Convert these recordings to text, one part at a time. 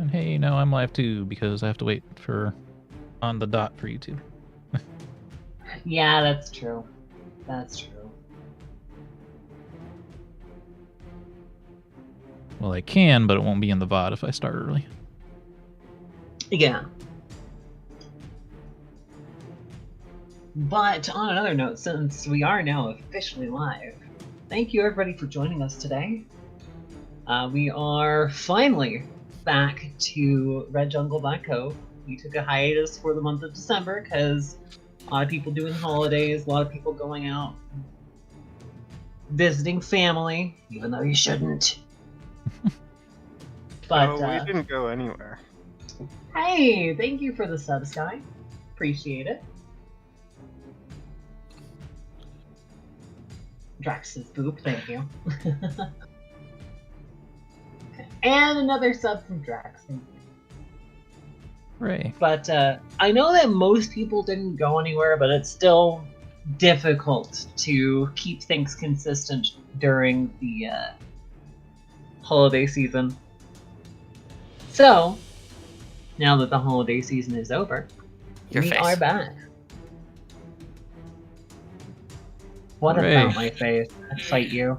And hey, no, I'm live too because I have to wait for on the dot for YouTube. Yeah, that's true. That's true. Well, I can, but it won't be in the VOD if I start early. Yeah. But on another note, since we are now officially live, thank you everybody for joining us today. We are finally back to Red Jungle Black Cove. We took a hiatus for the month of December because a lot of people doing holidays, a lot of people going out visiting family, even though you shouldn't. But we didn't go anywhere. Hey, thank you for the sub, Sky. Appreciate it. Drax says boop, thank you. And another sub from Drax, thank you. Hooray. But I know that most people didn't go anywhere, but it's still difficult to keep things consistent during the holiday season. So, now that the holiday season is over, we are back. What Hooray. about my face? I fight you.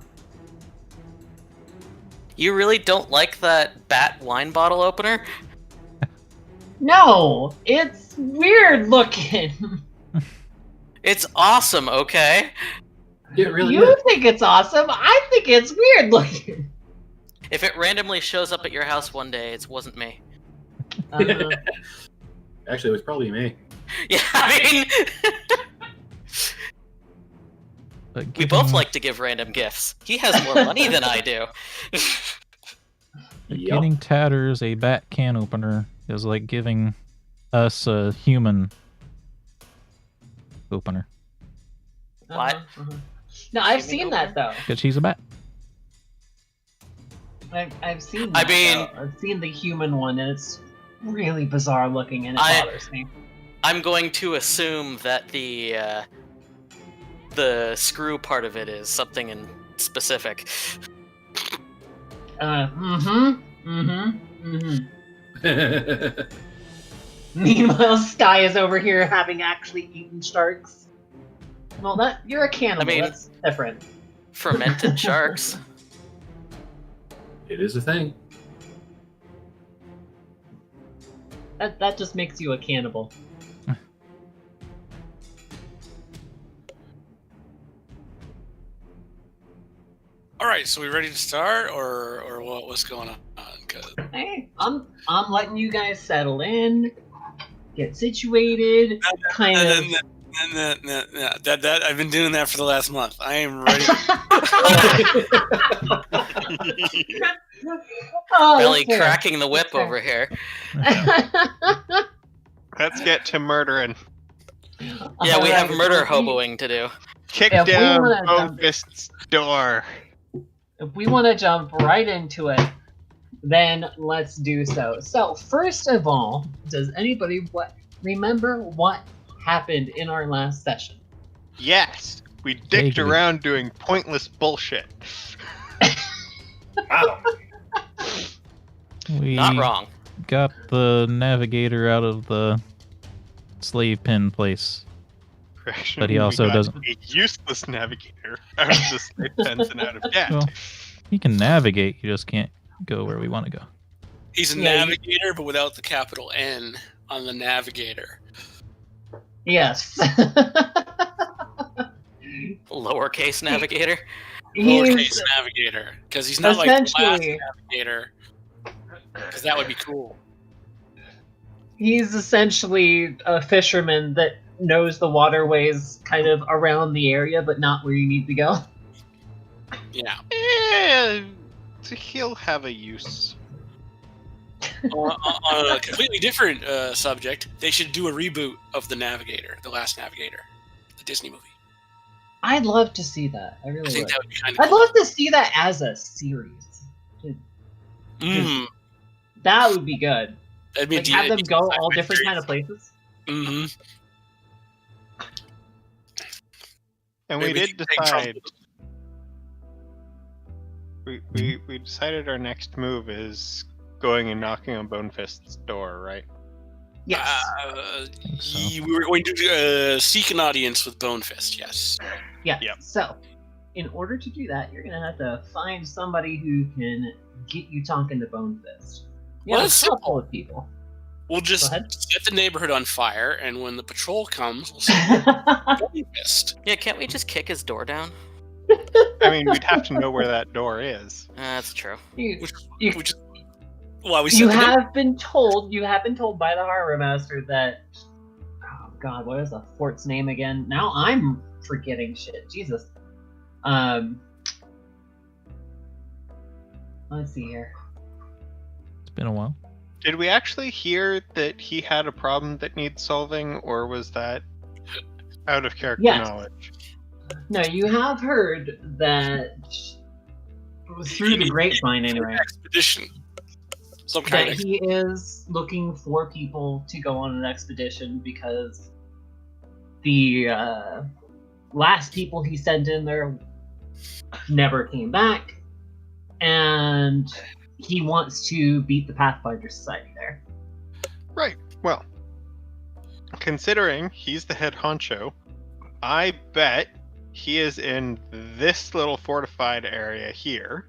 You really don't like that bat wine bottle opener? No, it's weird looking. It's awesome, okay? It really You is. think it's awesome? I think it's weird looking. If it randomly shows up at your house one day, it wasn't me. Uh-huh. Actually, it was probably me. Yeah, I mean... We both like to give random gifts. He has more money than I do. Getting Tatters a bat can opener is like giving us a human opener. What? No, I've seen that though. Because she's a bat. I've seen that. I mean, though. I've seen the human one, and it's really bizarre looking, and it bothers me. I'm going to assume that the screw part of it is something in specific. Meanwhile, Sky is over here having actually eaten sharks. Well, you're a cannibal. I mean, that's different. Fermented sharks. It is a thing. That just makes you a cannibal. All right, so we ready to start, or what's going on? Hey, I'm letting you guys settle in, get situated, kind of. That I've been doing that for the last month. I am ready. Really cracking the whip over here. Let's get to murdering. Yeah, we have murder hoboing to do. Kick down Focus's door. If we want to jump right into it, then let's do so. So, first of all, does anybody remember what happened in our last session? Yes, we dicked around doing pointless bullshit. Wow. We Not wrong. got the navigator out of the slave pen place. Correction, But he also doesn't. A useless navigator out of the slave pens and out of debt. Well, he can navigate, you just can't go where we want to go. He's a navigator, but without the capital N on the navigator. Yes. Lowercase navigator. Lowercase navigator, because he's not like the last navigator. Because that would be cool. He's essentially a fisherman that knows the waterways kind of around the area, but not where you need to go. Yeah. He'll have a use. On a completely different subject, they should do a reboot of The Navigator, The Last Navigator, the Disney movie. I'd love to see that. I really I think would. that would be kind of I'd cool. love to see that as a series. That would be good. I mean, Like, have them go all different kind of places. Mm-hmm. And we did decide. We decided our next move is going and knocking on Bonefist's door, right? Yes. So. We were going to seek an audience with Bonefist, yes. Yes. Yep. So, in order to do that, you're gonna have to find somebody who can get you talking to Bonefist. Yeah, Well, a it's couple simple. of people. We'll just Go ahead. set the neighborhood on fire, and when the patrol comes, we'll say Bonefist. Yeah, can't we just kick his door down? I mean, we'd have to know where that door is. That's true. you, Which, you, which, why we you set the have been told by the harbor master that, oh god, what is the fort's name again? Now I'm forgetting shit. Jesus. Let's see here. It's been a while. Did we actually hear that he had a problem that needs solving, or was that out of character Yes. knowledge? No, you have heard that through the grapevine, anyway, expedition. Some that kind of he is looking for people to go on an expedition because the last people he sent in there never came back, and he wants to beat the Pathfinder Society there. Right. Well, considering he's the head honcho, I bet he is in this little fortified area here.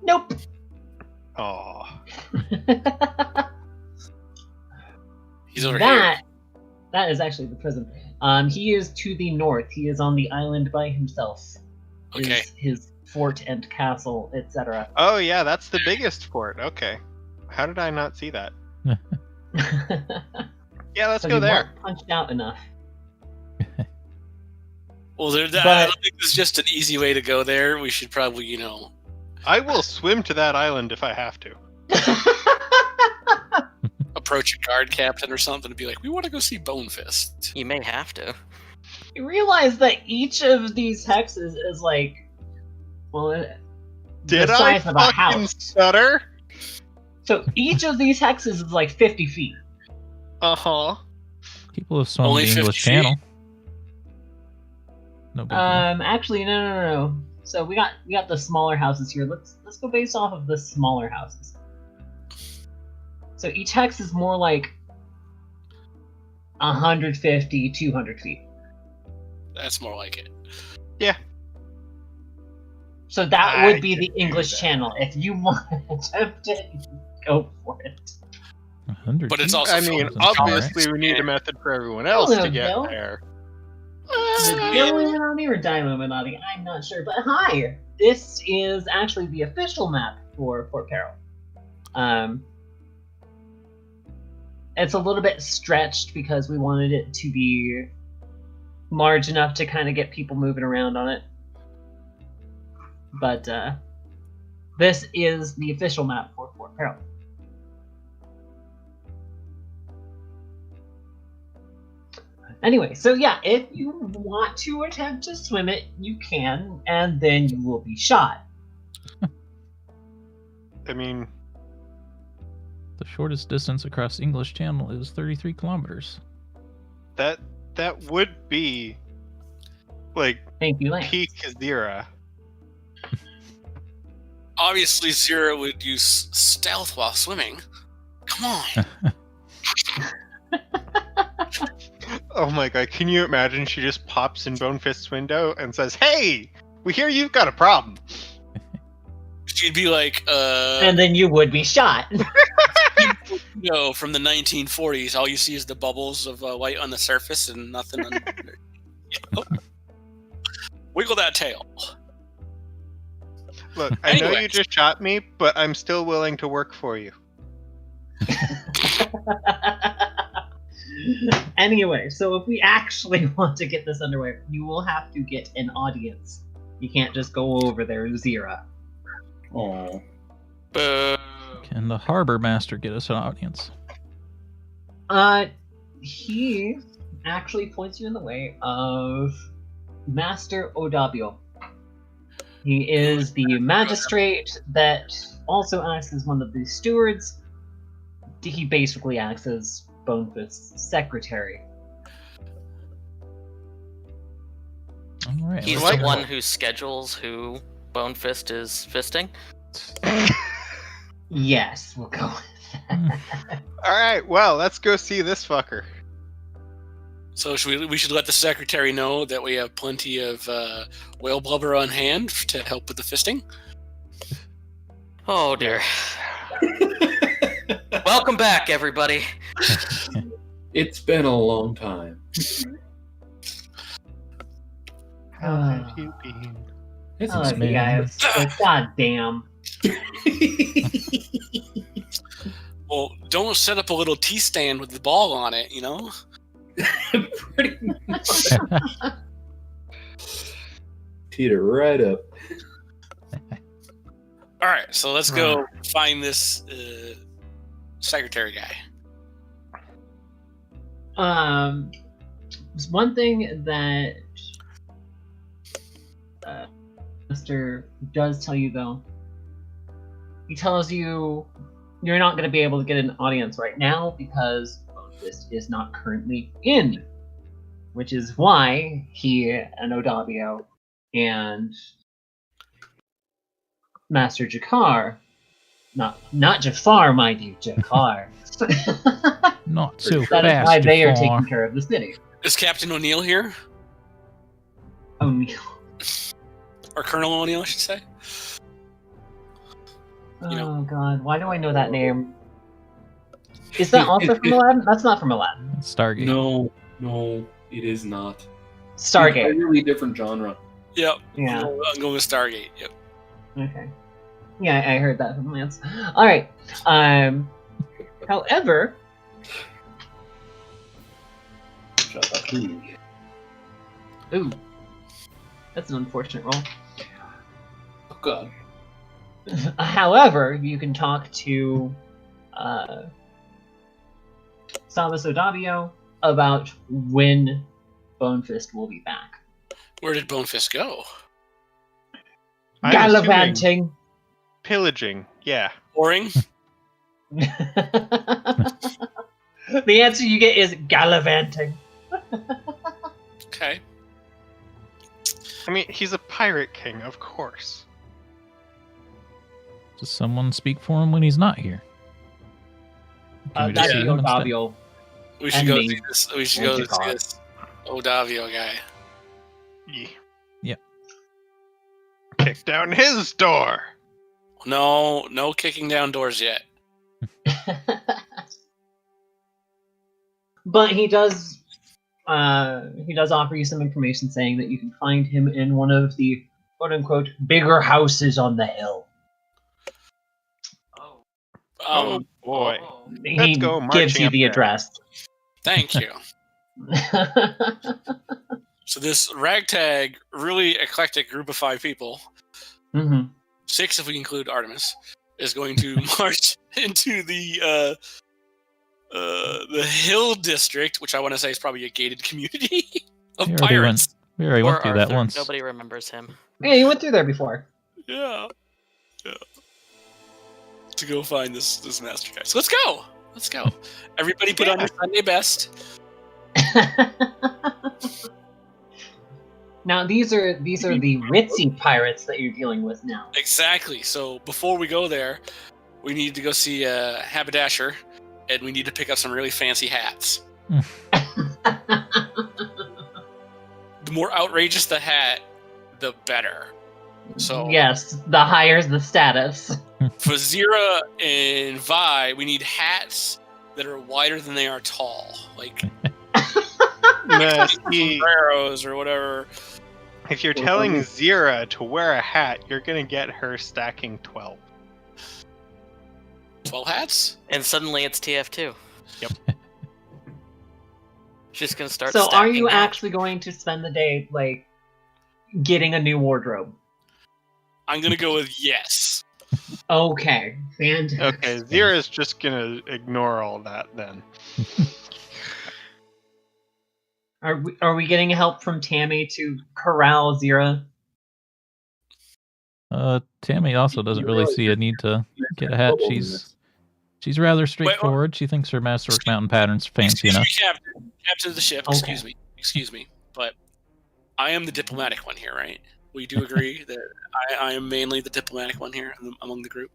Nope. Oh, he's over here. That is actually the prison. He is to the north. He is on the island by himself. Okay. His fort and castle, etc. oh yeah, that's the biggest fort. Okay, how did I not see that? Yeah, let's go there. Punched out enough. Well, I But- don't think this is just an easy way to go there. We should probably, I will swim to that island if I have to. approach a guard captain or something and be like, we want to go see Bonefist. You may have to. You realize that each of these hexes is like, well, Did the I size of a fucking house. stutter? So each of these hexes is like 50 feet. Uh-huh. People have swum Only the 50 English feet? Channel. No big deal. Actually, no. So we got the smaller houses here. Let's go based off of the smaller houses. So each hex is more like 150, 200 feet. That's more like it. So that I would be can the do English that. Channel. If you want to attempt it, go for it. 100 But it's feet? also I mean, Sounds obviously we need a method for everyone else Hello, to get Bill. there. Is it Illuminati or Dime Illuminati? I'm not sure. But hi! This is actually the official map for Fort Peril. It's a little bit stretched because we wanted it to be large enough to kind of get people moving around on it. But this is the official map for Fort Peril. Anyway, so yeah, if you want to attempt to swim it, you can, and then you will be shot. I mean, The shortest distance across the English Channel is 33 kilometers. that would be like Thank you, Lance. peak Zira. Obviously, Zira would use stealth while swimming. Come on. Oh my god, can you imagine she just pops in Bonefist's window and says, "Hey, we hear you've got a problem." She'd be like, And then you would be shot. from the 1940s, all you see is the bubbles of white on the surface and nothing under. Wiggle that tail. Look, I know Anyway. you just shot me, but I'm still willing to work for you. Anyway, so if we actually want to get this underway, you will have to get an audience. You can't just go over there, Zira. Oh. Can the harbor master get us an audience? He actually points you in the way of Master Odabio. He is the magistrate that also acts as one of the stewards. He basically acts as Bonefist's secretary. All right. He's like the one that. who schedules who Bonefist is fisting. Yes, we'll go with that. All right, well, let's go see this fucker. So we should let the secretary know that we have plenty of whale blubber on hand to help with the fisting. Oh dear. Welcome back, everybody. It's been a long time. How have you been? It's Oh, been- guys. God damn. Well, don't set up a little tea stand with the ball on it, you know? pretty much. Teed it right up. All right, so let's go find this secretary guy. One thing that Mr. does tell you, though, he tells you you're not going to be able to get an audience right now because Bonefist is not currently in, which is why he and Odavio and Master Jakar, not Jafar, mind you, Jakar. Not so That is fast. why they are Jafar. taking care of the city. Is Captain O'Neill here? O'Neill. Or Colonel O'Neill, I should say. You know. Oh god, why do I know that name? Is that also from Aladdin? That's not from Aladdin. Stargate. No, it is not. It's a Stargate. really different genre. Yep. Yeah. I'm going with Stargate. Yep. Okay. Yeah, I heard that from Lance. Alright. However, ooh. That's an unfortunate roll. Oh god. However, you can talk to Salvus Odavio about when Bonefist will be back. Where did Bonefist go? I'm Gallivanting. Pillaging, yeah. Boring? The answer you get is gallivanting. Okay. I mean, he's a pirate king, of course. Does someone speak for him when he's not here? Can we just That's see him instead? Odavio. We should And go me. see this. We should And go see Jakar. this Odavio guy. Yeah. Yep. Kick down his door. No kicking down doors yet. But he does offer you some information saying that you can find him in one of the quote-unquote bigger houses on the hill. Oh boy. He Let's go gives marching you up the there. address. Thank you. So this ragtag, really eclectic group of 5 people, hmm 6 if we include Artemis, is going to march into the hill district, which I want to say is probably a gated community of We already pirates. We already Or went through that Arthur. once. Nobody remembers him. Yeah, you went through there before. Yeah. To go find this master guy. So let's go. Let's go. Everybody put on your Sunday best. Now these are the ritzy pirates that you're dealing with now. Exactly. So before we go there, we need to go see Haberdasher, and we need to pick up some really fancy hats. The more outrageous the hat, the better. So yes, the higher the status. for Zira and Vi, we need hats that are wider than they are tall, like Nah, see, sombreros or whatever. if you're telling Zira to wear a hat, you're gonna get her stacking 12. 12 hats? And suddenly it's TF2. Yep. She's gonna start. So are you stacking now. actually going to spend the day like getting a new wardrobe? I'm gonna go with yes. Okay, fantastic. Okay, Zira's just gonna ignore all that then. Are we getting help from Tammy to corral Zira? Tammy also doesn't really see a need to get a hat. She's rather straightforward. She thinks her Masterwork Mountain pattern's fancy Excuse enough. me, Captain of the ship. Okay. Excuse me. But I am the diplomatic one here, right? We do agree that I am mainly the diplomatic one here among the group.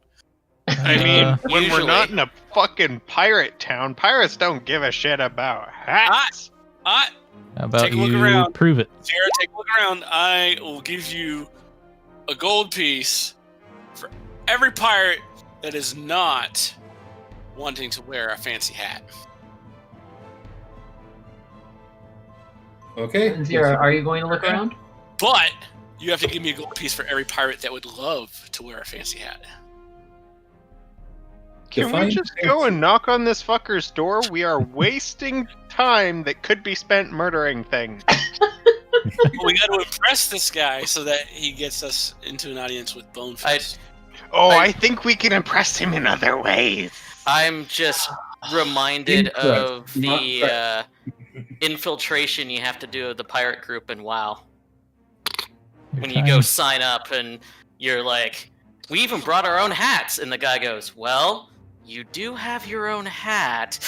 I mean, when Usually. we're not in a fucking pirate town, pirates don't give a shit about hats. How about Take a look you around. prove it? Sarah, take a look around. I will give you a gold piece for every pirate that is not wanting to wear a fancy hat. Okay. And Zero, are you going to look around? But you have to give me a gold piece for every pirate that would love to wear a fancy hat. Can we Define just go and knock on this fucker's door? We are wasting time that could be spent murdering things. Well, we got to impress this guy so that he gets us into an audience with Boneface. Oh, I think we can impress him in other ways. I'm just reminded of Impress, not the infiltration you have to do of the pirate group in WoW. When you go sign up and you're like, we even brought our own hats, and the guy goes, well, you do have your own hat.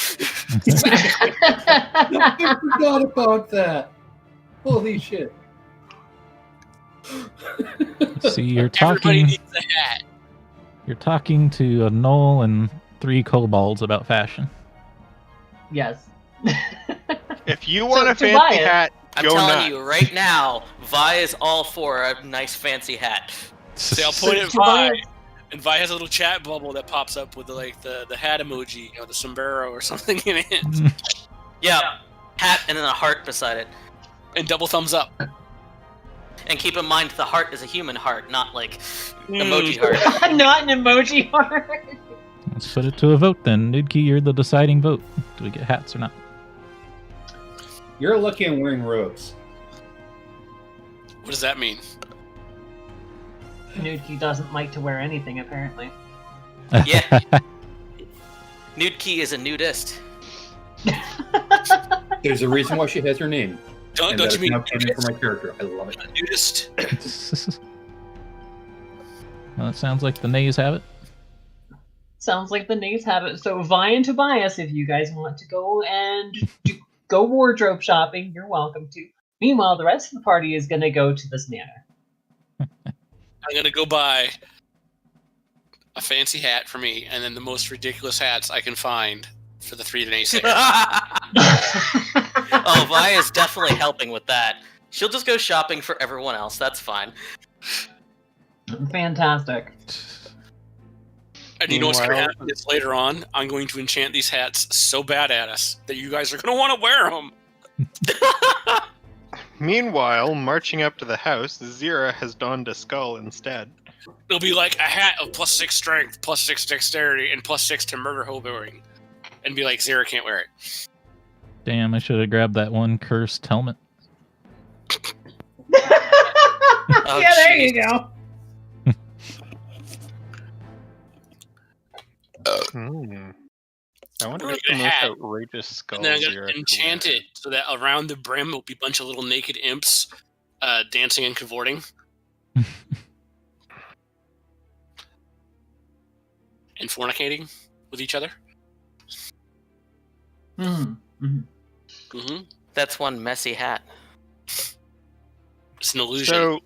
I forgot about that. Holy shit. See, you're Everybody talking. needs a hat. You're talking to a gnoll and 3 kobolds about fashion. Yes. If you want So, a to buy fancy it- hat, I'm go telling nuts. you right now, Vi is all for a nice fancy hat. See, I'll point at To buy Vi, it- and Vi has a little chat bubble that pops up with the hat emoji or the sombrero or something in it, Yeah, hat and then a heart beside it. and double thumbs up. And keep in mind, the heart is a human heart, not like emoji heart. Not an emoji heart. Let's put it to a vote then. Nudki, you're the deciding vote. Do we get hats or not? You're lucky I'm wearing robes. What does that mean? Nudki doesn't like to wear anything, apparently. Yeah. Nude Key is a nudist. There's a reason why she has her name. Don't And you that is mean now canon for my character. I love it. nudist? Well, it sounds like the nays have it. Sounds like the nays have it. So Vi and Tobias, if you guys want to go and go wardrobe shopping, you're welcome to. Meanwhile, the rest of the party is going to go to this manor. I'm gonna go buy a fancy hat for me, and then the most ridiculous hats I can find for the 3 naysayers. Oh, Vi is definitely helping with that. She'll just go shopping for everyone else. That's fine. Fantastic. And you know what's gonna Meanwhile- happen is later on, I'm going to enchant these hats so bad at us that you guys are gonna want to wear them. Meanwhile, marching up to the house, Zira has donned a skull instead. It'll be like a hat of +6 strength, +6 dexterity, and +6 to murder hoboing. And be like, Zara can't wear it. Damn, I should have grabbed that one cursed helmet. Oh, yeah, there jeez. you go. I wonder We're what gonna the most hat, outrageous skull And then I'm Zira gonna could enchant wear. it so that around the brim will be a bunch of little naked imps dancing and cavorting. And fornicating with each other. Mm-hmm. Mm-hmm. That's one messy hat. It's an illusion. So,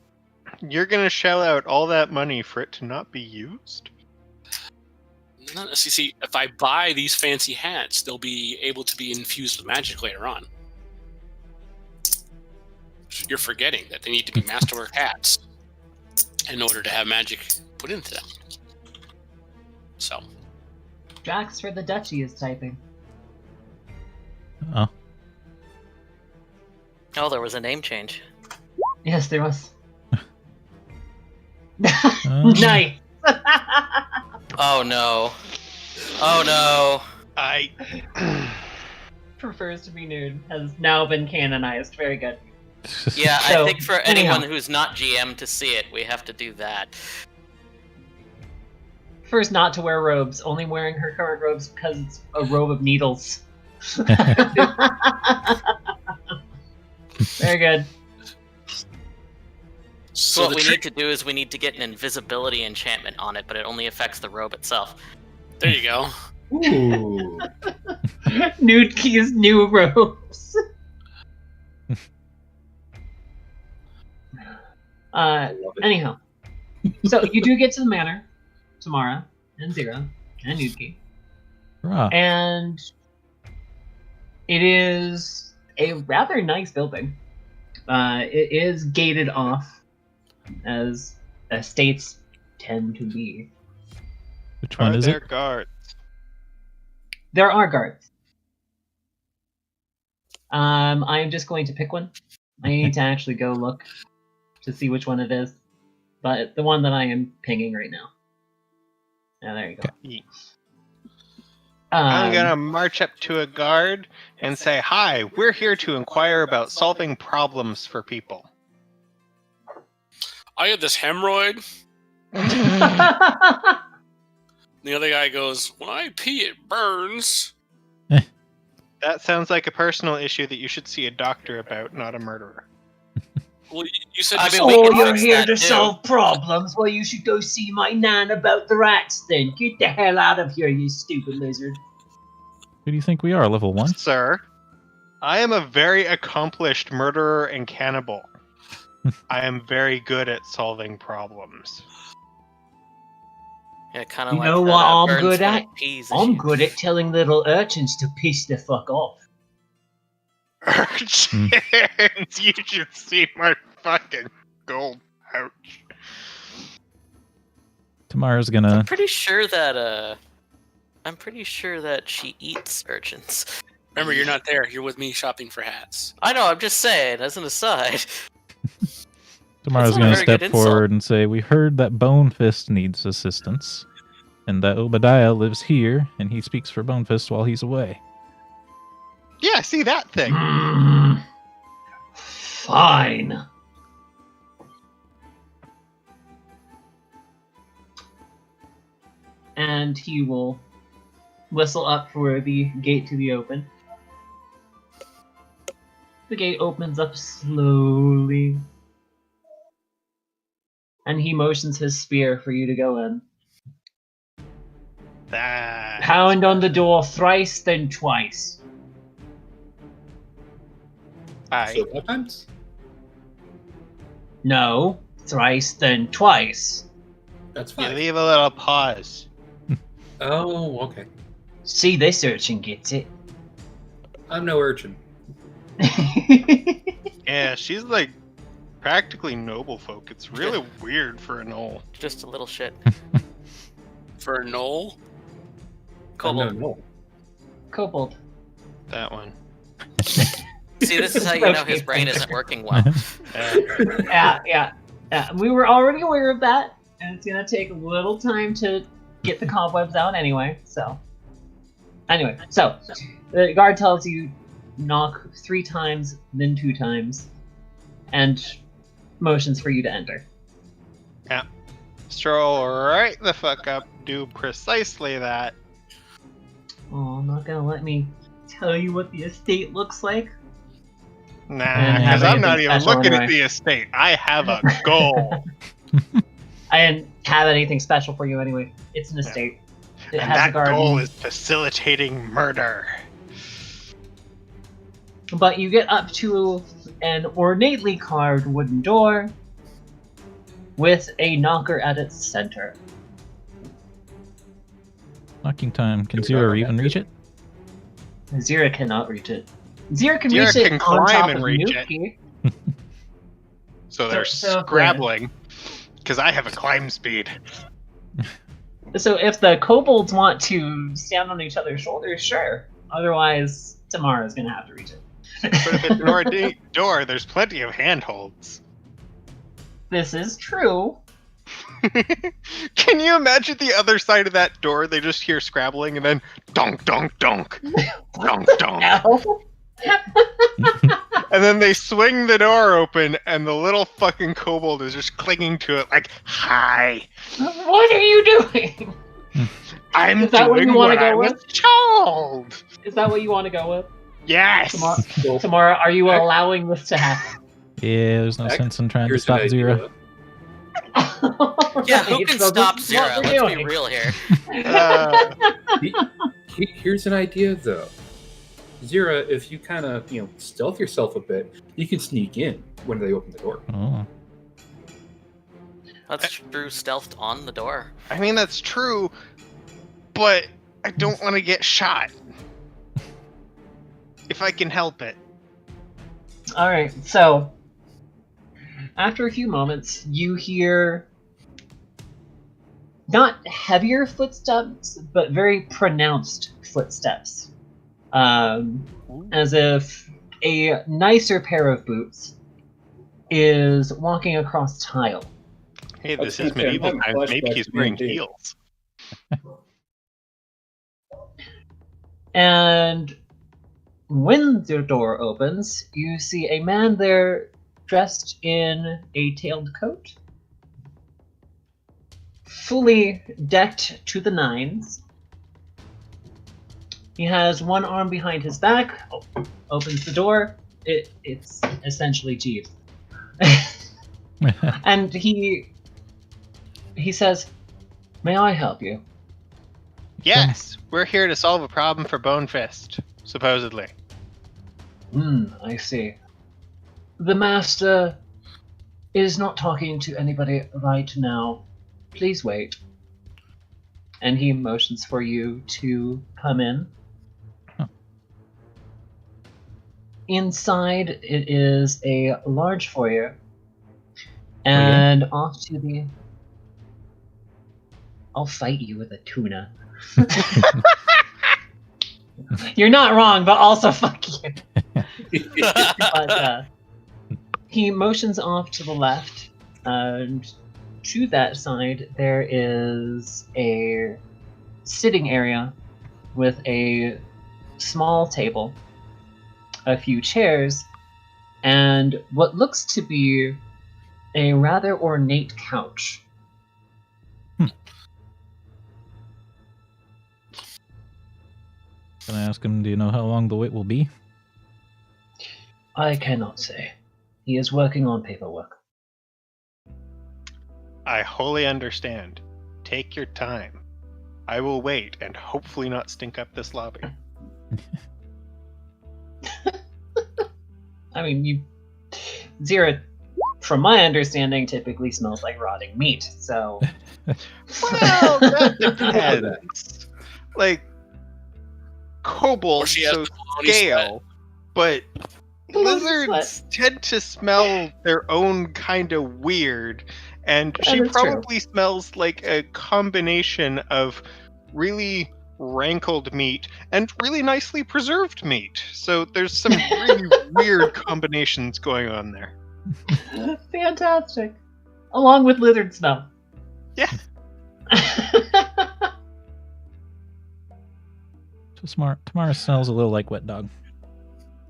you're gonna shell out all that money for it to not be used? No, see, if I buy these fancy hats, they'll be able to be infused with magic later on. You're forgetting that they need to be masterwork hats in order to have magic put into them. So, Jax for the duchy is typing. Oh, Oh, there was a name change. Yes, there was. Oh. Nice. Oh no. Oh no. I... Prefers to be nude has now been canonized. Very good. Yeah, So, I think for anyhow. anyone who's not GM to see it, we have to do that. Prefers not to wear robes, only wearing her current robes because it's a robe of needles. Very good. so what the we trick, need to do is we need to get an invisibility enchantment on it, but it only affects the robe itself. there you go. Ooh. Nude Key's new robes. I love it. Anyhow, so you do get to the manor, Tammara and Zira. and Yuki. Hurrah. And it is a rather nice building. It is gated off, as estates tend to be. Which one Are is there it? guards? There are guards. I am just going to pick one. I need to actually go look to see which one it is. But the one that I am pinging right now. Yeah, there you go. Okay. I'm Um, gonna march up to a guard and say, "Hi, we're here to inquire about solving problems for people." I get this hemorrhoid. The other guy goes, when I pee, it burns. That sounds like a personal issue that you should see a doctor about, not a murderer. Well, you said I you mean, saw- we Oh, can you're fix here that to too. solve problems? Well, you should go see my nan about the rats then. Get the hell out of here, you stupid lizard. Who do you think we are? Level 1? Sir, I am a very accomplished murderer and cannibal. I am very good at solving problems. Yeah, kind of You like know that, what I'm burns good when at? it pees I'm issue. good at telling little urchins to piss the fuck off. Urchins, you should see my fucking gold pouch. Tammara's I'm gonna... pretty sure that she eats urchins. Remember, you're not there. You're with me shopping for hats. I know. I'm just saying, as an aside. Tammara's not a gonna very step good insult. forward and say, we heard that Bonefist needs assistance, and that Obadiah lives here, and he speaks for Bonefist while he's away. Yeah, see that thing. Fine. And he will whistle up for the gate to be open. The gate opens up slowly. And he motions his spear for you to go in. That. Pound on the door thrice, then twice. Aye. So what times? No, thrice, then twice. That's You fine. leave a little pause. Oh, okay. See, this urchin gets it. I'm no urchin. Yeah, she's like practically noble folk. It's really weird for a gnoll. Just a little shit. For a gnoll? Kobold. No. Kobold. That one. See, this is how you know his brain isn't working well. Yeah. We were already aware of that, and it's gonna take a little time to get the cobwebs out anyway. So the guard tells you knock 3 times, then 2 times, and motions for you to enter. Stroll right the fuck up, do precisely that. Oh, not gonna let me tell you what the estate looks like. Nah, And have because I'm not anything even special looking anyway. at the estate. I have a goal. I didn't have anything special for you anyway. It's an estate. It And has a that garden. goal is facilitating murder. But you get up to an ornately carved wooden door with a knocker at its center. Knocking time. Can Do we Zero not even have reach to? it? Zira cannot reach it. Zira can Zira reach it can on climb top and of reach Nuki. So they're So- scrabbling. Because I have a climb speed. So if the kobolds want to stand on each other's shoulders, sure. Otherwise, Tammara's gonna have to reach it. But if it's an ornate door, there's plenty of handholds. This is true. Can you imagine the other side of that door? They just hear scrabbling and then donk, donk, donk. Donk, donk. Ow. And then they swing the door open and the little fucking kobold is just clinging to it like, hi, What are you doing? I'm Is that what doing you wanna what go I was with? told. Is that what you want to go with? Yes. Tammara, are you allowing this to happen? Yeah, there's no Heck, sense in trying to Here's stop an Zero. idea. Yeah, who Right, can so stop this is Zero? what we're Let's be doing. real here. Here's an idea, though. Zira, if you kind of, stealth yourself a bit, you can sneak in when they open the door. Oh. That's true. Stealthed on the door. I mean, that's true. but I don't want to get shot. If I can help it. Alright, so after a few moments, you hear not heavier footsteps, but very pronounced footsteps. As if a nicer pair of boots is walking across tile. Hey, this is medieval times. Maybe he's wearing heels. And when the door opens, you see a man there dressed in a tailed coat, fully decked to the nines. He has one arm behind his back, opens the door. It's essentially Jeeves. And he says, "May I help you?" Yes, we're here to solve a problem for Bonefist, supposedly. I see. The master is not talking to anybody right now. Please wait. And he motions for you to come in. Huh. Inside, it is a large foyer. And off to the... I'll fight you with a tuna. You're not wrong, but also fuck you. But he motions off to the left, and to that side there is a sitting area with a small table, a few chairs, and what looks to be a rather ornate couch. Can I ask him, do you know how long the wait will be? I cannot say. He is working on paperwork. I wholly understand. Take your time. I will wait and hopefully not stink up this lobby. I mean, Zira, from my understanding, typically smells like rotting meat, so... Well, that depends. Like, kobolds so scale, but lizards tend to smell their own kind of weird, and she probably smells like a combination of really rankled meat and really nicely preserved meat. So there's some really weird combinations going on there. Fantastic. Along with lizard smell. Yeah. So Tammara smells a little like wet dog.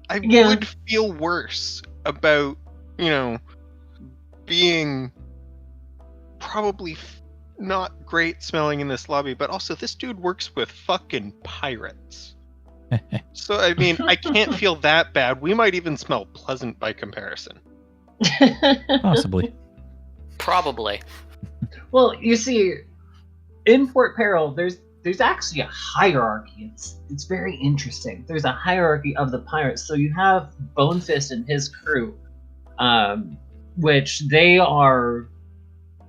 I would feel worse about, being probably not great smelling in this lobby, but also this dude works with fucking pirates. So, I mean, I can't feel that bad. We might even smell pleasant by comparison. Possibly. Probably. Well, you see, in Fort Peril, there's actually a hierarchy. It's very interesting. There's a hierarchy of the pirates. So you have Bonefist and his crew, which they are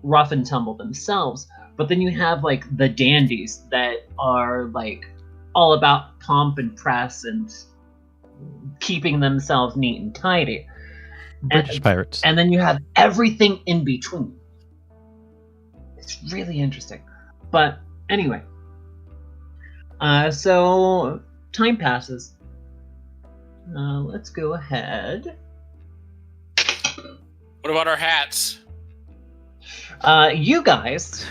rough and tumble themselves. But then you have like the dandies that are like all about pomp and press and keeping themselves neat and tidy. British pirates. And then you have everything in between. It's really interesting. But anyway. So time passes. Let's go ahead. What about our hats? You guys,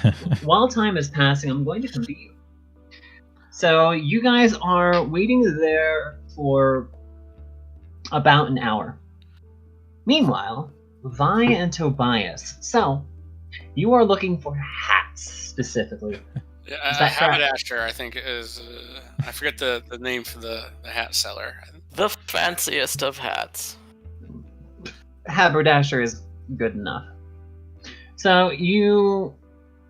while time is passing, I'm going to come to you. So you guys are waiting there for about an hour. Meanwhile, Vi and Tobias. So, you are looking for hats specifically. Haberdasher, I think, is. I forget the name for the hat seller. The fanciest of hats. Haberdasher is good enough. So, you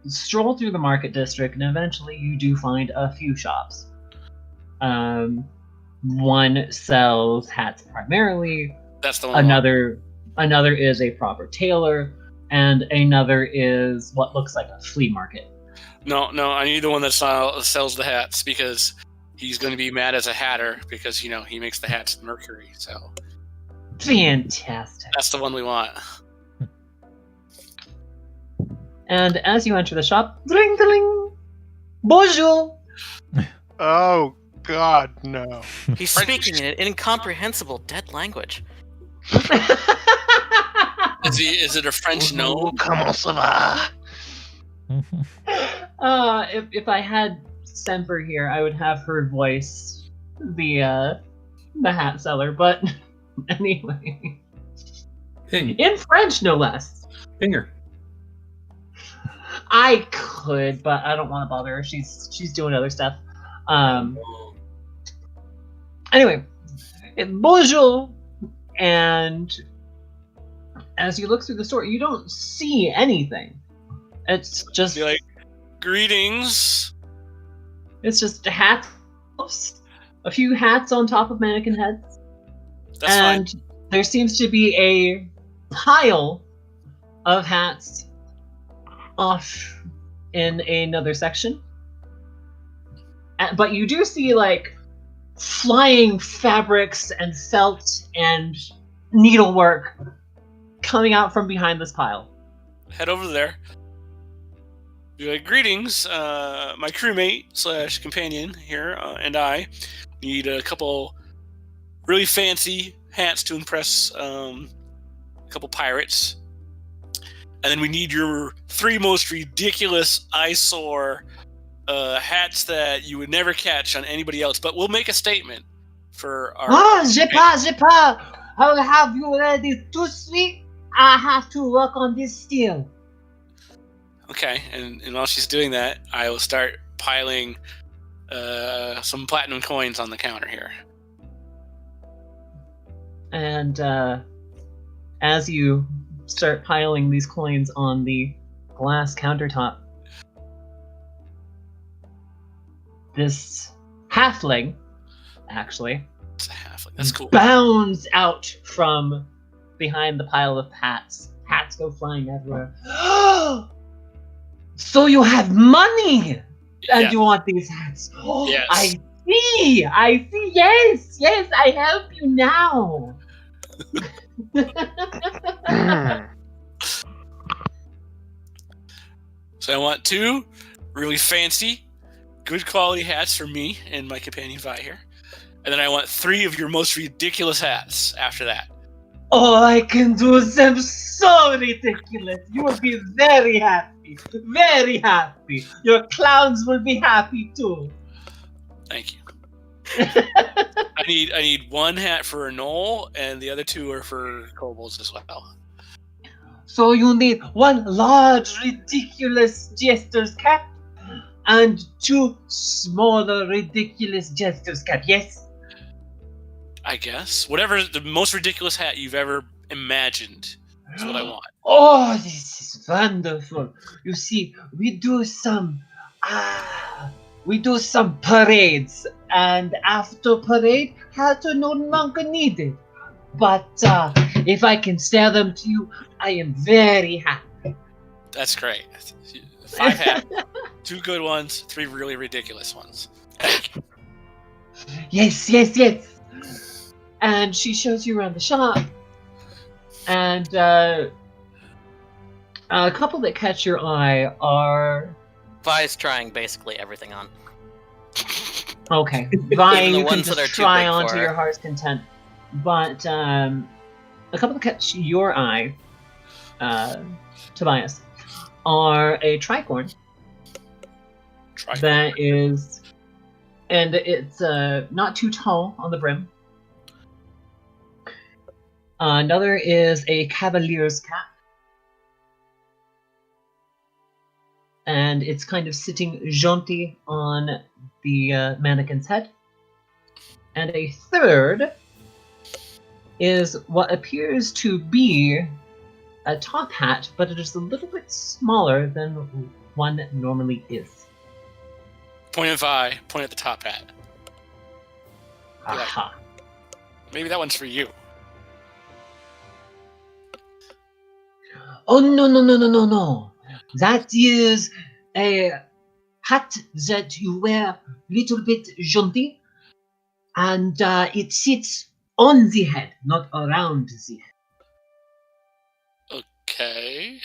stroll through the market district, and eventually you do find a few shops. One sells hats primarily. That's the one. Another is a proper tailor, and another is what looks like a flea market. No, I need the one that sells the hats because he's going to be mad as a hatter because he makes the hats with Mercury. So Fantastic. that's the one we want. And as you enter the shop, ding ding, bonjour. Oh God, no! He's speaking in an incomprehensible dead language. Is it a French no? Comment ça va? If I had Semper here, I would have her voice the hat seller, but anyway. Ping. In French, no less. Pinger. I could, but I don't want to bother her. She's doing other stuff. Anyway, bonjour, and as you look through the store, you don't see anything. It's just Be like, greetings. It's just hats, a few hats on top of mannequin heads, That's and fine. there seems to be a pile of hats off in another section. But you do see like flying fabrics and felt and needlework coming out from behind this pile. Head over there. Be like, greetings, my crewmate / companion here, and I need a couple really fancy hats to impress a couple pirates. And then we need your 3 most ridiculous eyesore hats that you would never catch on anybody else. But we'll make a statement for our... J'ai pas. I will have you ready to speak. I have to work on this still. Okay, and while she's doing that, I will start piling some platinum coins on the counter here. And as you start piling these coins on the glass countertop, this halfling, actually, It's a halfling. That's cool. bounds out from behind the pile of hats. Hats go flying everywhere. So you have money, and Yeah. you want these hats? Yes. I see. Yes, I help you now. So I want 2 really fancy, good quality hats for me and my companion Vi here. And then I want 3 of your most ridiculous hats after that. Oh, I can do them so ridiculous. You will be very happy. Very happy. Your clowns will be happy too. Thank you. I need 1 hat for a Gnoll, and the other 2 are for kobolds as well. So you need 1 large, ridiculous jester's cap and 2 smaller, ridiculous jester's cap. Yes? I guess. Whatever the most ridiculous hat you've ever imagined is what I want. Oh, this is wonderful. You see, we do some parades, and after parade, hats are no longer needed. But if I can sell them to you, I am very happy. That's great. 5 hats, 2 good ones, 3 really ridiculous ones. Thank you. Yes. And she shows you around the shop, and a couple that catch your eye are... Vi's trying basically everything on. Okay, Vi, Even the you can ones that are just too try big on for to her. your heart's content. But a couple that catch your eye, Tobias, are a tricorn Try. that is... And it's not too tall on the brim. Another is a cavalier's cap. And it's kind of sitting jaunty on the mannequin's head. And a third is what appears to be a top hat, but it is a little bit smaller than one normally is. Point at Vi, point at the top hat. Aha. Maybe that one's for you. Oh, no. That is a hat that you wear little bit jaunty, and it sits on the head, not around the head. Okay.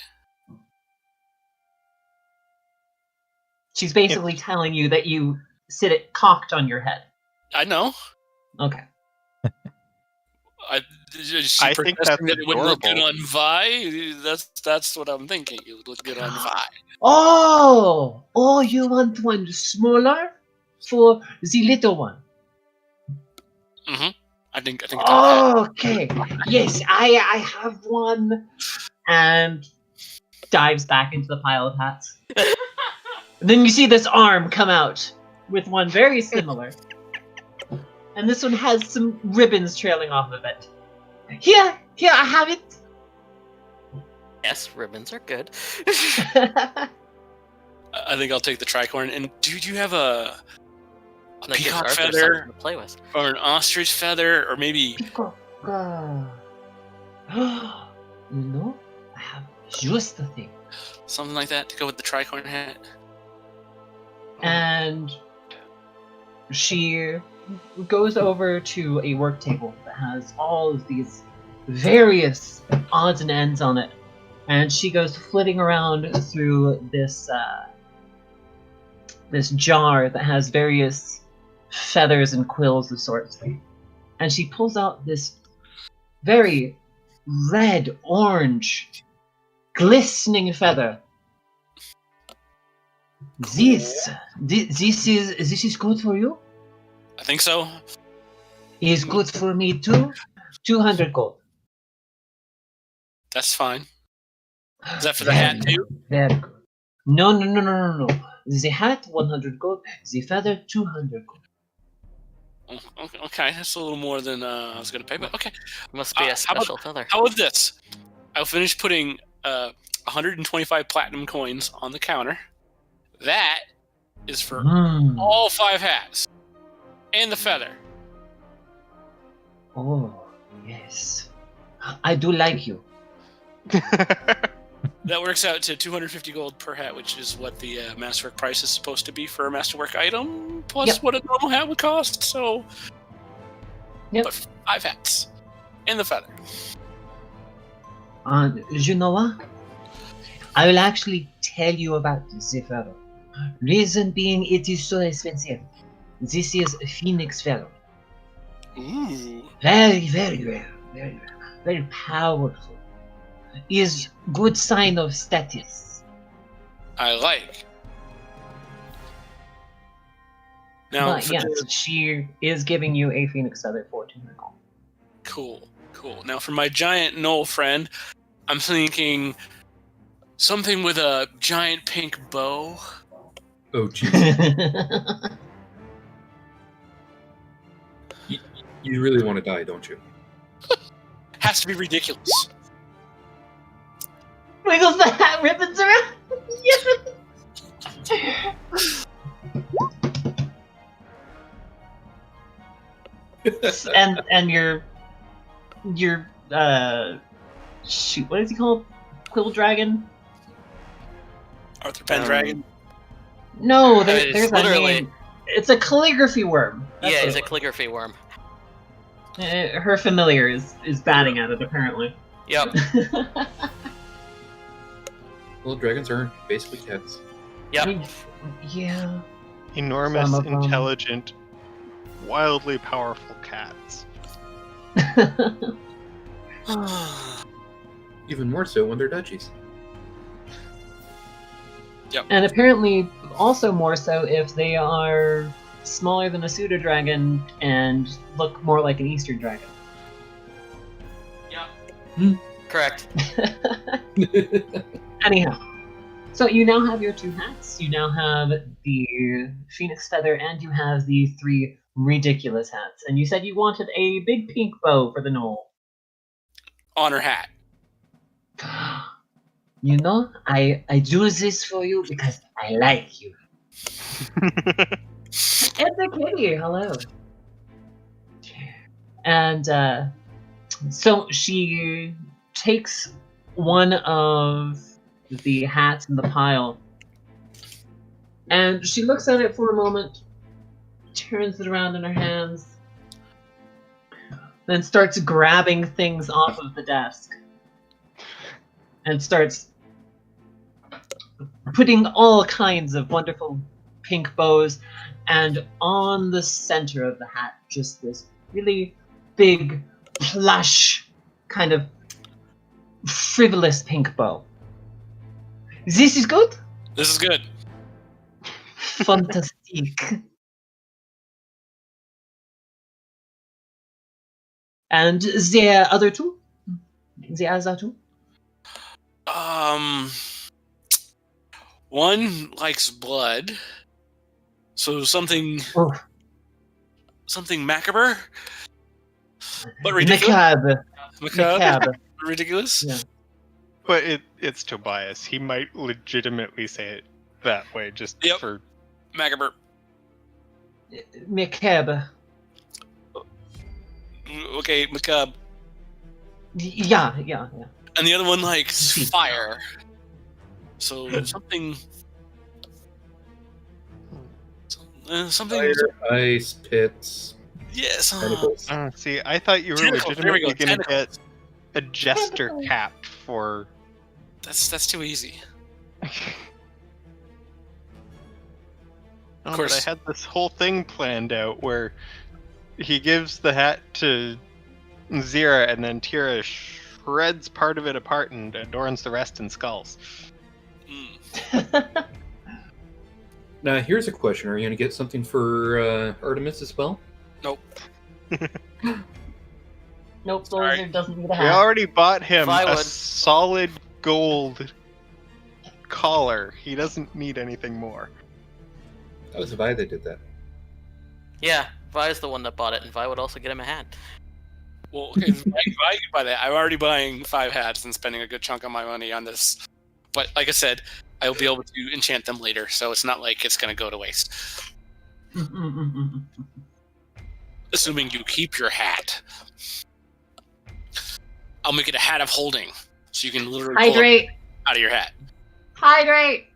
She's basically telling you that you sit it cocked on your head. I know. Okay. I think that's that it would look good adorable. on Vi. That's what I'm thinking. It would look good on Vi. Oh, you want one smaller for the little one? Mm-hmm. I think that'll fit. Okay. Yes, I have one. And dives back into the pile of hats. And then you see this arm come out with one very similar. And this one has some ribbons trailing off of it. Here, I have it. Yes, ribbons are good. I think I'll take the tricorn. And do you have a That gives peacock Arthur feather something to play with. or an ostrich feather or maybe? Peacock. No, I have just the thing. Something like that to go with the tricorn hat. And she goes over to a work table that has all of these various odds and ends on it, and she goes flitting around through this this jar that has various feathers and quills of sorts, and she pulls out this very red, orange, glistening feather. This is good for you? I think so. Is good for me too. 200 gold. That's fine. Is that for the hat too? Very good. No. The hat 100 gold. The feather 200 gold. Okay, that's a little more than I was going to pay, but okay. Must be a special feather. How about this? I'll finish putting 125 platinum coins on the counter. That is for all 5 hats. And the feather. Oh, yes. I do like you. That works out to 250 gold per hat, which is what the masterwork price is supposed to be for a masterwork item, plus what a normal hat would cost. So, but 5 hats and the feather. You know what? I will actually tell you about the feather. Reason being, it is so expensive. This is a phoenix feather. Ooh. Very, very rare. Very rare. Very powerful. Is good sign of status. I like. Now, But yes, she is giving you a phoenix feather for 200 gold. Cool. Now, for my giant gnoll friend, I'm thinking something with a giant pink bow. Oh, jeez. You really want to die, don't you? Has to be ridiculous. Wiggles the hat ribbons around. Yes. and your shoot, what is he called? Quill dragon? Arthur Pendragon. No, there's a literally name. It's a calligraphy worm. That's yeah, what he's it a calligraphy worm. was. Her familiar is batting at it apparently. Yep. Well, dragons are basically cats. Yep. Yeah. Enormous, Some of them. intelligent, wildly powerful cats. Even more so when they're duchies. And apparently also more so if they are smaller than a pseudo dragon and look more like an Eastern dragon. Yep. Correct. Anyhow, so you now have your 2 hats. You now have the phoenix feather, and you have the 3 ridiculous hats. And you said you wanted a big pink bow for the gnoll. Honor hat. You know, I do this for you because I like you. It's a kitty. Hello. And so she takes one of the hats in the pile, And she looks at it for a moment, turns it around in her hands, then starts grabbing things off of the desk. And starts putting all kinds of wonderful pink bows, and on the center of the hat, just this really big, plush, kind of frivolous pink bow. This is good? This is good. Fantastic. And the other two? The other two? One likes blood, so something macabre, but ridiculous. Macabre. Ridiculous. Yeah. But it's Tobias. He might legitimately say it that way, just for macabre. Macabre. Okay, macabre. Yeah. And the other one likes fire. So something. Fire, ice, pits. Yes. See, I thought you were Tentacles, legitimately going to get a jester cap for. That's too easy. Of course, I had this whole thing planned out where he gives the hat to Zira, and then Tira shreds part of it apart and adorns the rest in skulls. Now, here's a question. Are you going to get something for Artemis as well? Nope. Nope, Blizzard doesn't need a hat. We already bought him a Plywood. solid gold collar. He doesn't need anything more. That was Vi that did that. Yeah, Vi's the one that bought it, and Vi would also get him a hat. Well, okay, if I can buy that. I'm already buying 5 hats and spending a good chunk of my money on this. But like I said, I'll be able to enchant them later, so it's not like it's going to go to waste. Assuming you keep your hat. I'll make it a hat of holding, so you can literally pull Hydrate. it out of your hat. Hydrate.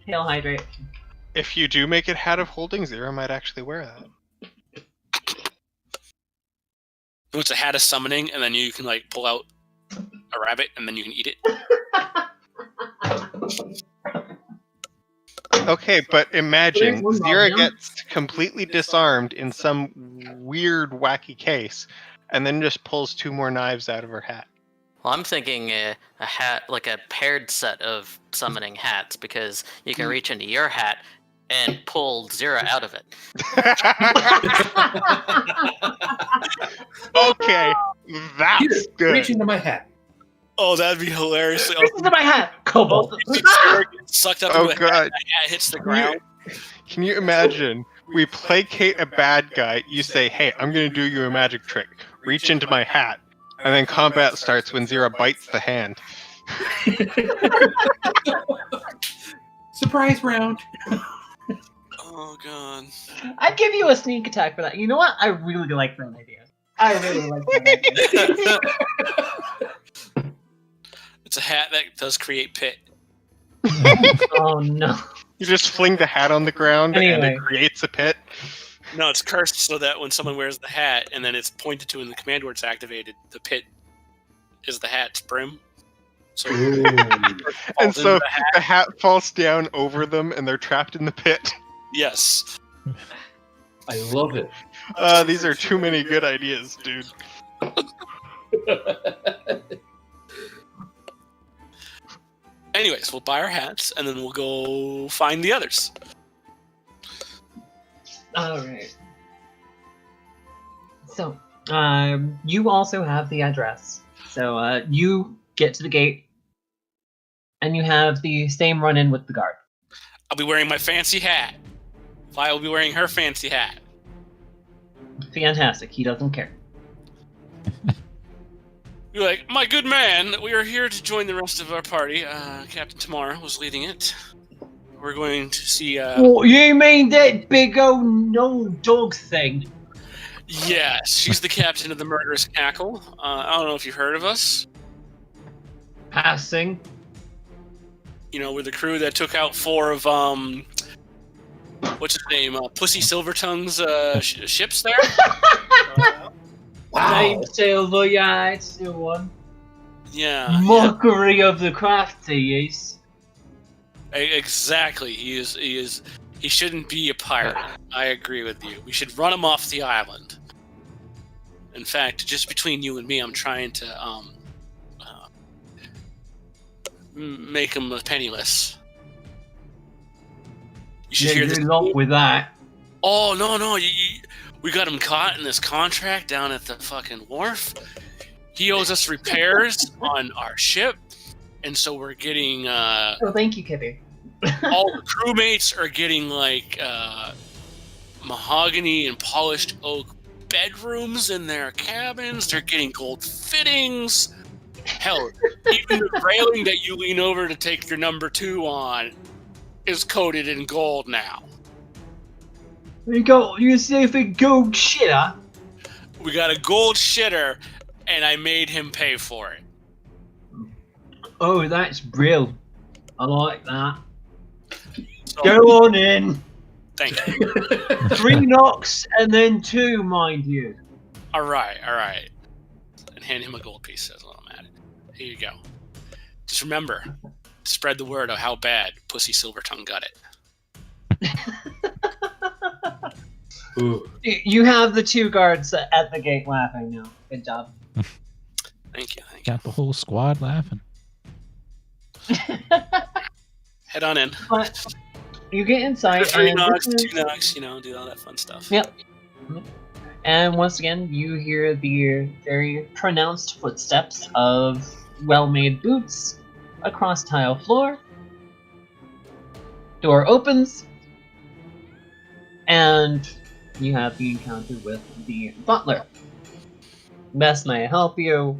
Hail hydrate. If you do make it hat of holding, Zira might actually wear that. It's a hat of summoning, and then you can pull out a rabbit, and then you can eat it. Okay, but imagine There's one Zira problem. gets completely disarmed in some weird, wacky case, and then just pulls 2 more knives out of her hat. Well, I'm thinking a hat, like a paired set of summoning hats, because you can reach into your hat and pull Zira out of it. Okay, that's Here, good. reach into my hat. Oh, that'd be hilarious. This is my hat. Cobalt. Sucked up Oh, into a God. hat, the hat hits the ground. Can you imagine? We placate a bad guy, you say, hey, I'm going to do you a magic trick. Reach into my hat. And then combat starts when Zira bites the hand. Surprise round. Oh, God. I'd give you a sneak attack for that. You know what? I really like that idea. I really like that idea. It's a hat that does create pit. Oh no. You just fling the hat on the ground and Anyway. it creates a pit. No, it's cursed so that when someone wears the hat and then it's pointed to in the command where it's activated, the pit is the hat's brim. So And so the hat falls down over them and they're trapped in the pit. yes. I love it. These are too many good ideas, dude. Anyways, we'll buy our hats and then we'll go find the others. Alright. So, you also have the address. So, you get to the gate, and you have the same run-in with the guard. I'll be wearing my fancy hat. Vi will be wearing her fancy hat. Fantastic. He doesn't care. You're like, my good man, we are here to join the rest of our party. Captain Tammara was leading it. We're going to see, Oh, you mean that big old no dog thing? Yes, she's the captain of the Murderous Cackle. I don't know if you've heard of us. Passing. You know, we're the crew that took out 4 of what's his name? Pussy Silvertongue's ships there. Wow. Silver, yeah, it's still one. Yeah. Mockery of the crafty, yes. Exactly. He shouldn't be a pirate. I agree with you. We should run him off the island. In fact, just between you and me, I'm trying to make him penniless. You should hear this. Good luck with that. Oh no! We got him caught in this contract down at the fucking wharf. He owes us repairs on our ship, and so we're getting. Oh, thank you, Kitty. All the crewmates are getting like mahogany and polished oak bedrooms in their cabins. They're getting gold fittings. Hell, even the railing that you lean over to take your number 2 on is coated in gold now. You say if it gold shitter? We got a gold shitter, and I made him pay for it. Oh, that's brilliant. I like that. So, Go on in. Thank you. 3 knocks and then 2, mind you. All right. And hand him a gold piece. That's what I'm at. Here you go. Just remember, spread the word of how bad Pussy Silvertongue got it. Ooh. You have the 2 guards at the gate laughing now. Good job. Thank you. Got the whole squad laughing. Head on in. But you get inside. 3 knocks, 2 knocks, do all that fun stuff. Yep. And once again, you hear the very pronounced footsteps of well-made boots across tile floor. Door opens, and you have the encounter with the butler. Best may I help you,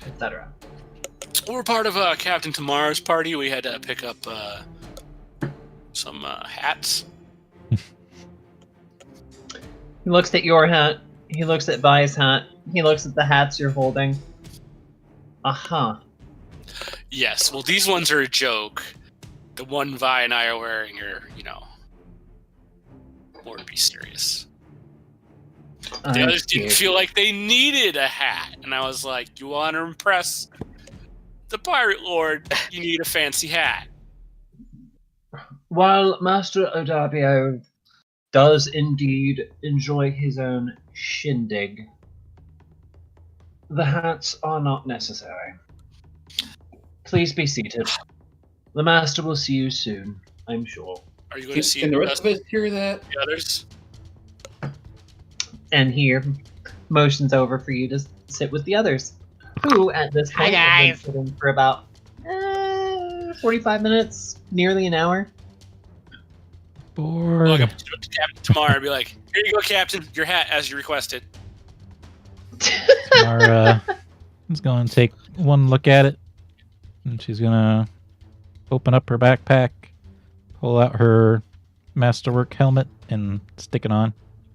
etc. We're part of Captain Tammara's party. We had to pick up some hats. He looks at your hat. He looks at Vi's hat. He looks at the hats you're holding. Aha. Yes, well, these ones are a joke. The one Vi and I are wearing are, more to be serious. The others didn't feel like they needed a hat. And I was like, you want to impress the Pirate Lord, you need a fancy hat. While Master Odabio does indeed enjoy his own shindig, the hats are not necessary. Please be seated. The Master will see you soon, I'm sure. Are you going to see Can the rest of us hear that? The others? And here, motions over for you to sit with the others, who at this point have been sitting for about 45 minutes, nearly an hour. Bored. Look up to Captain Tammara and be like, here you go, Captain, your hat as you requested. Tammara is going to take one look at it, and she's going to open up her backpack, pull out her masterwork helmet, and stick it on.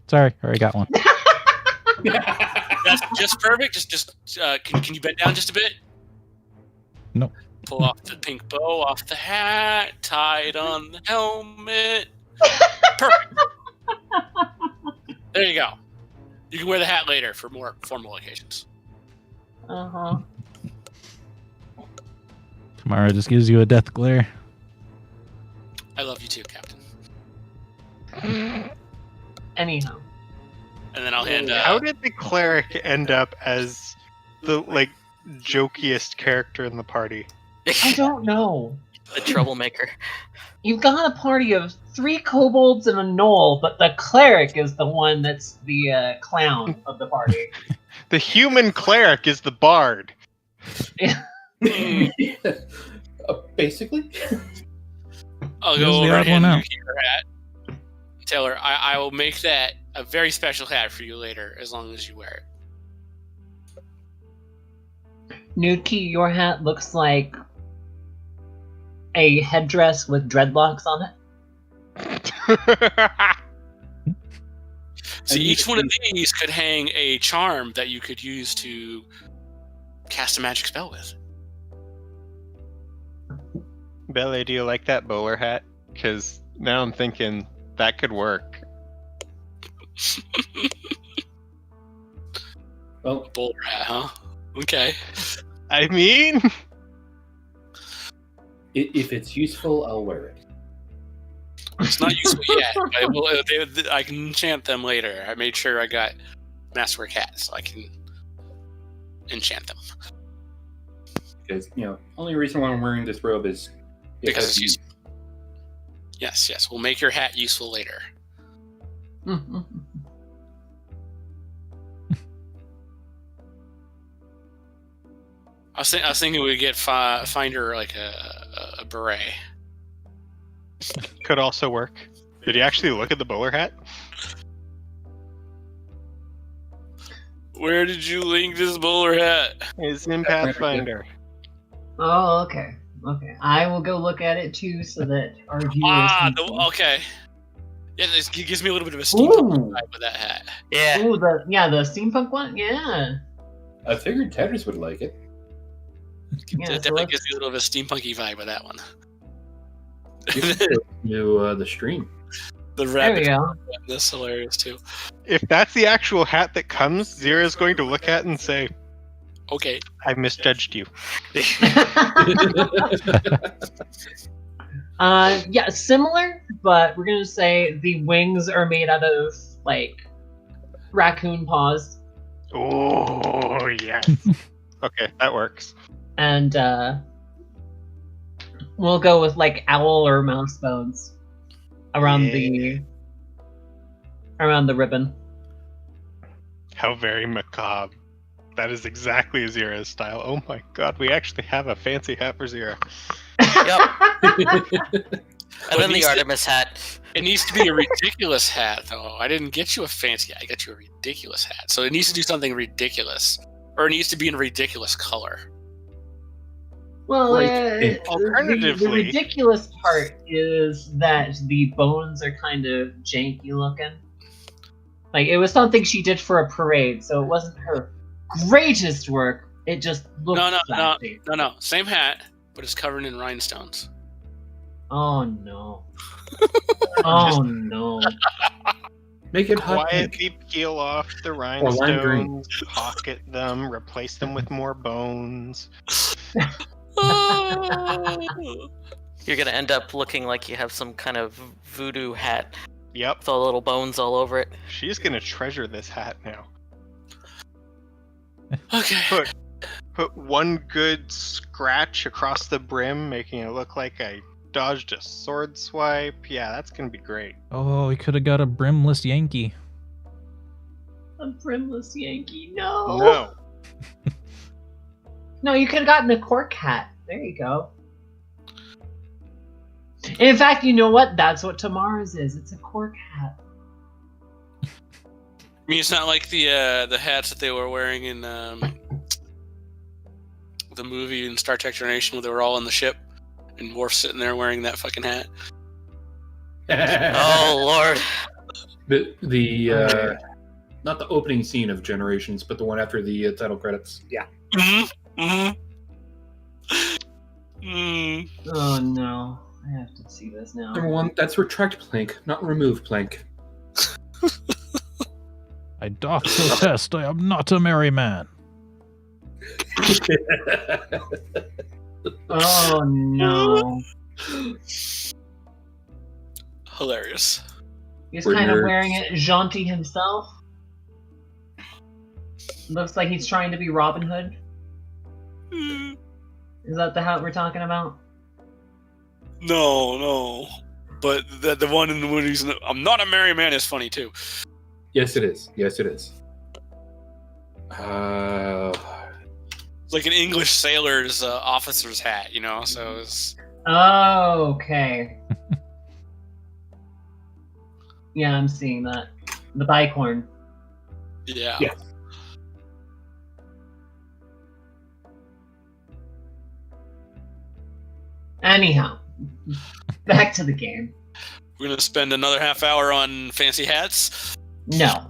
Sorry, I already got one. That's just perfect. Just can you bend down just a bit? Nope. Pull off the pink bow off the hat, tie it on the helmet. Perfect. There you go. You can wear the hat later for more formal occasions. Uh-huh. Tammara just gives you a death glare. I love you too, Captain. Anyhow. And then I'll hand. How did the cleric end up as the jokiest character in the party? I don't know. The troublemaker. You've got a party of 3 kobolds and a gnoll, but the cleric is the one that's the clown of the party. The human cleric is the bard. Basically. I'll go over and hand you your hat. Tell her I will make that a very special hat for you later, as long as you wear it. Nuki, your hat looks like a headdress with dreadlocks on it. See, each one of these could hang a charm that you could use to cast a magic spell with. Belle, do you like that bowler hat? Because now I'm thinking That could work. Well, Bull rat, huh? Okay. I mean, if it's useful, I'll wear it. It's not useful yet, but I can enchant them later. I made sure I got Masterwork hats, so I can enchant them. Because, only reason why I'm wearing this robe is Because it's useful. Yes. We'll make your hat useful later. I was thinking we'd get Finder like a beret. could also work. Did you actually look at the bowler hat? Where did you link this bowler hat? It's in Pathfinder. Oh, okay. Okay. I will go look at it too so that our viewers can see. Okay. Yeah, it gives me a little bit of a steampunk vibe with that hat. Yeah. Ooh, the steampunk one? Yeah. I figured Tetris would like it. Yeah, It definitely gives me a little bit of a steampunky vibe with that one. To the stream. The There we rabbit. go. That's hilarious too. If that's the actual hat that comes, Zira's going to look at it and say, Okay. I misjudged you. Yeah, similar, but we're gonna say the wings are made out of like raccoon paws, Oh, yes. Okay, that works. and we'll go with like owl or mouse bones around the ribbon. How very macabre. That is exactly Zira's style. Oh my god, we actually have a fancy hat for Zira. And then the Artemis hat. It needs to be a ridiculous hat, though. I didn't get you a fancy hat. I got you a ridiculous hat. So it needs to do something ridiculous, or it needs to be in a ridiculous color. Well, Like, alternatively- the ridiculous part is that the bones are kind of janky looking. Like, it was something she did for a parade, so it wasn't her greatest work. It just looked classy. No. Same hat, but it's covered in rhinestones. Oh no. Oh no. Make it hot. Quietly peel off the lime green. rhinestones, pocket them, replace them with more bones. You're gonna end up looking like you have some kind of voodoo hat Yep, with all the little bones all over it. she's gonna treasure this hat now. Okay. Put one good scratch across the brim, making it look like I dodged a sword swipe. Yeah, that's gonna be great. Oh, we could have got a brimless Yankee. A brimless Yankee. No. No. No, you could have gotten a cork hat. There you go. In fact, you know what? That's what Tammara's is. It's a cork hat. I mean, it's not like the hats that they were wearing in the movie in Star Trek Generation where they were all on the ship and Worf's sitting there wearing that fucking hat. Oh Lord. The not the opening scene of Generations, but the one after the title credits. Yeah. Oh no. I have to see this now. Number one, that's retract plank, not remove plank. I doth protest, I am not a merry man. Oh no. Hilarious. He's We're kind of nerds. wearing it jaunty himself. Looks like he's trying to be Robin Hood. Is that the hat we're talking about? No. But the one in the movies, I'm not a merry man, is funny too. Yes, it is. Yes, it is. It's like an English sailor's officer's hat, you know? So it's... Oh, okay. Yeah, I'm seeing that. The bicorn. Yeah. Yeah. Anyhow, back to the game. We're going to spend another half hour on fancy hats. No.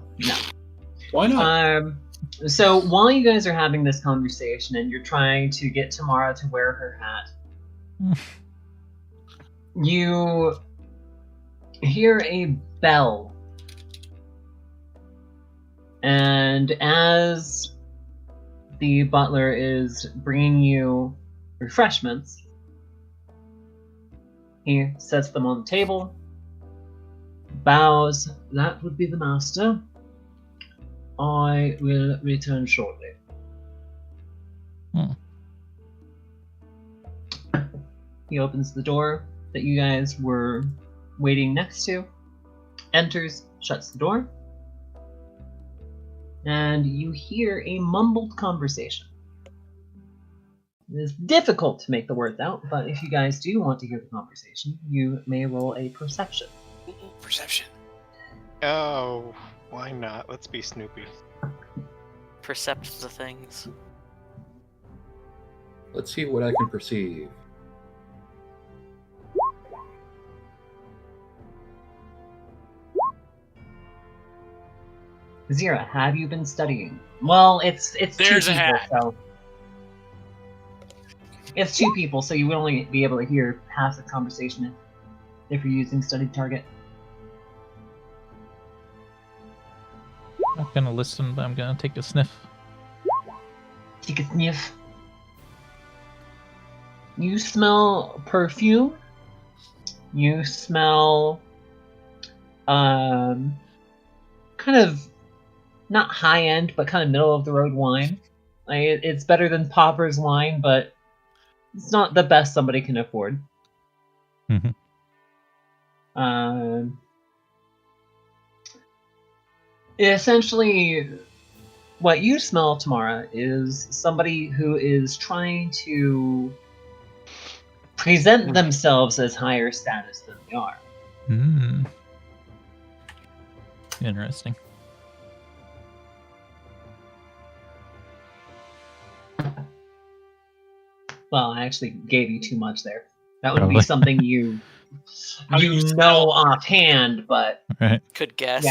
Why not? So while you guys are having this conversation and you're trying to get Tammara to wear her hat, you hear a bell. And as the butler is bringing you refreshments, he sets them on the table, bows. That would be the master. I will return shortly. He opens the door that you guys were waiting next to, enters, shuts the door, and you hear a mumbled conversation. It is difficult to make the words out, but if you guys do want to hear the conversation, you may roll a perception. Perception. Oh, why not? Let's be Snoopy. Percept the things. Let's see what I can perceive. Zira, have you been studying? Well, it's There's two a people, hat. so it's two people, so you would only be able to hear half the conversation if you're using studied target. I'm not gonna listen, but I'm gonna take a sniff. Take a sniff. You smell perfume. You smell kind of not high end, but kind of middle of the road wine. It's better than Popper's wine, but it's not the best somebody can afford. Essentially, what you smell, Tammara, is somebody who is trying to present themselves as higher status than they are. Interesting. Well, I actually gave you too much there. That would Probably. be something you know offhand, but Right. Could guess.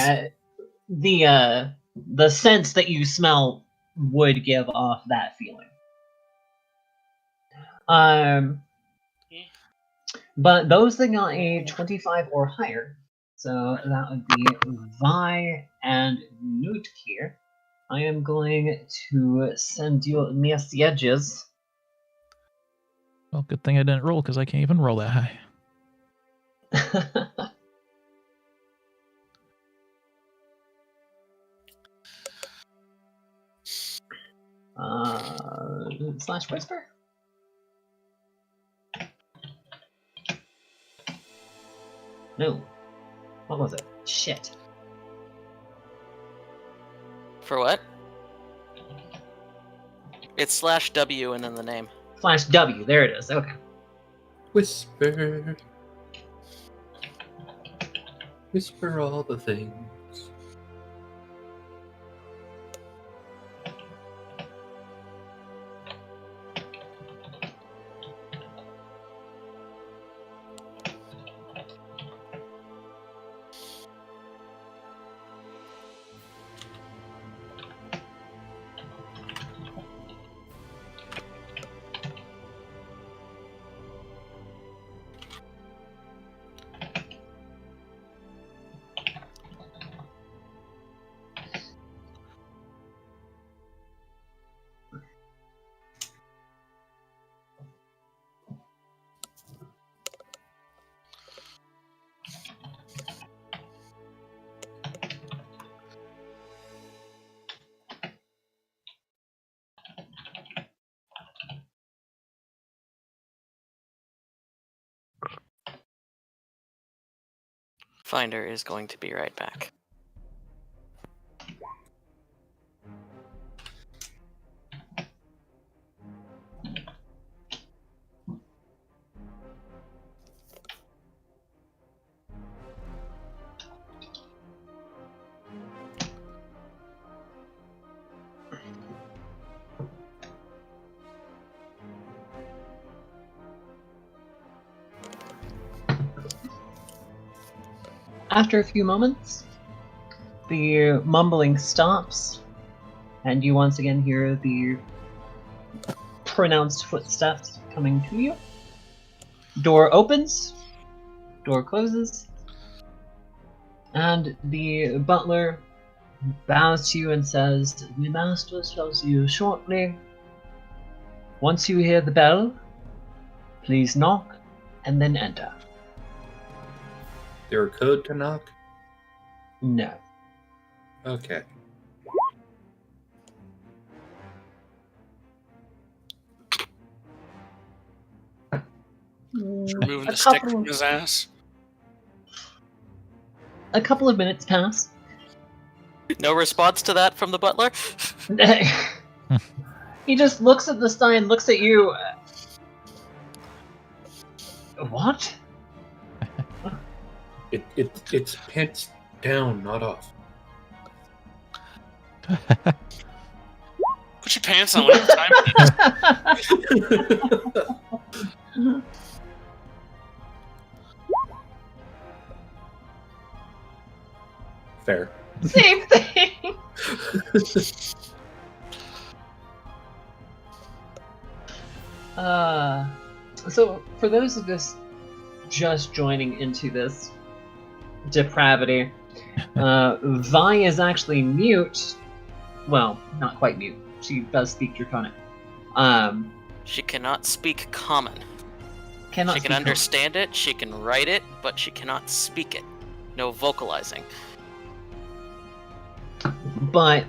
yeah, the sense that you smell would give off that feeling. But those that got a 25 or higher, so that would be Vi and Newt here. I am going to send you messages. Well, good thing I didn't roll, because I can't even roll that high. Slash whisper? No. What was it? Shit. For what? It's /W and then the name. Slash W, there it is. Okay. Whisper. Whisper all the things. Finder is going to be right back. After a few moments, the mumbling stops, and you once again hear the pronounced footsteps coming to you. Door opens, door closes, And the butler bows to you and says, "The master shall see you shortly. Once you hear the bell, please knock and then enter." There a code to knock? No. Okay. Removing A the stick couple- from his ass. A couple of minutes pass. No response to that from the butler? He just looks at the sign, looks at you. What? It's pants down, not off. Put your pants on whatever time it is. Fair. Same thing. So for those of us just joining into this depravity, Vi is actually mute. Well, not quite mute. She does speak Draconic. She cannot speak common. Cannot She speak can understand it, she can write it, but she cannot speak it. No vocalizing. Common. But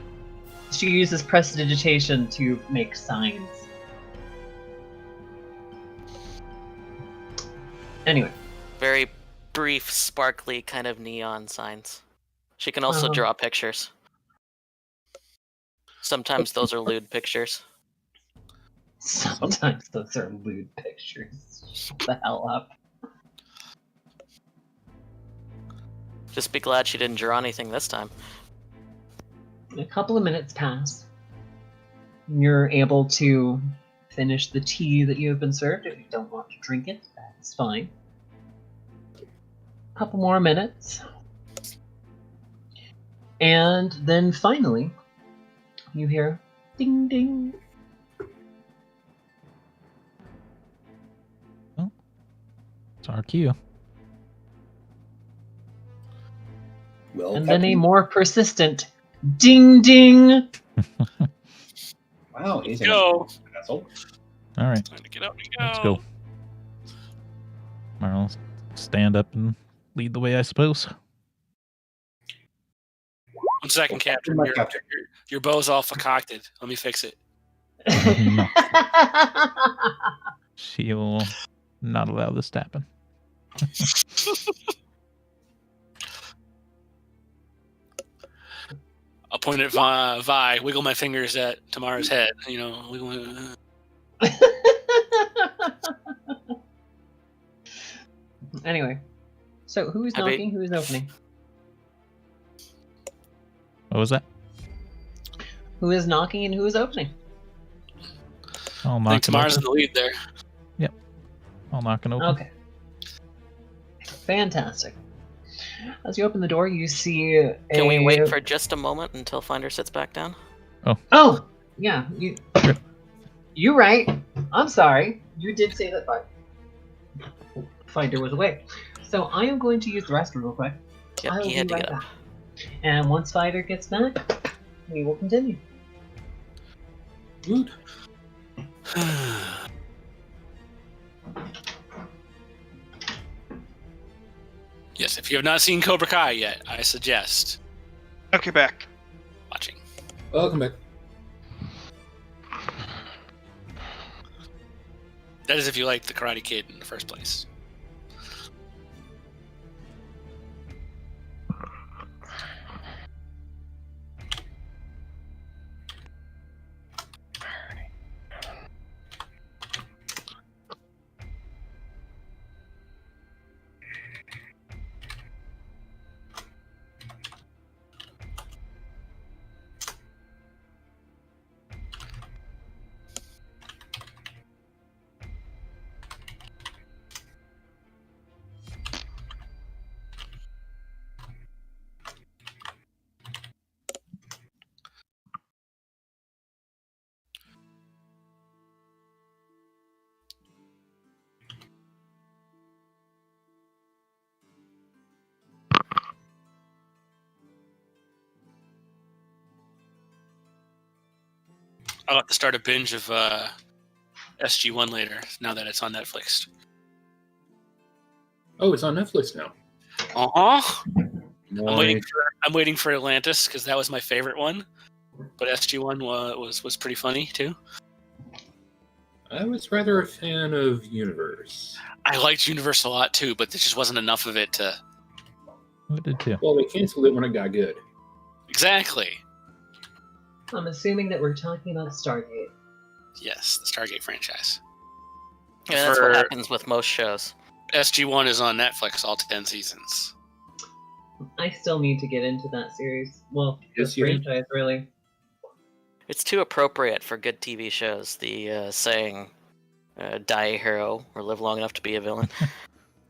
she uses prestidigitation to make signs. Anyway. Very brief, sparkly kind of neon signs. She can also draw pictures. Sometimes those are lewd pictures. Sometimes those are lewd pictures. Shut the hell up. Just be glad she didn't draw anything this time. A couple of minutes pass. You're able to finish the tea that you have been served. If you don't want to drink it, that's fine. A couple more minutes. And then finally, you hear ding ding. It's our cue. Well, And then a more persistent ding ding. Wow, he's Go. an asshole. All right, Time to get up and go. let's go. I'll stand up and lead the way, I suppose. 1 second, Captain. My captain. Your bow's all concocted. Let me fix it. No. She will not allow this to happen. I'll point at Vi, wiggle my fingers at Tammara's head. You know, wiggle. Anyway, so who is I bet- knocking? Who is opening? What was that? Who is knocking and who is opening? I'll I think knock it Tammara's in open. the lead there. I'll knock it open. Okay. Fantastic. As you open the door, you see Can we wait for just a moment until Finder sits back down? Oh, yeah. Sure. You're right. I'm sorry. You did say that Finder was away. So I am going to use the restroom real quick. Yep, I will he had be to right get up. back. And once Finder gets back, we will continue. Good. Yes, if you have not seen Cobra Kai yet, I suggest Okay, back. watching. Welcome back. That is if you like the Karate Kid in the first place. I'll have to start a binge of SG-1 later, now that it's on Netflix. Oh, it's on Netflix now. I'm waiting for Atlantis because that was my favorite one, but SG-1 was pretty funny too. I was rather a fan of Universe. I liked Universe a lot too, but there just wasn't enough of it to. I did too. Well, they canceled it when it got good. Exactly. I'm assuming that we're talking about Stargate. Yes, the Stargate franchise. Yeah, that's what happens with most shows. SG-1 is on Netflix, all 10 seasons. I still need to get into that series. Well, Yes, the franchise, really. It's too appropriate for good TV shows. The saying, "Die a hero or live long enough to be a villain."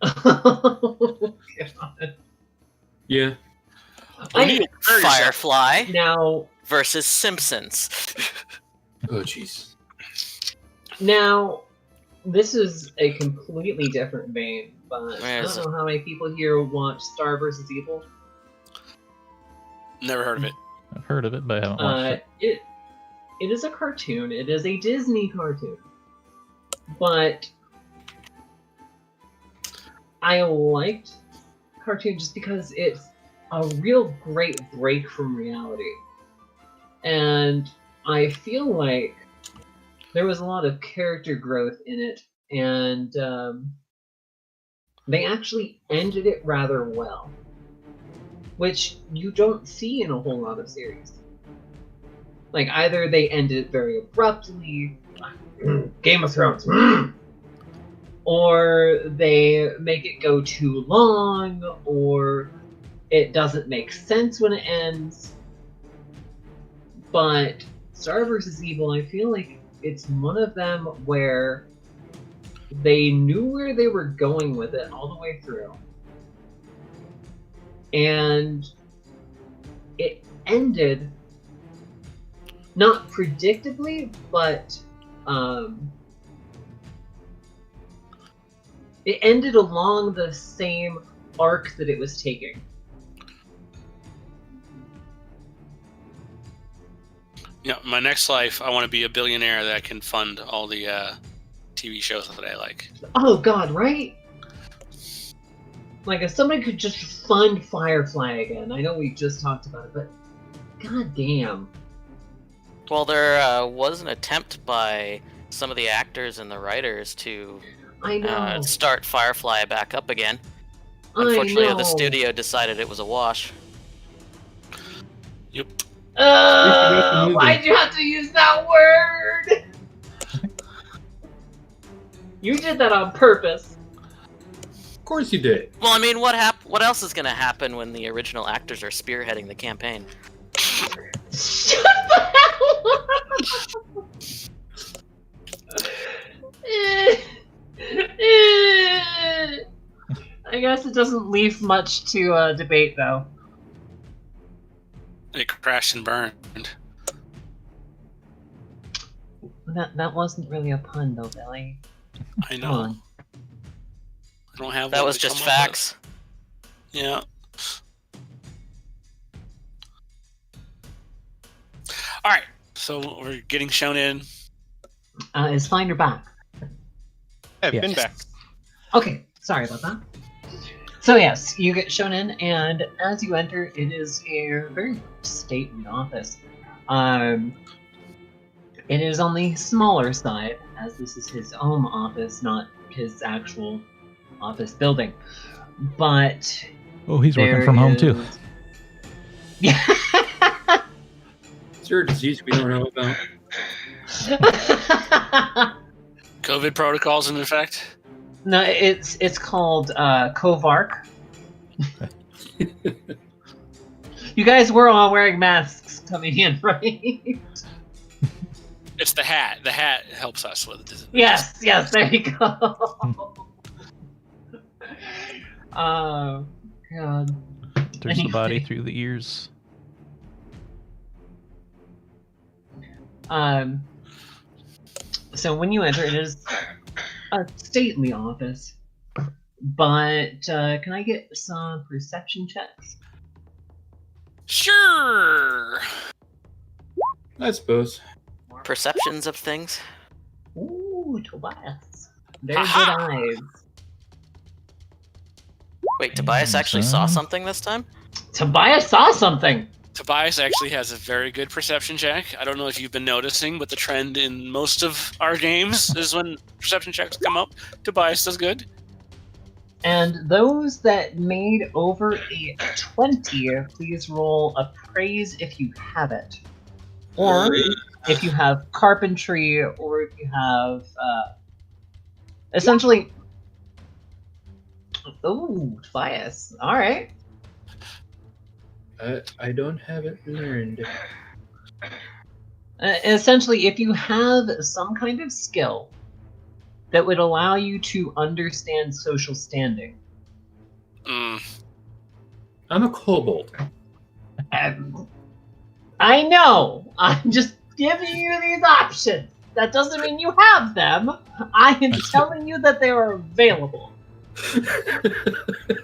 Oh, God. Yeah. Firefly Now, versus Simpsons. Oh, jeez. Now, this is a completely different vein, but I don't know how many people here watch Star vs. Evil. Never heard of it. I've heard of it, but I haven't watched it. It is a cartoon. It is a Disney cartoon. But I liked cartoon just because it's a real great break from reality. And I feel like there was a lot of character growth in it, and they actually ended it rather well, which you don't see in a whole lot of series. Like, either they end it very abruptly, Game of Thrones, or they make it go too long, or it doesn't make sense when it ends. But Star vs. Evil, I feel like it's one of them where they knew where they were going with it all the way through. And it ended not predictably, but it ended along the same arc that it was taking. Yeah, my next life, I want to be a billionaire that can fund all the TV shows that I like. Oh God, right? Like, if somebody could just fund Firefly again. I know we just talked about it, but god damn. Well, there was an attempt by some of the actors and the writers to I know. start Firefly back up again. I Unfortunately, know. the studio decided it was a wash. Yep. Why'd you have to use that word? You did that on purpose. Of course you did. Well, I mean, what else is going to happen when the original actors are spearheading the campaign? Shut the hell up! I guess it doesn't leave much to debate, though. It crashed and burned. That wasn't really a pun, though, Billy. I Come know. on. I don't have That one was to just come up with. facts. Yeah. All right. So we're getting shown in. Is Finder back? I've Yes. been back. Okay, sorry about that. So yes, you get shown in, and as you enter, it is a very stately office. It is on the smaller side, as this is his home office, not his actual office building. But Oh, he's working there from home too. is- Yeah. Is there a disease we don't know about? COVID protocols in effect. No, it's called Cove. You guys were all wearing masks coming in, right? It's the hat. The hat helps us with it. Yes, there you go. Oh, God. There's the body through the ears. So when you enter, it is a stately office. But can I get some perception checks? Sure. I suppose. perceptions of things. Ooh, Tobias. Very Aha! good eyes. Wait, Tobias actually saw something this time? Tobias saw something. Tobias actually has a very good perception check. I don't know if you've been noticing, but the trend in most of our games is when perception checks come up, Tobias does good. And those that made over a 20, please roll appraise if you have it. Or if you have carpentry, or if you have essentially. Ooh, Tobias. Alright. I don't have it learned. Essentially, if you have some kind of skill that would allow you to understand social standing. Mm. I'm a kobold. I know! I'm just giving you these options. That doesn't mean you have them. I am telling you that they are available.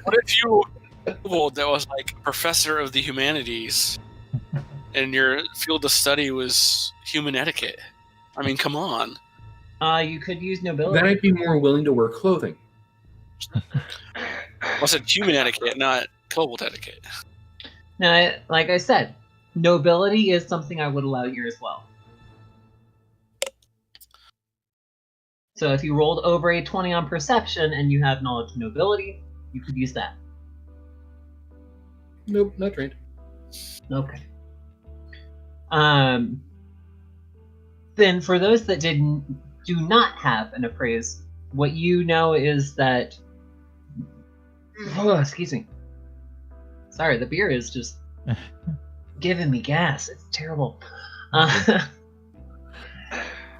What if you that was like professor of the humanities and your field of study was human etiquette? I mean, come on. You could use nobility. Then I'd be more willing to wear clothing. I said human etiquette, not kobold etiquette. Now, like I said, nobility is something I would allow here as well. So if you rolled over a 20 on perception and you have knowledge of nobility, you could use that. Nope, not trained. Okay. Then for those that do not have an appraise, what you know is that... Oh, excuse me. Sorry, the beer is just giving me gas. It's terrible.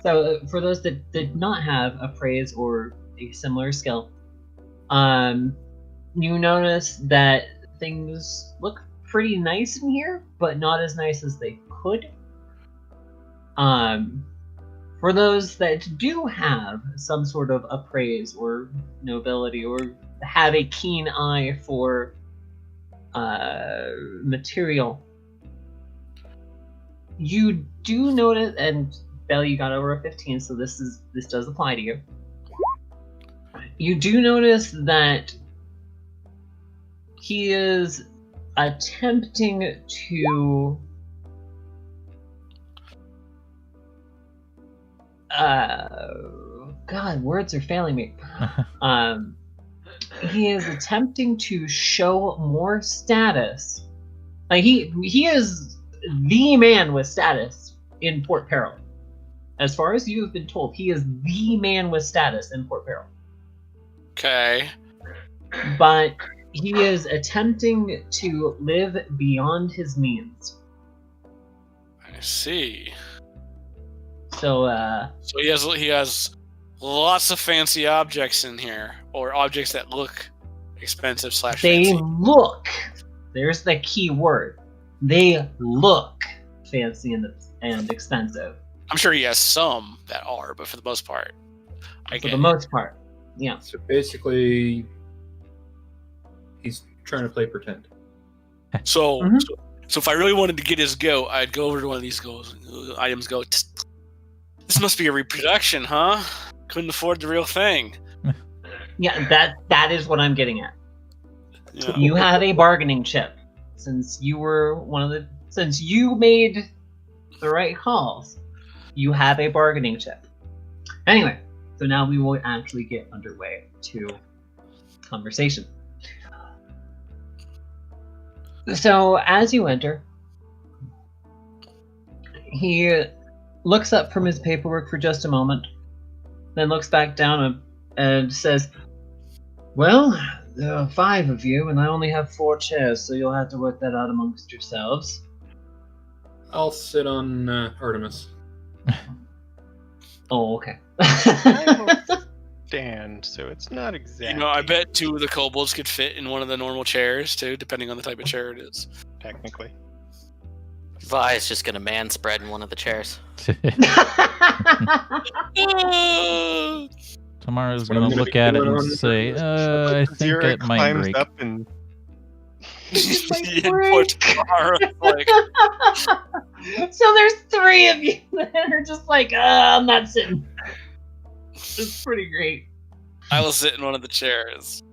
So for those that did not have appraise or a similar skill, you notice that things look pretty nice in here, but not as nice as they could. For those that do have some sort of appraise or nobility or have a keen eye for material, you do notice, and Bell, you got over a 15, so this does apply to you. You do notice that he is attempting to God, words are failing me. He is attempting to show more status. Like he is the man with status in Port Peril. As far as you have been told, he is the man with status in Port Peril. Okay. But he is attempting to live beyond his means. I see. So So he has lots of fancy objects in here, or objects that look expensive / they fancy. look. There's the key word. They look fancy and expensive. I'm sure he has some that are, but for the most part, For the most part, yeah. So basically, he's trying to play pretend. So, Mhm. so if I really wanted to get his goat, I'd go over to one of these items. Go. This must be a reproduction, huh? Couldn't afford the real thing. Yeah, that is what I'm getting at. Yeah. You have a bargaining chip. Since you made the right calls, you have a bargaining chip. Anyway, so now we will actually get underway to conversation. So as you enter, he looks up from his paperwork for just a moment, then looks back down and says, "Well, there are 5 of you, and I only have 4 chairs, so you'll have to work that out amongst yourselves." I'll sit on Artemis. Oh, okay. Stand, so it's not exactly. You know, I bet 2 of the kobolds could fit in one of the normal chairs too, depending on the type of chair it is. Technically. Vi is just gonna man spread in one of the chairs. Tamara's What I'm gonna gonna look be at it doing and on- say, I think Zira it might climbs break. up and Yeah, poor Tamara, like, So there's 3 of you that are just like, I'm not sitting. It's pretty great. I will sit in one of the chairs.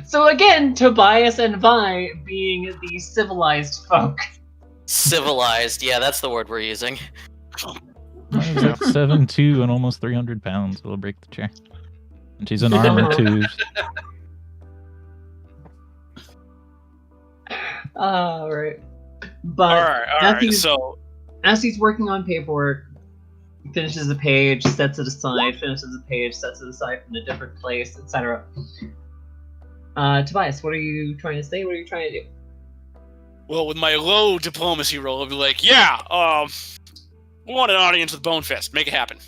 So again, Tobias and Vi being the civilized folk. Civilized, yeah, that's the word we're using. Mine's like 7'2" and almost 300 pounds. It'll break the chair. And she's in armor too. All right. But All right. So as he's working on paperwork, finishes a page, sets it aside, finishes a page, sets it aside from a different place, etc. Tobias, what are you trying to say? What are you trying to do? well, with my low diplomacy roll, I'll be like, yeah, we want an audience with Bone Fist. Make it happen.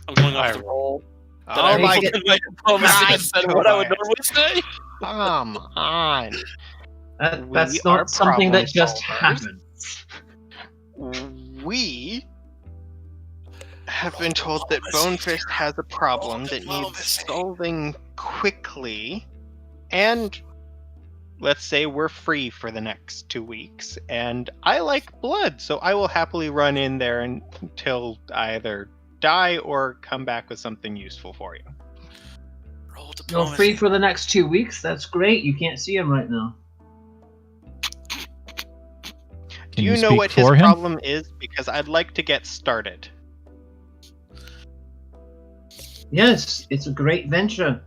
I'm going off the roll. Oh my God. My diplomacy that said what I would normally say. Come on. That's We not are something that problem just solvers. happens. We have been told that Bonefist has a problem that needs solving quickly, and let's say we're free for the next 2 weeks, and I like blood, so I will happily run in there until I either die or come back with something useful for you. Roll You're diplomacy. free for the next 2 weeks. That's great. You can't see him right now. Do you know speak what his for him? problem is? Because I'd like to get started. Yes, it's a great venture.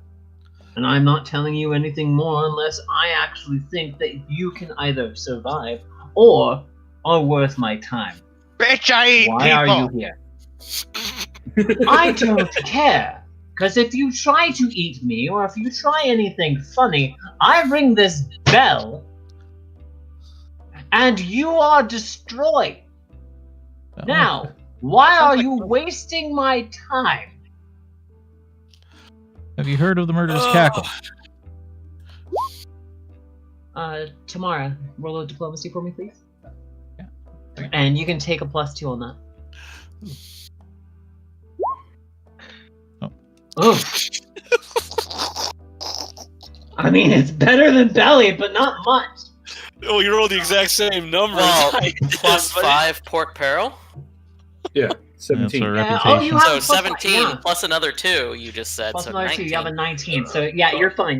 And I'm not telling you anything more unless I actually think that you can either survive or are worth my time. Bitch, I eat Why people! are you here? I don't care. Because if you try to eat me, or if you try anything funny, I ring this bell, and you are destroyed. Now, why are you wasting my time? Have you heard of the murderous cackle? Tammara, roll a diplomacy for me, please. Yeah. And you can take a +2 on that. Oh. I mean, it's better than belly, but not much. Oh, you rolled the exact same number. Well, as I did, plus buddy. 5 port peril. Yeah, That's 17. our Yeah, reputation. oh, you have So a plus 17 one, yeah. plus another 2, you just said. Plus so another 2, 19. you have a 19. So yeah, you're fine.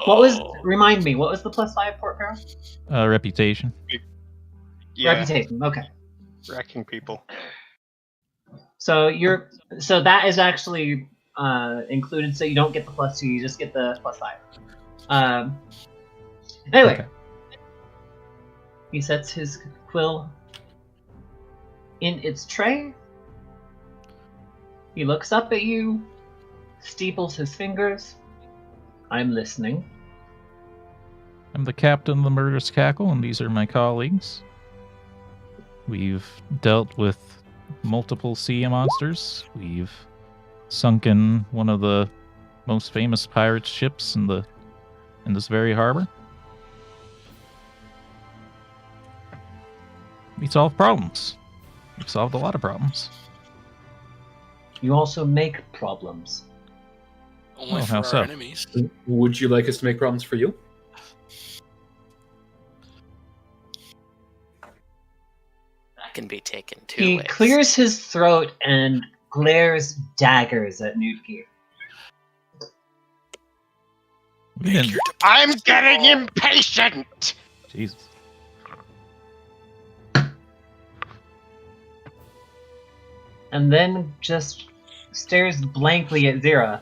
What was? Remind me. What was the +5 port peril? Reputation. Yeah, Reputation. Okay. wrecking people. So that is actually included. So you don't get the +2. You just get the +5. Anyway, Okay. he sets his quill in its tray. He looks up at you, steeples his fingers. I'm listening. I'm the captain of the murderous cackle, and these are my colleagues. We've dealt with multiple sea monsters. We've sunken one of the most famous pirate ships in this very harbor. We solve problems. We've solved a lot of problems. You also make problems. Only Well, for how our so? enemies. Would you like us to make problems for you? That can be taken 2 He ways. clears his throat and glares daggers at Newtgear. We didn't. I'm getting impatient! Jesus. And then just stares blankly at Zira.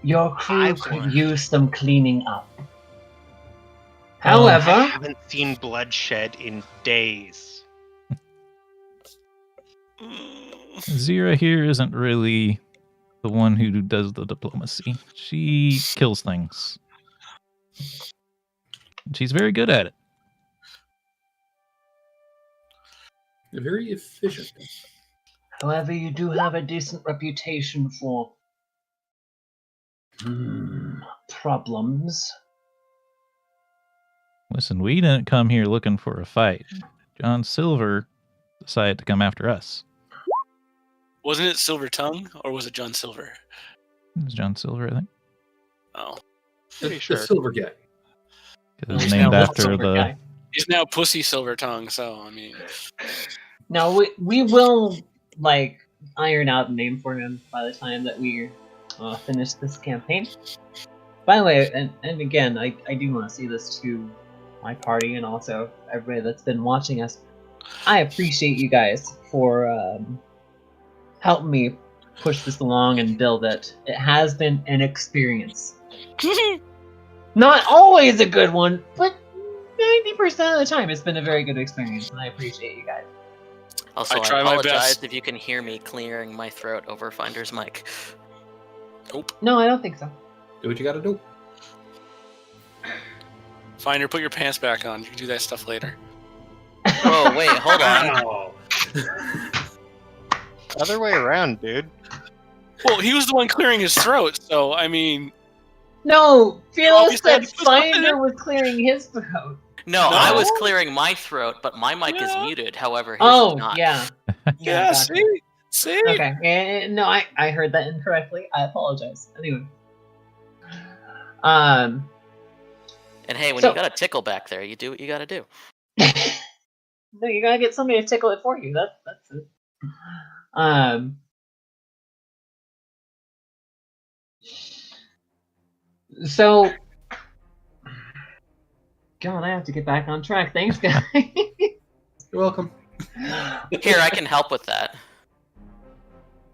Your crew could use some cleaning up. I However, haven't seen bloodshed in days. Zira here isn't really the one who does the diplomacy. She kills things. And she's very good at it. Very efficient. however, you do have a decent reputation for problems. Listen, we didn't come here looking for a fight. John Silver decided to come after us. Wasn't it Silver Tongue, or was it John Silver? It was John Silver, I think. Oh. Pretty The sure. silver guy. It's He's named now after Silver the. guy. He's now Pussy Silver Tongue, so I mean, No, we will like iron out a name for him by the time that we finish this campaign. By the way, and again, I do want to say this to my party and also everybody that's been watching us. I appreciate you guys for helping me push this along and build it. It has been an experience. Not always a good one, but 90% of the time it's been a very good experience, and I appreciate you guys. Also, I I try my apologize best. if you can hear me clearing my throat over Finder's mic. No, I don't think so. Do what you gotta do. Finder, put your pants back on. You can do that stuff later. Whoa, wait, hold on. Ow. Other way around, dude. Well, he was the one clearing his throat, so I mean, No, Philo obviously said had to put something Finder in. was clearing his throat. No, I was No. clearing my throat, but my mic is Yeah. muted. However, his Oh, is not. yeah. yeah, gotcha. see. Okay, no, I heard that incorrectly. I apologize. Anyway. Um, And hey, when So- you got a tickle back there, you do what you gotta do. no, you gotta get somebody to tickle it for you. That's it. So, God, I have to get back on track. Thanks, guys. You're welcome. Here, I can help with that.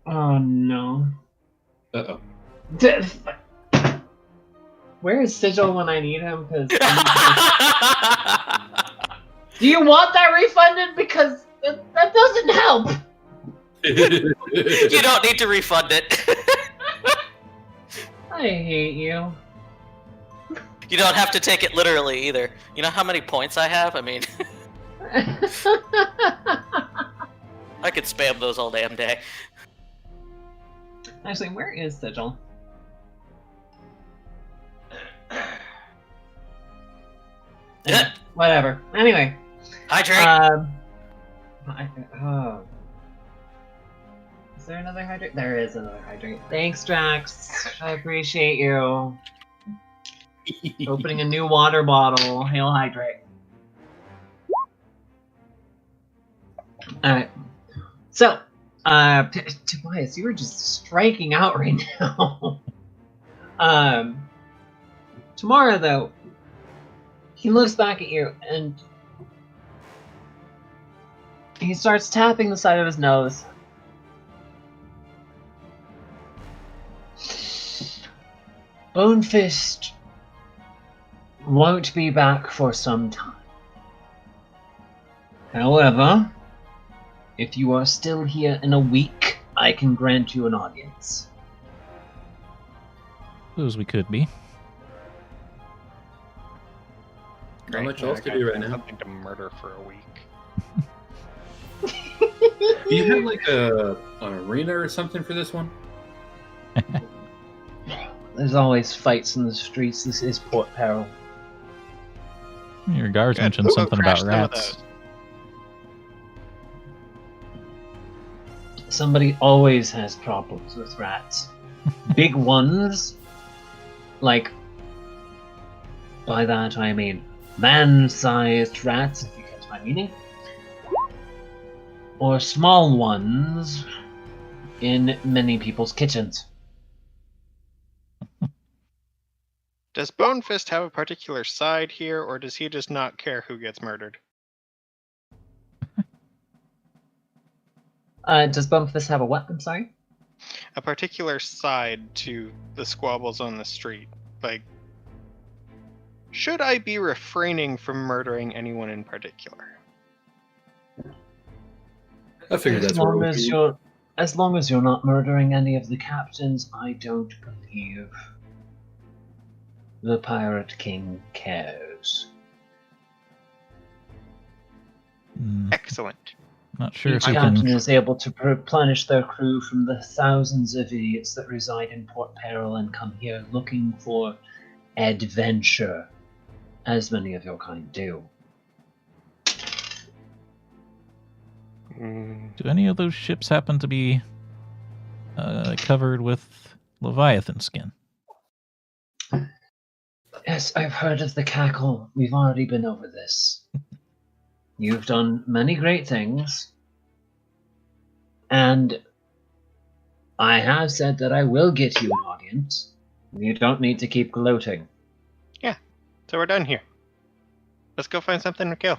Oh no. Uh-oh. Where is Sigil when I need him? Because do you want that refunded? Because that doesn't help. You don't need to refund it. I hate you. You don't have to take it literally either. You know how many points I have? I mean, I could spam those all damn day. Actually, where is Sigil? Whatever. Anyway. Hydrate! Is there another hydrate? There is another hydrate. Thanks, Drax. I appreciate you. Opening a new water bottle. Hail hydrate. Alright. So, Tobias, you were just striking out right now. Tammara, though, he looks back at you and he starts tapping the side of his nose. Bonefist won't be back for some time. However, if you are still here in a week, I can grant you an audience. Suppose we could be. How much Yeah, else I to gotta do right find now? Something to murder for a week. Do you have like an arena or something for this one? There's always fights in the streets. This is Port Peril. Your guards Good. mentioned We'll something crash about some of rats. those. Somebody always has problems with rats. Big ones, like, by that I mean man-sized rats, if you catch my meaning, or small ones in many people's kitchens. Does Bonefist have a particular side here, or does he just not care who gets murdered? Does Bonefist have a what? I'm sorry? A particular side to the squabbles on the street? Like, should I be refraining from murdering anyone in particular? I figured that's As where long it would as be. you're not murdering any of the captains, I don't believe the Pirate King cares. Excellent. Not sure if Each we captain can. is able to replenish their crew from the thousands of idiots that reside in Port Peril and come here looking for adventure, as many of your kind do. Do any of those ships happen to be covered with Leviathan skin? Yes, I've heard of the cackle. We've already been over this. You've done many great things. And I have said that I will get you an audience. You don't need to keep gloating. Yeah, so we're done here. Let's go find something to kill.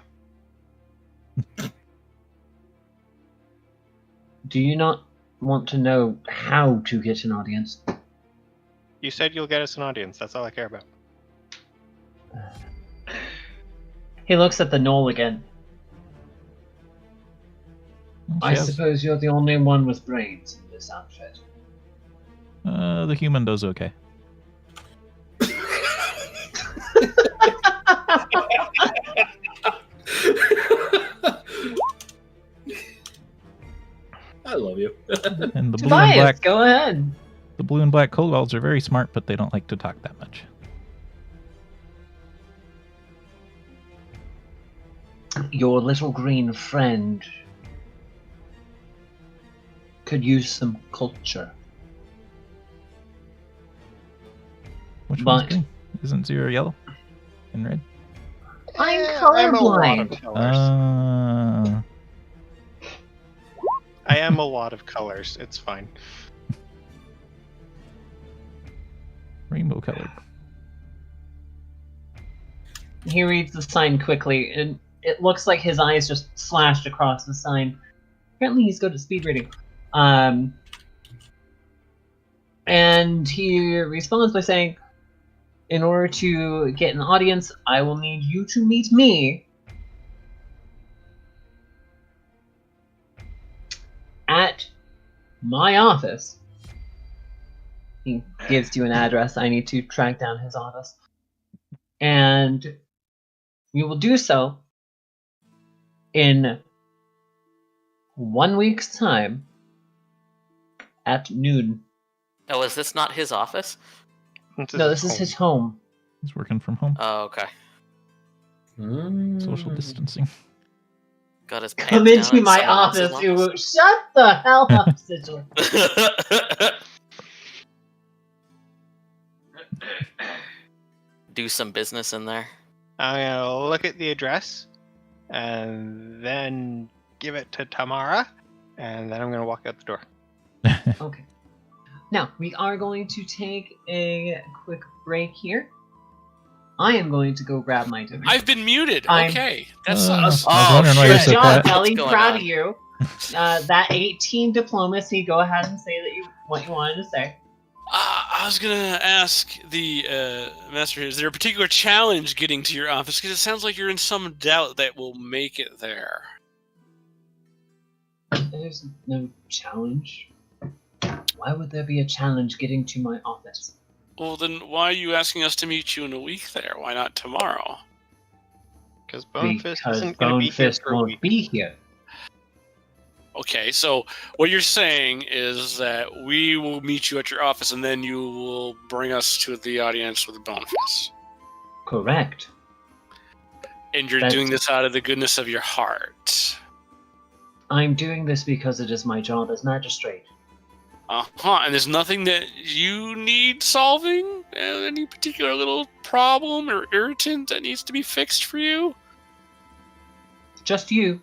Do you not want to know how to get an audience? You said you'll get us an audience. That's all I care about. He looks at the gnoll again. I suppose you're the only one with brains in this outfit. The human does okay. I love you. And the blue and Tobias, black, go ahead. the blue and black kobolds are very smart, but they don't like to talk that much. Your little green friend could use some culture. Which But- one's green? Isn't zero yellow and red? I'm I'm a lot of colorblind. colors. I am a lot of colors. It's fine. Rainbow colored. He reads the sign quickly, and it looks like his eyes just flashed across the sign. Apparently he's good at speed reading. And he responds by saying, in order to get an audience, I will need you to meet me at my office. He gives you an address. I need to track down his office. And we will do so in 1 week's time at noon. Oh, is this not his office? No, this is his home. He's working from home. Oh, okay. Social distancing. Got his Come pants into down in my someone else's office, Uwu. Shut the hell up, Sigil. Do some business in there. I'm gonna look at the address, and then give it to Tammara, and then I'm gonna walk out the door. Okay. Now, we are going to take a quick break here. I am going to go grab my dinner. I've been muted. I'm- Okay, that's I was us. wondering why you're Good so job, quiet. Kelly. What's going Proud on? of you. That 18 diplomacy, go ahead and say that what you wanted to say. I was gonna ask the master, is there a particular challenge getting to your office? Because it sounds like you're in some doubt that we'll make it there. There's no challenge. Why would there be a challenge getting to my office? Well, then why are you asking us to meet you in a week there? Why not tomorrow? Because Bonefist Because isn't gonna be here Bonefist for a won't week. be here. Okay, so what you're saying is that we will meet you at your office, and then you will bring us to the audience with Bonefist. Correct. And you're That's- doing this out of the goodness of your heart. I'm doing this because it is my job as magistrate. And there's nothing that you need solving? Any particular little problem or irritant that needs to be fixed for you? Just you.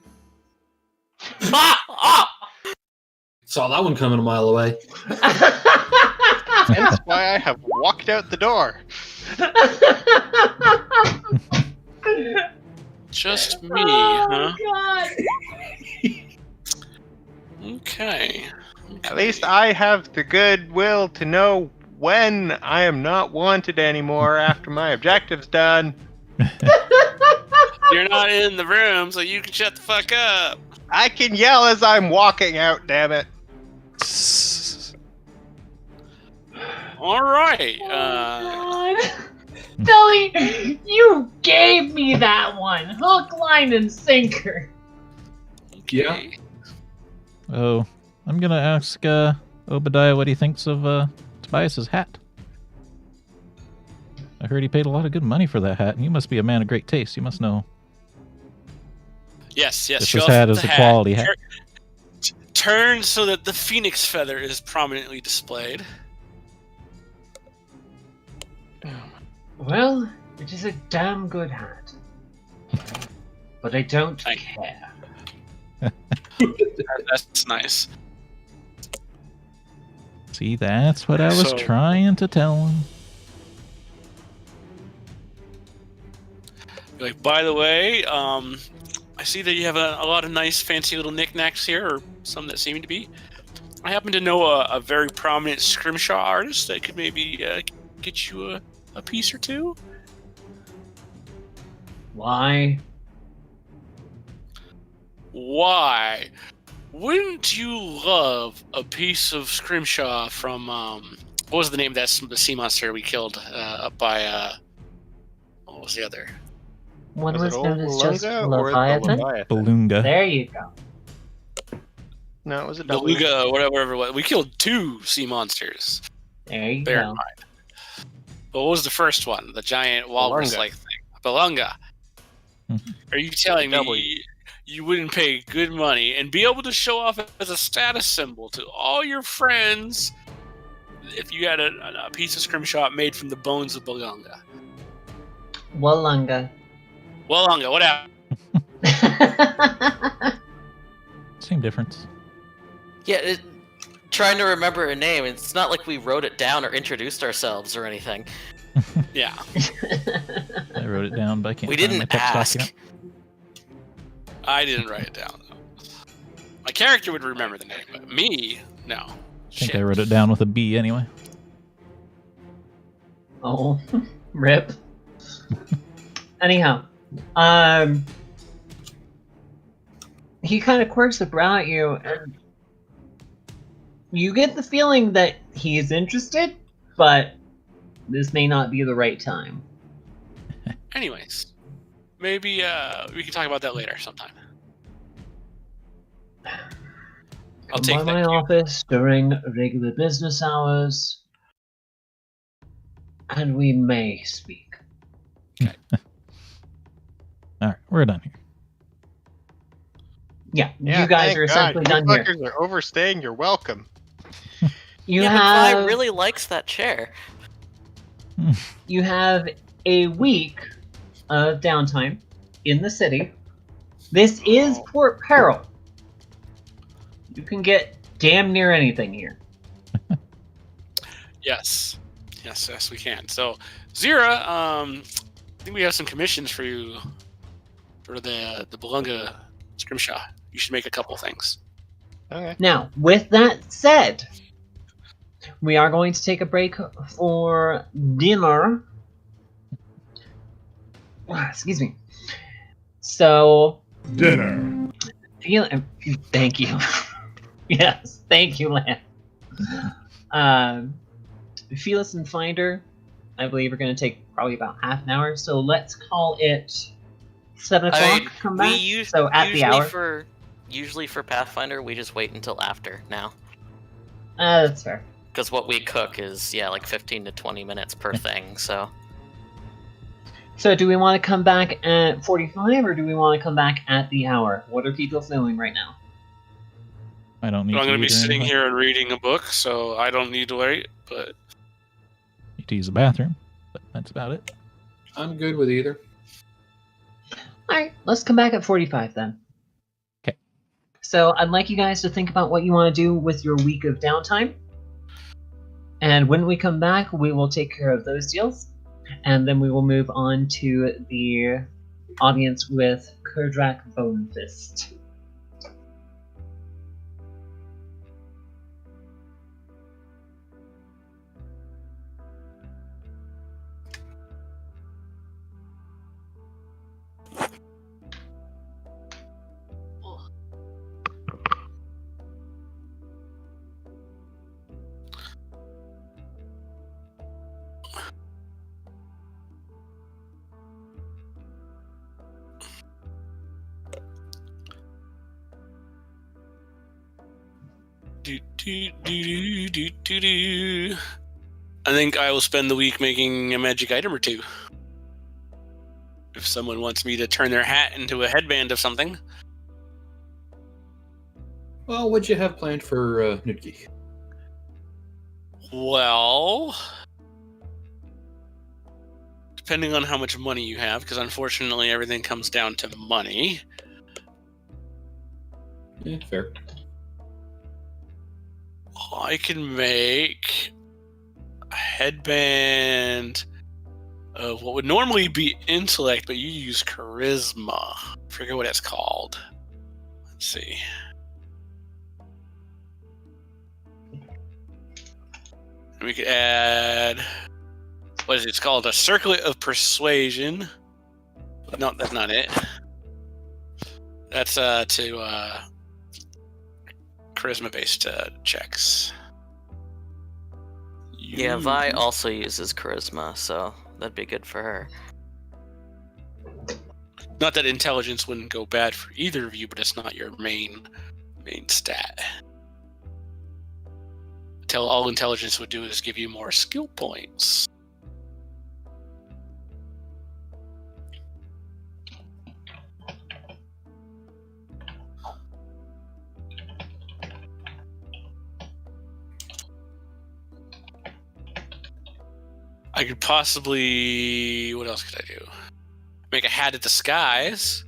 Saw that one coming a mile away. Hence why I have walked out the door. Just me, Oh, huh? God. Okay. At least I have the goodwill to know when I am not wanted anymore after my objective's done. You're not in the room, so you can shut the fuck up. I can yell as I'm walking out, damn it. All right. God. Billy, you gave me that one. Hook, line, and sinker. Okay. Oh, I'm gonna ask Obadiah what he thinks of Tobias's hat. I heard he paid a lot of good money for that hat, and you must be a man of great taste. You must know. Yes. If show this off hat the is a quality hat. Turn so that the phoenix feather is prominently displayed. Well, it is a damn good hat. But I don't Thank care. That's nice. See, that's what I was So- trying to tell him. Like, by the way, I see that you have a lot of nice, fancy little knickknacks here, or some that seem to be. I happen to know a very prominent scrimshaw artist that could maybe get you a piece or two. Why? Why? Wouldn't you love a piece of scrimshaw from what was the name of the sea monster we killed up by what was the other? One Was was it known as just Olunga or the Leviathan. Leviathan? Beluga. There you go. No, it was a Beluga, whatever it was. We killed 2 sea monsters. There you Bear in go. mind. But what was the first one? The giant walrus-like thing. Belunga. Mhm. Are you telling W. me you wouldn't pay good money and be able to show off as a status symbol to all your friends if you had a piece of scrimshaw made from the bones of Belunga? Walunga. Belunga, what happened? Same difference. Yeah, trying to remember a name. It's not like we wrote it down or introduced ourselves or anything. Yeah. I wrote it down, but I can't We find my didn't text ask. document. I didn't write it down. My character would remember the name, but me, no. I think Shit. I wrote it down with a B anyway. Oh, rip. Anyhow, he kind of quirks the brow at you, and you get the feeling that he's interested, but this may not be the right time. Anyways, maybe we can talk about that later sometime. I'll Come take by that. my cue. office during regular business hours, and we may speak. All right, we're done here. Yeah, Yeah, you guys thank are essentially God. done You here. fuckers are overstaying. You're welcome. You yeah, have but Vi really likes that chair. you have a week of downtime in the city. This is Oh. Port Peril. You can get damn near anything here. Yes, we can. So, Zira, I think we have some commissions for you for the Belunga scrimshaw. You should make a couple things. Okay. Now, with that said, we are going to take a break for dinner. Excuse me. So, Dinner. thank you. Yes, thank you, Lan. Felis and Finder, I believe, are going to take probably about half an hour. So let's call it 7 o'clock. I mean, Come we back. So at the hour. Usually for Pathfinder, we just wait until after now. That's fair. Because what we cook is, like 15 to 20 minutes per thing, so... So do we want to come back at 45 or do we want to come back at the hour? What are people feeling right now? I don't need I'm to going to be eat or sitting anything. here and reading a book, so I don't need to wait. But Need to use the bathroom, but that's about it. I'm good with either. Alright, let's come back at 45 then. 'Kay. So I'd like you guys to think about what you want to do with your week of downtime. And when we come back, we will take care of those deals. And then we will move on to the audience with Kurdrak Bonefist. I think I will spend the week making a magic item or two. If someone wants me to turn their hat into a headband of something. Well, what'd you have planned for Nudgeek? Well, depending on how much money you have, because unfortunately everything comes down to money. Yeah, fair. I can make a headband of what would normally be intellect, but you use charisma. I forget what it's called. Let's see. And we could add, what is it? It's called a circlet of persuasion. No, that's not it. That's to charisma-based checks. Yeah, Vi also uses charisma, so that'd be good for her. Not that intelligence wouldn't go bad for either of you, but it's not your main stat. All intelligence would do is give you more skill points. I could possibly... What else could I do? Make a hat of disguise.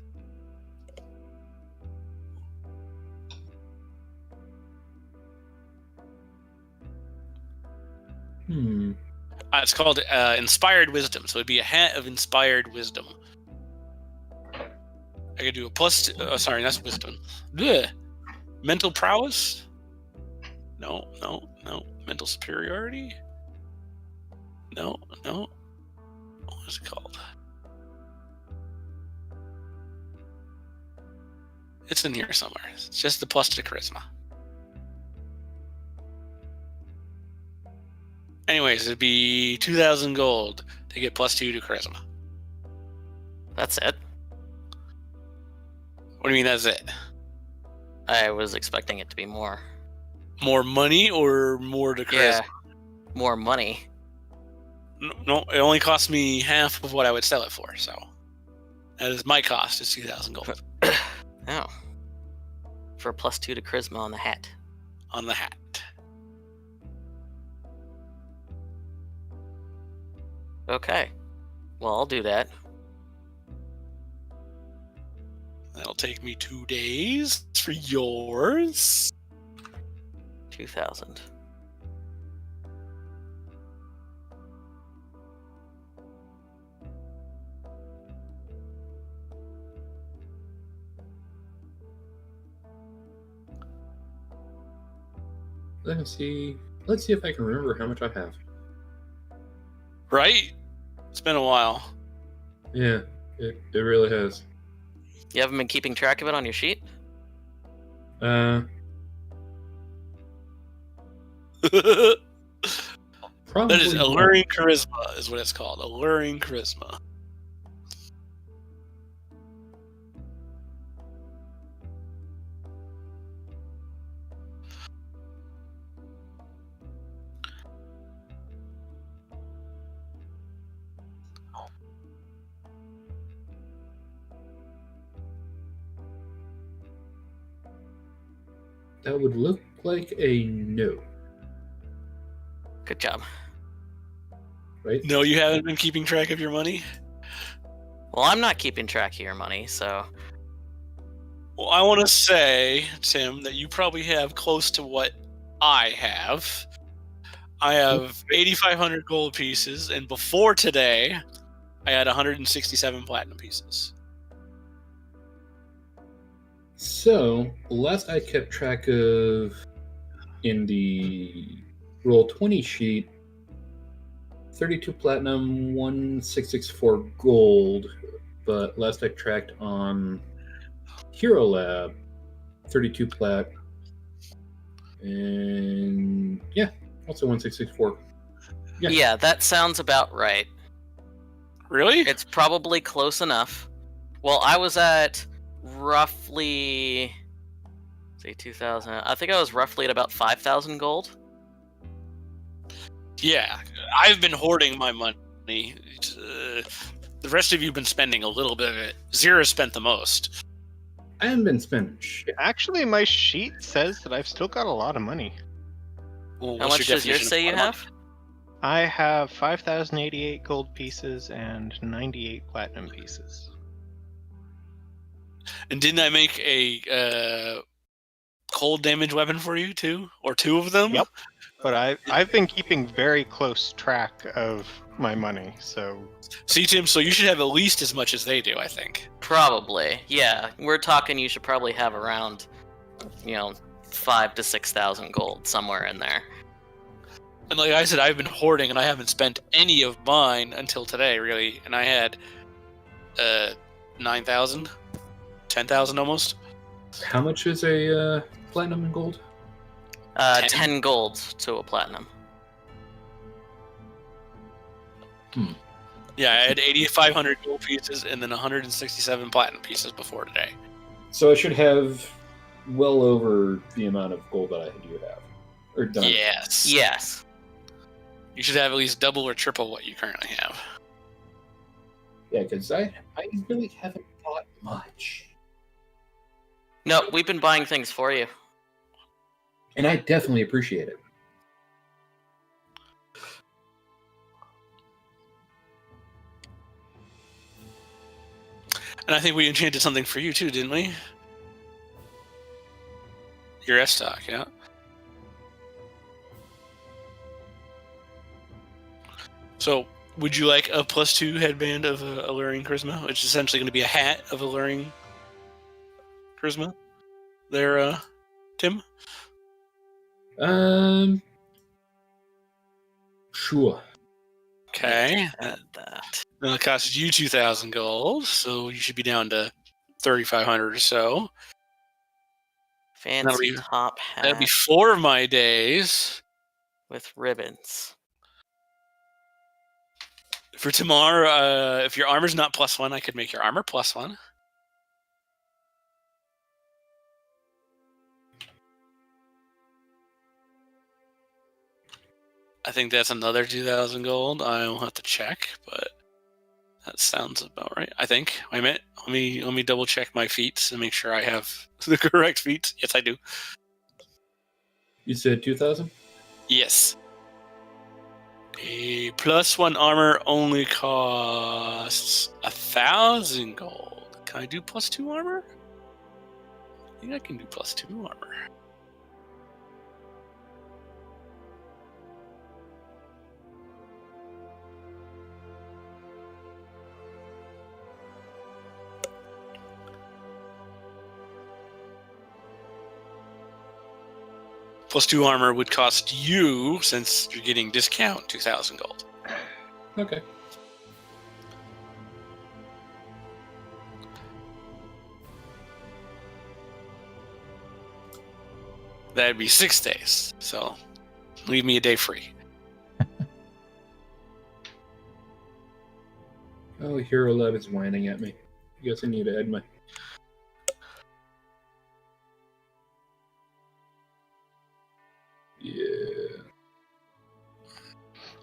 It's called Inspired Wisdom, so it'd be a hat of Inspired Wisdom. I could do a plus... sorry, that's Wisdom. Blech. Mental Prowess? No. Mental Superiority? No. What is it called? It's in here somewhere. It's just the plus to charisma. Anyways, it'd be 2,000 gold to get plus 2 to charisma. That's it? What do you mean that's it? I was expecting it to be more. More money or more to charisma? Yeah, more money. No, it only costs me half of what I would sell it for, so that is my cost, is 2,000 gold. Oh. For plus 2 to charisma on the hat. On the hat. Okay. Well, I'll do that. That'll take me 2 days for yours. 2,000. Let's see if I can remember how much I have. Right? It's been a while. Yeah, it really has. You haven't been keeping track of it on your sheet? That Probably is Alluring Charisma, is what it's called. Alluring Charisma. That would look like a no, Good job. right? No, you haven't been keeping track of your money? Well, I'm not keeping track of your money, so... Well, I want to say, Tim, that you probably have close to what I have. I have 8,500 gold pieces, and before today, I had 167 platinum pieces. So, last I kept track of in the Roll20 sheet, 32 platinum, 1664 gold, but last I tracked on Hero Lab, 32 plat, and yeah, also 1664. Yeah, that sounds about right. Really? It's probably close enough. Well, I was at roughly... say 2,000. I think I was roughly at about 5,000 gold. Yeah, I've been hoarding my money. The rest of you have been spending a little bit of it. Zira spent the most. I haven't been spending shit. Actually, my sheet says that I've still got a lot of money. Well, How what's much your does yours definition say of you a lot of have? I have 5,088 gold pieces and 98 platinum pieces. And didn't I make a cold damage weapon for you too, or two of them? Yep. But I've been keeping very close track of my money, so... See, Tim, so you should have at least as much as they do, I think. Probably, yeah. We're talking you should probably have around, 5,000 to 6,000 gold, somewhere in there. And like I said, I've been hoarding, and I haven't spent any of mine until today, really. And I had 9,000, 10,000 almost. How much is a platinum and gold? 10 gold to a platinum. Yeah, I had 8,500 gold pieces and then 167 platinum pieces before today. So I should have well over the amount of gold that I do have. Or done. Yes. Yes. You should have at least double or triple what you currently have. Yeah, because I really haven't bought much. No, we've been buying things for you. And I definitely appreciate it. And I think we enchanted something for you too, didn't we? Your S-Stock, yeah. So, would you like a +2 headband of Alluring Charisma, which is essentially going to be a hat of Alluring Charisma? There, Tim? Sure. Okay. Add that. That'll cost you 2,000 gold, so you should be down to 3,500 or so. Fancy be- top hat That'll be 4 of my days. with ribbons. For tomorrow, if your armor's not +1, I could make your armor +1. I think that's another 2,000 gold. I'll have to check, but that sounds about right. I think. Wait a minute. Let me double check my feats and make sure I have the correct feats. Yes, I do. You said 2,000? Yes. A +1 armor only costs 1,000 gold. Can I do +2 armor? I think I can do +2 armor. +2 armor would cost you, since you're getting discount, 2,000 gold. Okay. That'd be 6 days, so leave me a day free. Oh, Hero Love is whining at me. I guess I need to add my... Yeah.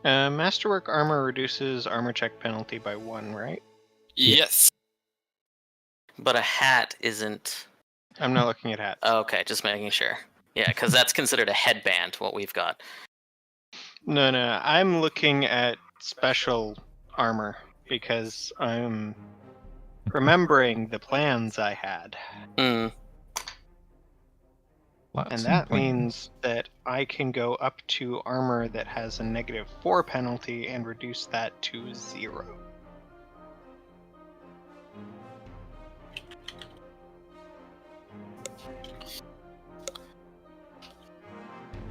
Masterwork armor reduces armor check penalty by 1, right? Yes. But a hat isn't. I'm not looking at hats. Okay, just making sure. Yeah, because that's considered a headband, what we've got. No, I'm looking at special armor because I'm remembering the plans I had. Mm. And that means that I can go up to armor that has a -4 penalty and reduce that to 0.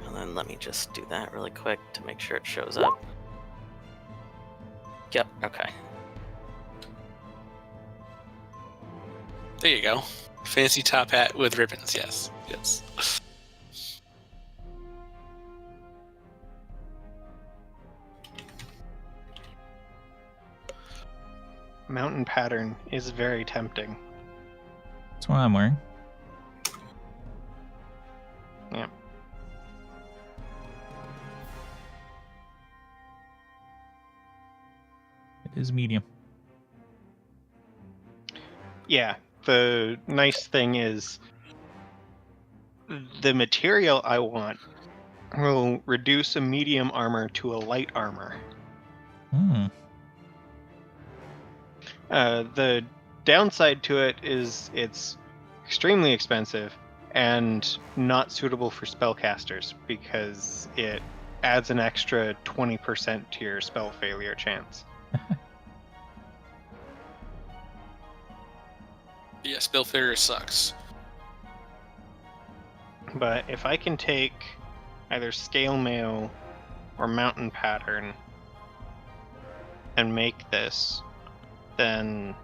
And then let me just do that really quick to make sure it shows up. Yep, okay. There you go. Fancy top hat with ribbons, yes. Yes. Mountain pattern is very tempting. That's what I'm wearing. Yeah. It is medium. Yeah, the nice thing is the material I want will reduce a medium armor to a light armor. The downside to it is it's extremely expensive and not suitable for spellcasters because it adds an extra 20% to your spell failure chance. Yeah, spell failure sucks. But if I can take either scale mail or mountain pattern and make this, then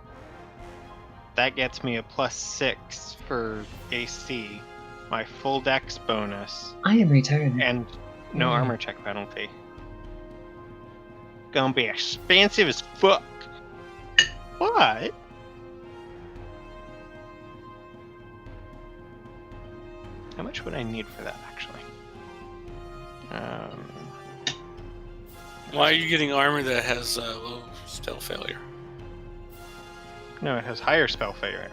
that gets me a +6 for AC, my full dex bonus, I am retired. and no armor check penalty. Gonna be expensive as fuck. What? How much would I need for that, actually? Why are you getting armor that has low spell failure? No, it has higher spell failure.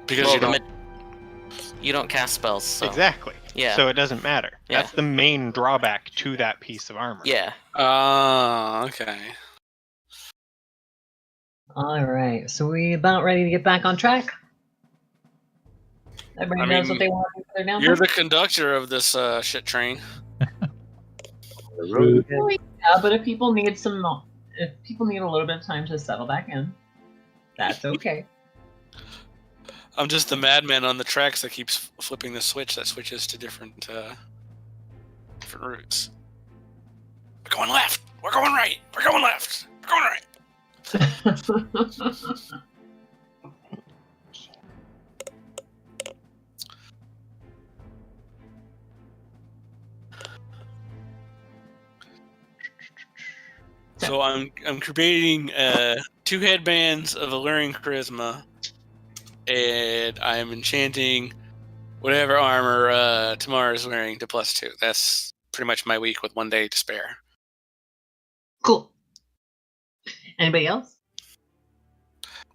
Because Well, you don't cast spells. So. Exactly. Yeah. So it doesn't matter. Yeah. That's the main drawback to that piece of armor. Yeah. Okay. Alright, so we about ready to get back on track? Everybody knows what they want to do for their downtime? You're the conductor of this shit train. Yeah, but if people need a little bit of time to settle back in, that's okay. I'm just the madman on the tracks that keeps flipping the switch that switches to different routes. We're going left. We're going right. We're going left. We're going right. So I'm creating 2 headbands of alluring charisma, and I am enchanting whatever armor Tammara is wearing to +2. That's pretty much my week with 1 day to spare. Cool. Anybody else?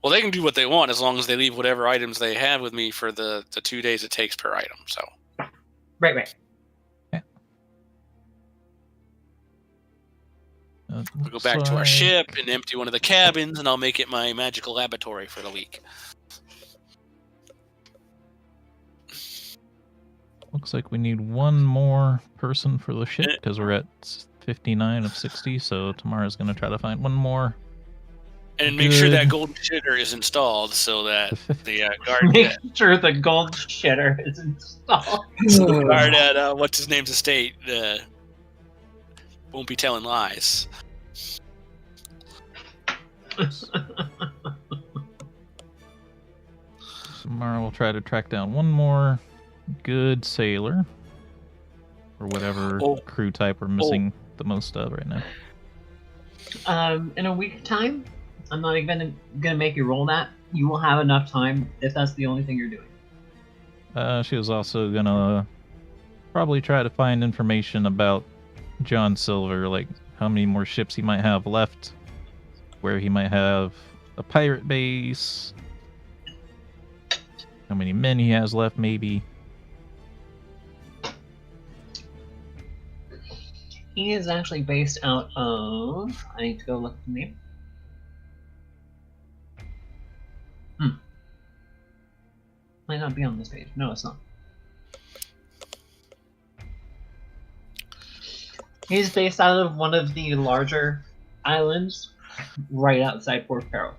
Well, they can do what they want as long as they leave whatever items they have with me for the 2 days it takes per item. So. Right. We'll go back to our ship and empty one of the cabins, and I'll make it my magical laboratory for the week. Looks like we need one more person for the ship because we're at 59 of 60. So Tammara's going to try to find one more. And make sure that golden shitter is installed so that the guard. Make sure the gold shitter is installed. So the guard at what's his name's estate won't be telling lies. Tammara will try to track down one more good sailor or whatever crew type we're missing the most of right now. In a week's time, I'm not even gonna make you roll that. You will have enough time if that's the only thing you're doing. She was also gonna probably try to find information about John Silver, like how many more ships he might have left, where he might have a pirate base, how many men he has left, maybe. He is actually based out of... I need to go look at the name. Might not be on this page. No, it's not. He's based out of one of the larger islands right outside Port Peril.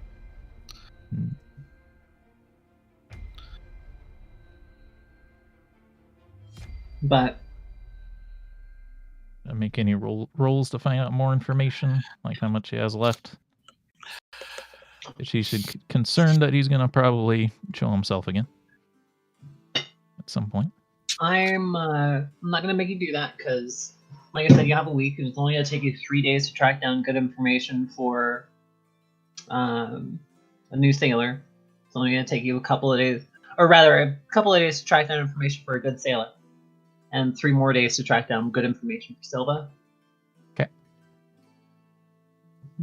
But Make any rolls to find out more information, like how much he has left. She should be concerned that he's gonna probably show himself again at some point. I'm not gonna make you do that because, like I said, you have a week, and it's only gonna take you 3 days to track down good information for a new sailor. It's only gonna take you a couple of days, or rather, a couple of days to track down information for a good sailor, and 3 more days to track down good information for Silva. Okay.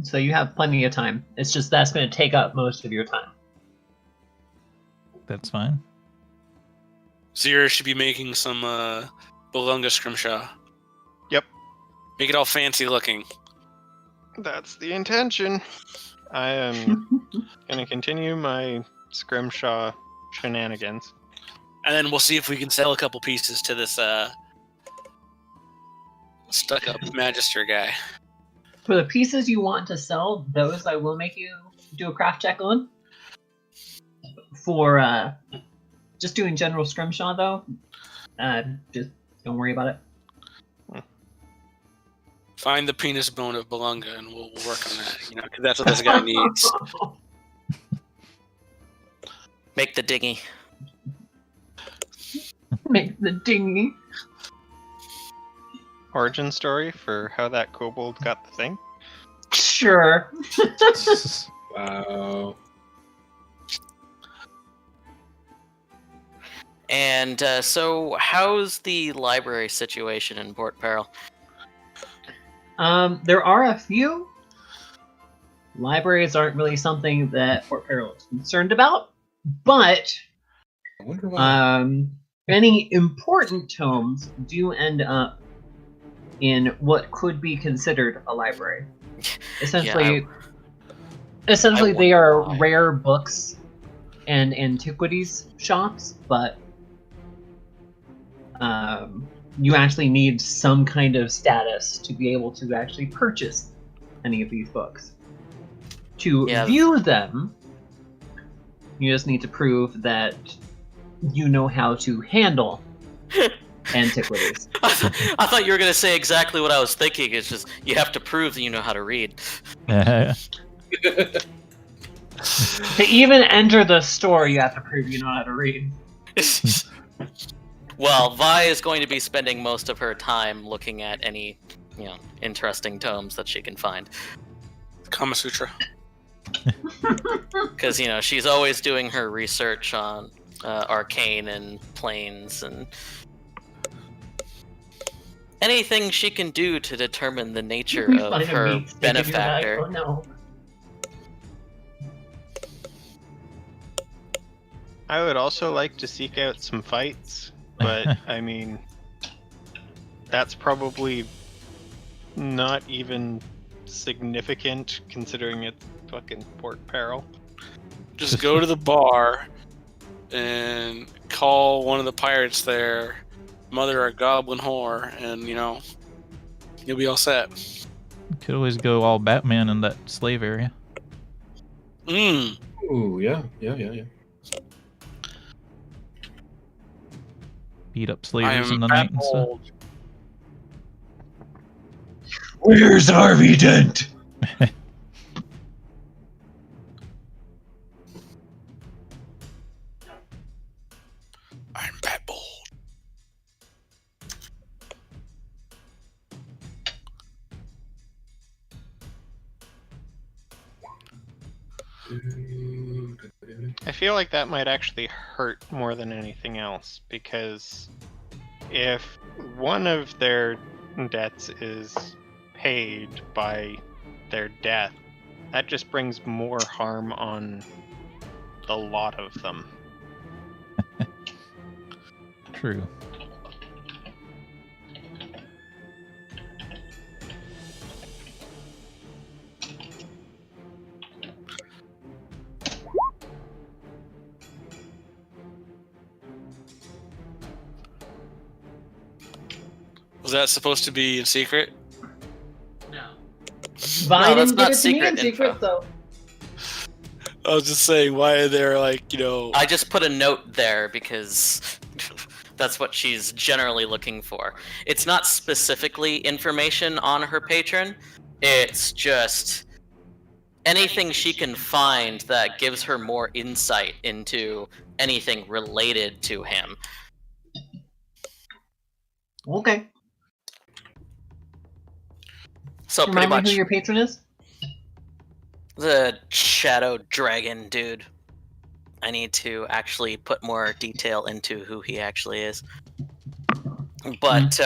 So you have plenty of time. It's just that's going to take up most of your time. That's fine. Zira should be making some Bolunga scrimshaw. Yep. Make it all fancy looking. That's the intention. I am gonna continue my scrimshaw shenanigans. And then we'll see if we can sell a couple pieces to this stuck-up Magister guy. For the pieces you want to sell, those I will make you do a craft check on. For just doing general scrimshaw, though, just don't worry about it. Find the penis bone of Bolunga, and we'll work on that. You know, because that's what this guy needs. Make the dinghy. Make the dinghy. Origin story for how that kobold got the thing? Sure. Wow. And so, how's the library situation in Port Peril? There are a few. Libraries aren't really something that Port Peril is concerned about, but I wonder why. any important tomes do end up in what could be considered a library. Essentially, I they are wonder why. rare books and antiquities shops, but you actually need some kind of status to be able to actually purchase any of these books. To view them, you just need to prove that you know how to handle antiquities. I thought you were going to say exactly what I was thinking. It's just, you have to prove that you know how to read. To even enter the store, you have to prove you know how to read. Well, Vi is going to be spending most of her time looking at any, interesting tomes that she can find. Kama Sutra. Because, she's always doing her research on arcane and planes and anything she can do to determine the nature of her benefactor. Oh no. I would also like to seek out some fights, but I mean, that's probably not even significant considering it's fucking Port Peril. Just go to the bar and call one of the pirates there, mother a goblin whore, and you'll be all set. You could always go all Batman in that slave area. Ooh, yeah. Beat up I slaves in am the night and stuff. bold. Where's Harvey Dent? I'm Bat Bold. I feel like that might actually hurt more than anything else, because if one of their debts is paid by their death, that just brings more harm on the lot of them. True. Was that supposed to be in secret? No. No, that's didn't not give it to me secret in secret, info. though. I was just saying, why are there I just put a note there because that's what she's generally looking for. It's not specifically information on her patron. It's just anything she can find that gives her more insight into anything related to him. Okay. So pretty Remind me much who your patron is? the shadow dragon dude. I need to actually put more detail into who he actually is. But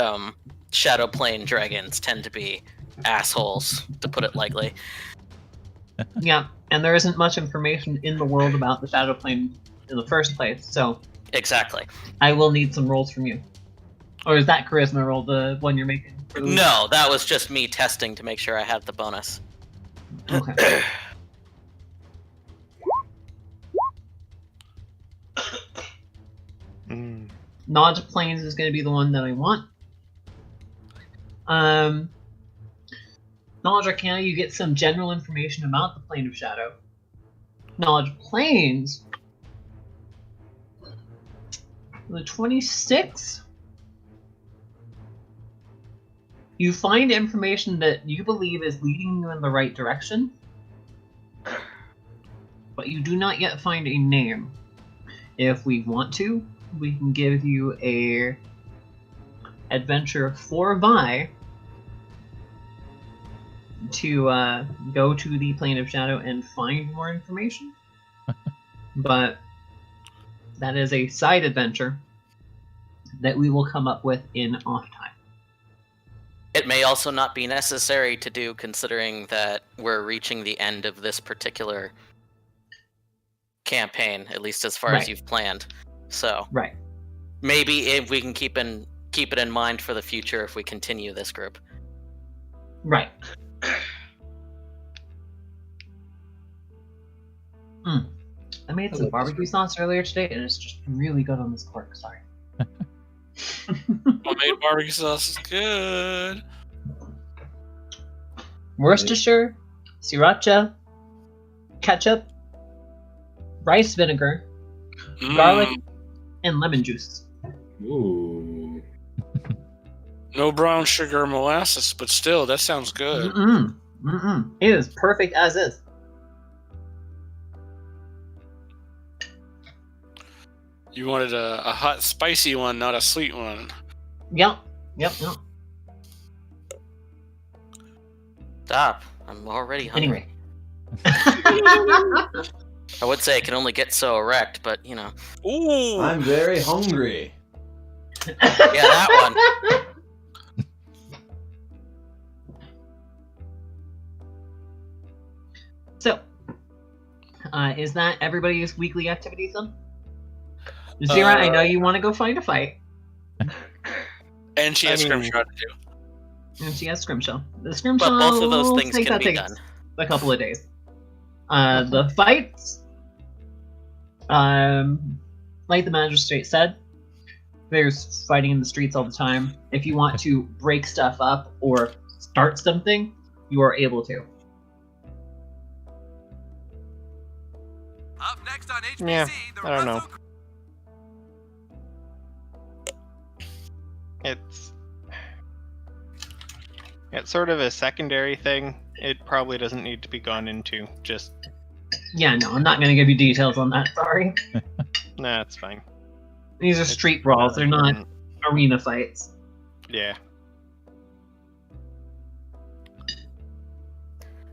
shadow plane dragons tend to be assholes, to put it lightly. Yeah, and there isn't much information in the world about the Shadow Plane in the first place, so Exactly. I will need some rolls from you. Or is that charisma roll the one you're making? No, that was just me testing to make sure I had the bonus. Okay. Knowledge of Planes is going to be the one that I want. Knowledge Arcana, you get some general information about the Plane of Shadow. Knowledge of Planes, the 26. You find information that you believe is leading you in the right direction, but you do not yet find a name. If we want to, we can give you a adventure for Vi to go to the Plane of Shadow and find more information. But that is a side adventure that we will come up with in off time. It may also not be necessary to do, considering that we're reaching the end of this particular campaign, at least as far as you've planned. So Right. maybe if we can keep it in mind for the future if we continue this group. Right. I made some barbecue sauce earlier today, and it's just really good on this pork. Sorry. Homemade barbecue sauce is good. Worcestershire, sriracha, ketchup, rice vinegar, garlic, and lemon juice. Ooh. No brown sugar or molasses, but still, that sounds good. It is perfect as is. You wanted a hot, spicy one, not a sweet one. Yep. Stop. I'm already hungry. Anyway. I would say I can only get so erect, but, you know. Ooh! I'm very hungry. Yeah, that one. So, is that everybody's weekly activities then? Zira, I know you want to go find a fight. And she has Scrimshaw to do. And she has Scrimshaw. The Scrimshaw But both of those will things take can that be takes done. a couple of days. The fights, like the Magistrate said, there's fighting in the streets all the time. If you want to break stuff up or start something, you are able to. Up next on HBC, Yeah, the I don't know. Russell It's sort of a secondary thing. It probably doesn't need to be gone into. Just Yeah, no, I'm not going to give you details on that, sorry. nah, it's fine. These are street brawls, they're not arena fights. Yeah.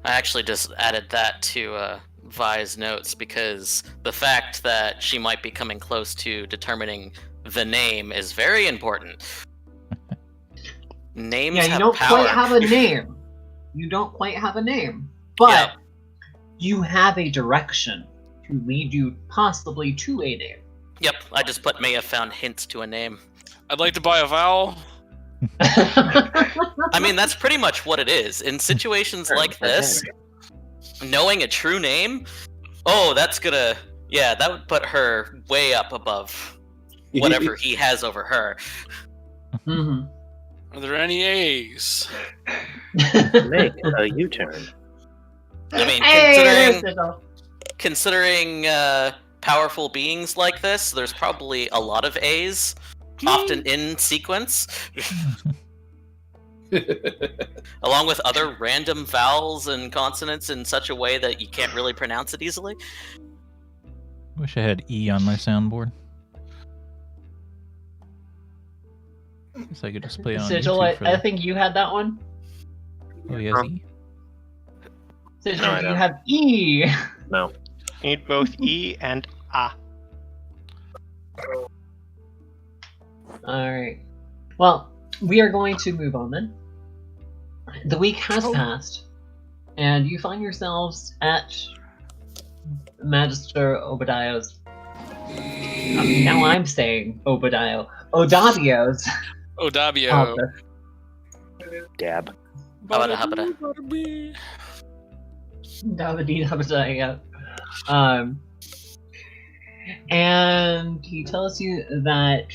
I actually just added that to Vi's notes because the fact that she might be coming close to determining the name is very important. Names Yeah, you have don't power. quite have a name. You don't quite have a name. But Yep. you have a direction to lead you possibly to a name. Yep, I just put may have found hints to a name. I'd like to buy a vowel. I mean, that's pretty much what it is. In situations like this, knowing a true name, that would put her way up above whatever he has over her. Mm-hmm. Are there any A's? Make a U-turn. I mean, Hey, considering powerful beings like this, there's probably a lot of A's, often in sequence, along with other random vowels and consonants in such a way that you can't really pronounce it easily. Wish I had E on my soundboard. Guess I could just play on Sigil, YouTube for I that. think you had that one. Oh, he has E? Sigil, No, I you don't. have E. No. Need both E and A. Alright. Well, we are going to move on then. The week has passed, and you find yourselves at Magister Obadiah's Now I'm saying Obadiah. Odabio's Odabio. office. Dab. Habada. Obadiah. And he tells you that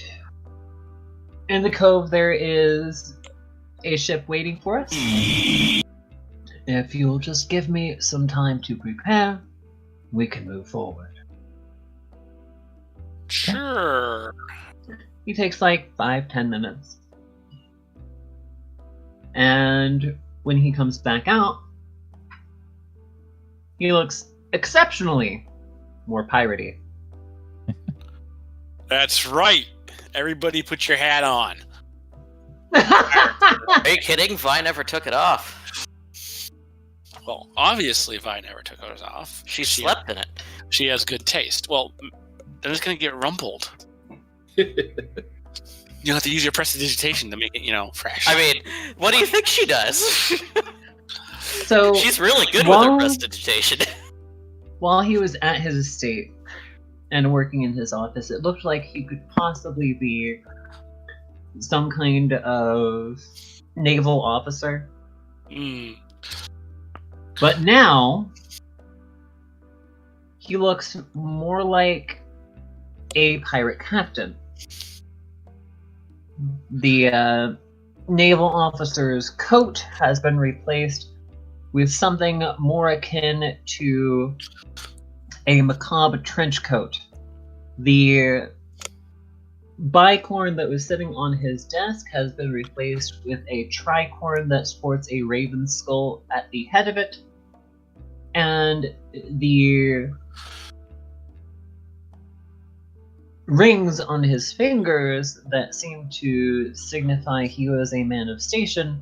in the cove there is a ship waiting for us. If you'll just give me some time to prepare, we can move forward. Sure. He takes like 5-10 minutes. And when he comes back out, he looks exceptionally more piratey. That's right. Everybody put your hat on. Are you kidding? Vi never took it off. Well, obviously Vi never took hers off. She slept in it. She has good taste. Well, then it's going to get rumpled. You'll have to use your prestidigitation to make it, fresh. I mean, what do you think she does? So She's really good with her prestidigitation. While he was at his estate and working in his office, it looked like he could possibly be some kind of naval officer. But now he looks more like a pirate captain. The naval officer's coat has been replaced with something more akin to a macabre trench coat. The bicorn that was sitting on his desk has been replaced with a tricorn that sports a raven skull at the head of it, and the rings on his fingers that seem to signify he was a man of station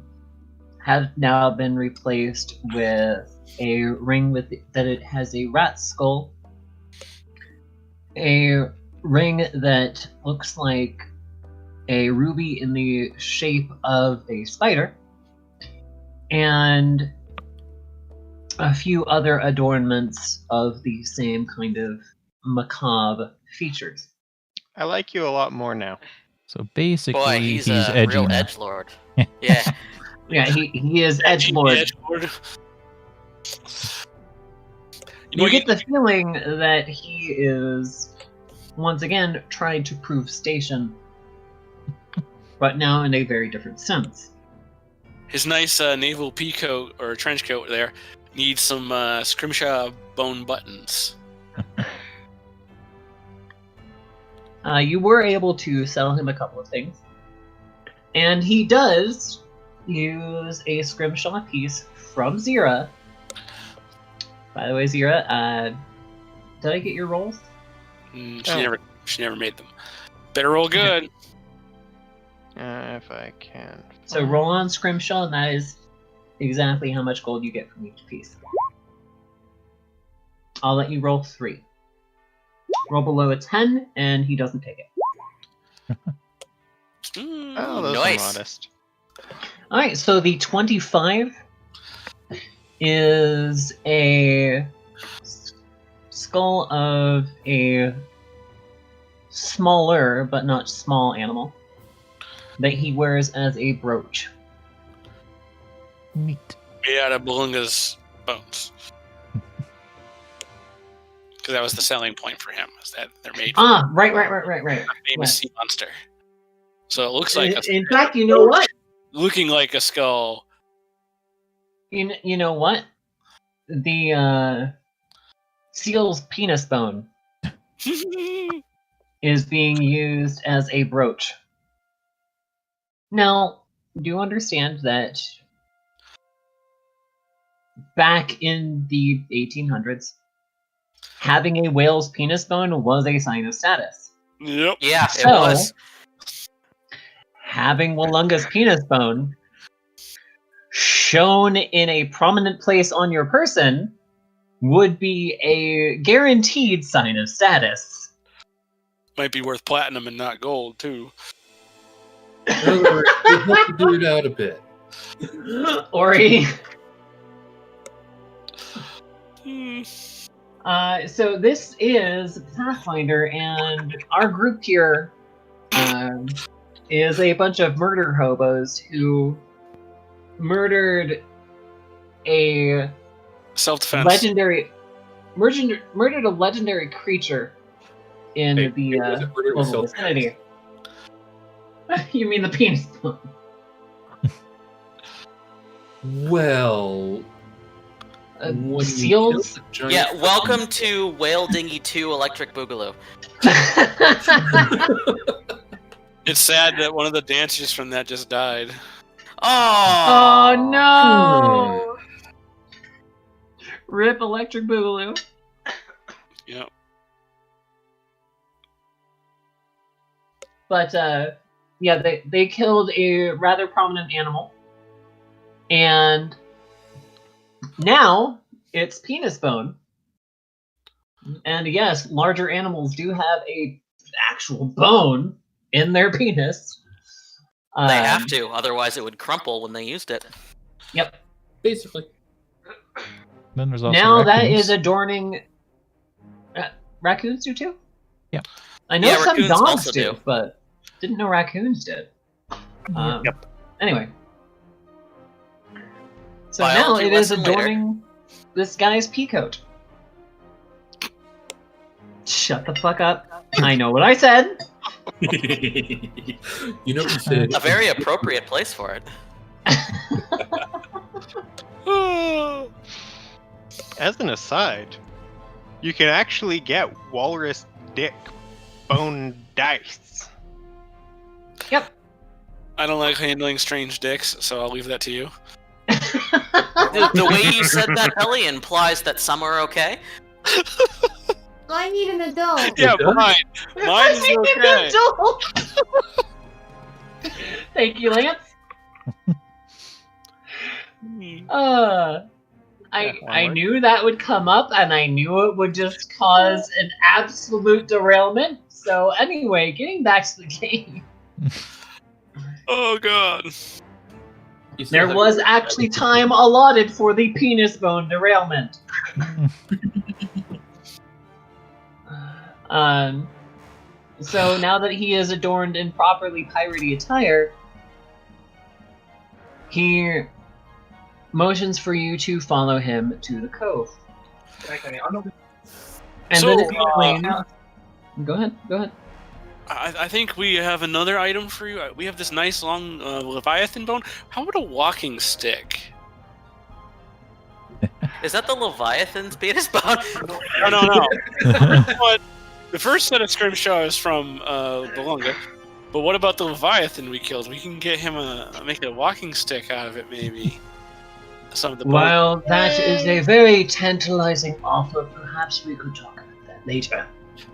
have now been replaced with a ring that it has a rat skull, a ring that looks like a ruby in the shape of a spider, and a few other adornments of the same kind of macabre features. I like you a lot more now. So basically, Boy, he's a edgy real now. edgelord. Yeah. Yeah, he is edgelord. You get the feeling that he is, once again, trying to prove station, but now in a very different sense. His nice naval pea coat or trench coat there needs some scrimshaw bone buttons. You were able to sell him a couple of things, and he does use a scrimshaw piece from Zira. By the way, Zira, did I get your rolls? She never made them. Better roll good. If I can. So roll on scrimshaw, and that is exactly how much gold you get from each piece. I'll let you roll 3. Roll below a 10, and he doesn't take it. Oh, those Nice. are modest. Alright, so the 25 is a skull of a smaller, but not small animal that he wears as a brooch. Neat. Made out of Balunga's bones. Because that was the selling point for him, is that they're made from Right. a famous sea monster. So it looks like In fact, you know what? looking like a skull. You know what? The seal's penis bone is being used as a brooch. Now, do you understand that back in the 1800s, having a whale's penis bone was a sign of status? Yep. Yeah, So, it was. having Walunga's penis bone shown in a prominent place on your person would be a guaranteed sign of status. Might be worth platinum and not gold, too. In other words, we have to do it out a bit. Ori. So this is Pathfinder, and our group here is a bunch of murder hobos who murdered a Self-defense. murdered a legendary creature in Hey, the it wasn't murder, it was local vicinity. You mean the penis bone? Well, when you seals? kill the giant Yeah, welcome to Whale Dinghy 2 Electric Boogaloo. It's sad that one of the dancers from that just died. Oh, Oh no! Rip Electric Boogaloo. Yep. But yeah, they killed a rather prominent animal, and now it's penis bone. And yes, larger animals do have a actual bone in their penis. They have to, otherwise it would crumple when they used it. Yep. basically. Then there's also Now that raccoons. is adorning. Raccoons do too? Yeah. I know Yeah, some raccoons dogs also do, do. but didn't know raccoons did. Yep. Anyway. So Biology now it is lesson later. adorning this guy's peacoat. Shut the fuck up. I know what I said. You know what you said? A very appropriate place for it. As an aside, you can actually get walrus dick bone dice. Yep. I don't like handling strange dicks, so I'll leave that to you. The way you said that, Ellie, implies that some are okay. I need an adult. Yeah, does? mine. Mine is okay. Thank you, Lance. I knew that would come up, and I knew it would just cause an absolute derailment. So anyway, getting back to the game, Oh god. You still there have was your- actually time allotted for the penis bone derailment. So now that he is adorned in properly piratey attire, he motions for you to follow him to the cove. And So, then explain. Go ahead. I think we have another item for you. We have this nice long Leviathan bone. How about a walking stick? Is that the Leviathan's penis bone? No. But the first set of scrimshaws from Belunga. But what about the Leviathan we killed? We can get him make a walking stick out of it, maybe. Some of the bone. While that is a very tantalizing offer, perhaps we could talk about that later.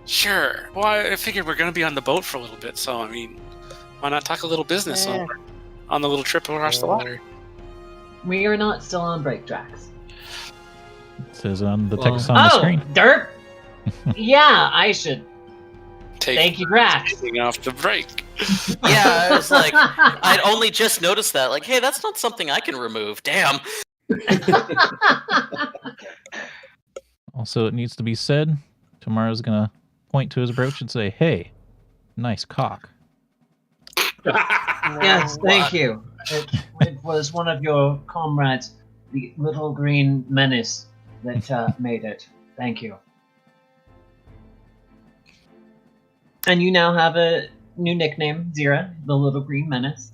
Sure. Well, I figured we're going to be on the boat for a little bit, so, I mean, why not talk a little business on the little trip across the water? We are not still on break, Drax. It says on the Well- text on the screen. Derp! Yeah, I should. Thank you, Drax. Taking off the break. Yeah, I was like, I'd only just noticed that. Like, hey, that's not something I can remove. Damn. Also, it needs to be said, Tammara's gonna point to his brooch and say, "Hey, nice cock." Yes, thank you. It was one of your comrades, the little green menace, that made it. Thank you. And you now have a new nickname, Zira, the little green menace.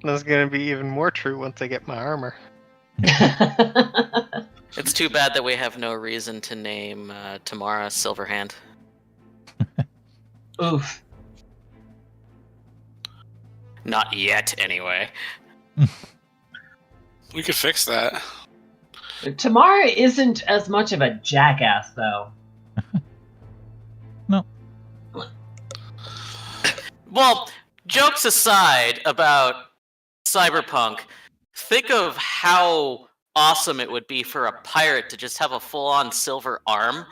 That's gonna be even more true once I get my armor. It's too bad that we have no reason to name Tammara Silverhand. Oof. Not yet, anyway. We could fix that. Tammara isn't as much of a jackass, though. Well, jokes aside about Cyberpunk, think of how awesome it would be for a pirate to just have a full-on silver arm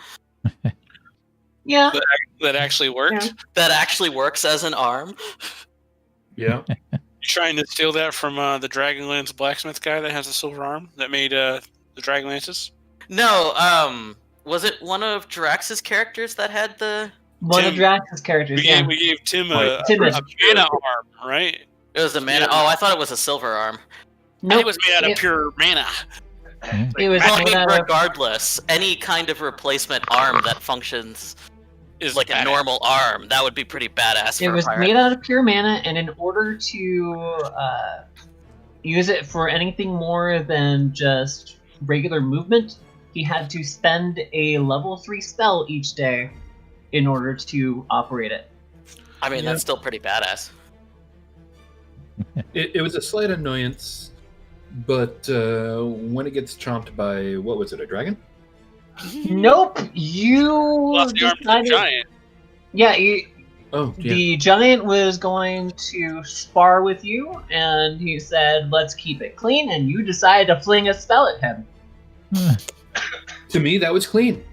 Yeah. That actually worked. Yeah. that actually works as an arm. Yeah. You trying to steal that from the Dragonlance blacksmith guy that has a silver arm that made the Dragonlances? No, was it one of Drax's characters that had the... One Tim- of Drax's characters, We yeah. gave Tim Right. a Tim is- mana arm, right? It was the mana... Yeah. Oh, I thought it was a silver arm. I Nope, think it was made out of pure mana. it was Well, I made mean, out of... regardless, any kind of replacement arm that functions Is like a badass. normal arm, that would be pretty badass It for was a pirate. made out of pure mana, and in order to use it for anything more than just regular movement, he had to spend a level 3 spell each day in order to operate it. I mean, that's still pretty badass. It was a slight annoyance, but when it gets chomped by, what was it, a dragon? Nope, you Lost the arm to the decided... giant. Yeah, Oh, yeah. the giant was going to spar with you, and he said, let's keep it clean, and you decided to fling a spell at him. To me, that was clean.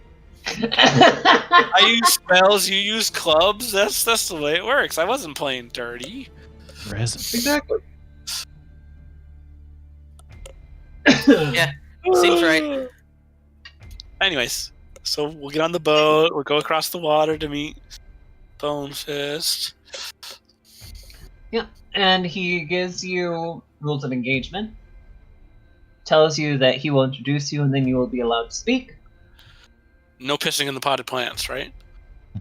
I use spells, you use clubs. That's the way it works. I wasn't playing dirty. Resin. Exactly. Yeah, seems right. Anyways, so we'll get on the boat. We'll go across the water to meet Bone Fist. And he gives you rules of engagement, tells you that he will introduce you, and then you will be allowed to speak. No pissing in the potted plants, right?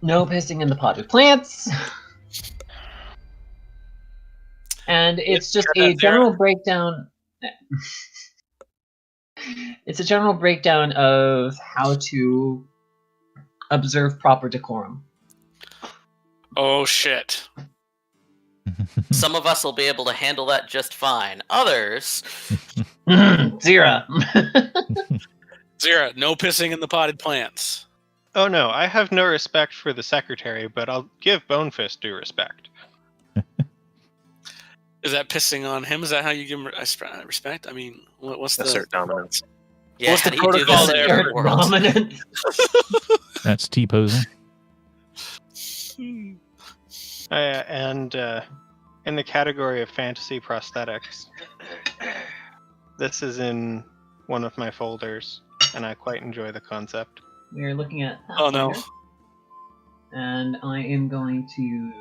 No pissing in the potted plants. And it's just heard a that, general breakdown. It's a general breakdown of how to observe proper decorum. Oh shit. Some of us will be able to handle that just fine. Others, Zira. Zira, no pissing in the potted plants. Oh no, I have no respect for the secretary, but I'll give Bonefist due respect. Is that pissing on him? Is that how you give him respect? I mean, what's the... Assert dominance. yeah, What's how the do you do protocol this in there? your world? Dominant. That's T-posing. And in the category of fantasy prosthetics, this is in one of my folders, and I quite enjoy the concept. We are looking at Oh no. Pathfinder, and I am going to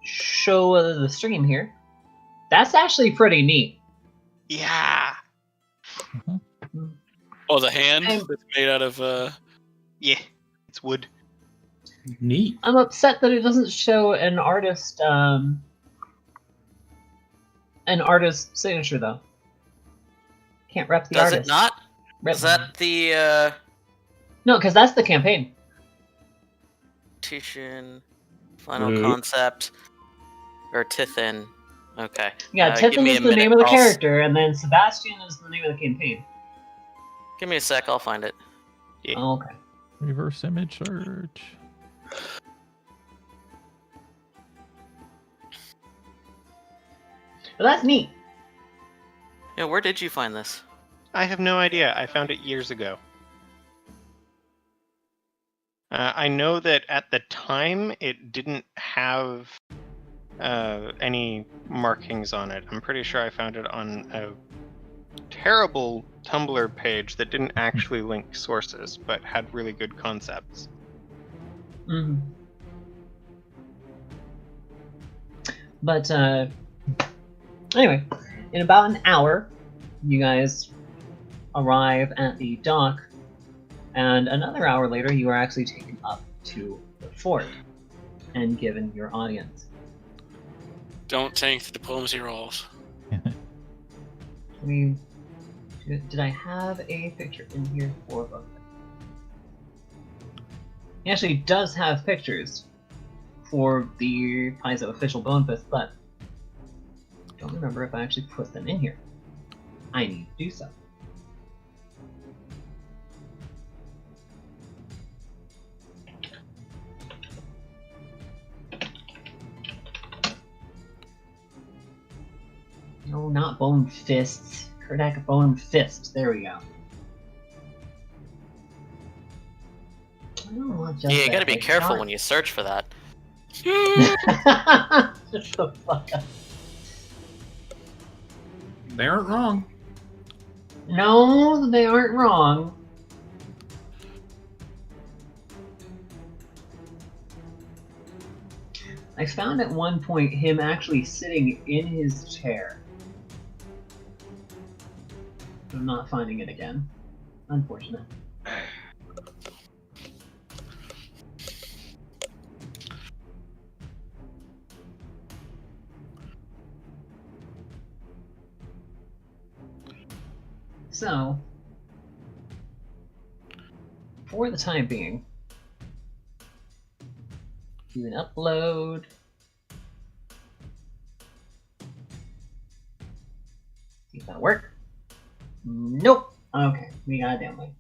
show the stream here. That's actually pretty neat. Yeah! Oh, the hand I'm- that's made out of... Yeah, it's wood. Neat. I'm upset that it doesn't show an artist signature though. Can't rep the Does artist. it not? Rep- Is that the No, because that's the campaign. Titian final Nope. concept or Tithin? Okay. Yeah, give Tiffin me is a the minute. name of the I'll character, and then Sebastian is the name of the campaign. Give me a sec. I'll find it. Yeah. Oh, okay. Reverse image search. Well, that's neat. Yeah, where did you find this? I have no idea. I found it years ago. I know that at the time it didn't have any markings on it. I'm pretty sure I found it on a terrible Tumblr page that didn't actually link sources, but had really good concepts. hmm But anyway, in about an hour, you guys arrive at the dock, and another hour later, you are actually taken up to the fort and given your audience. Don't tank the diplomacy rolls. I mean, did I have a picture in here for both? He actually does have pictures for the Paizo official Bonefist, but I don't remember if I actually put them in here. I need to do so. No, not Bone Fists. Kurdak Bone Fist. There we go. I don't want just Yeah, you that gotta be big careful shot. when you search for that. Shut the fuck up. They aren't wrong. No, they aren't wrong. I found at one point him actually sitting in his chair. I'm not finding it again. Unfortunate. So, for the time being, do an upload. See if that'll work. Nope. Okay, we got a download.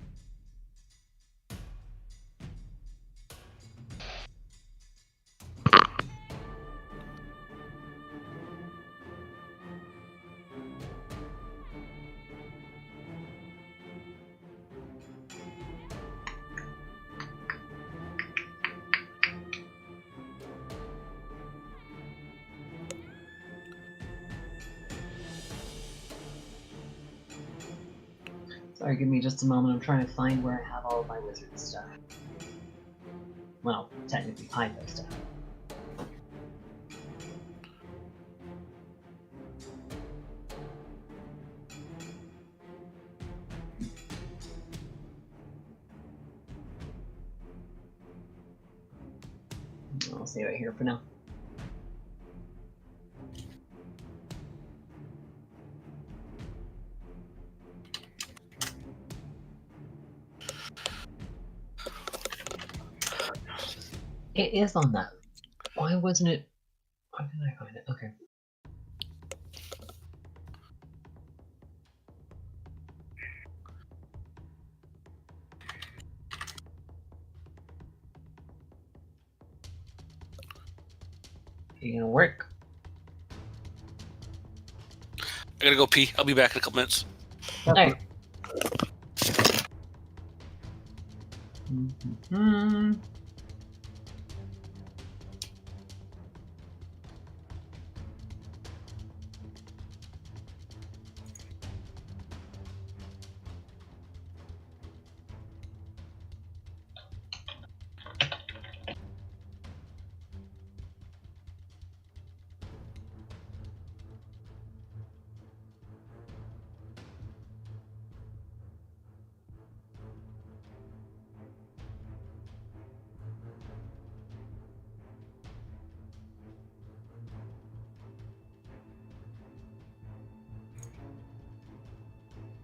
Sorry, give me just a moment. I'm trying to find where I have all of my wizard stuff. Well, technically Python stuff. I'll save it here for now. It is on that. Why wasn't it? Why didn't I find it? Okay. You gonna work? I gotta go pee. I'll be back in a couple minutes. Alright. Mm-hmm.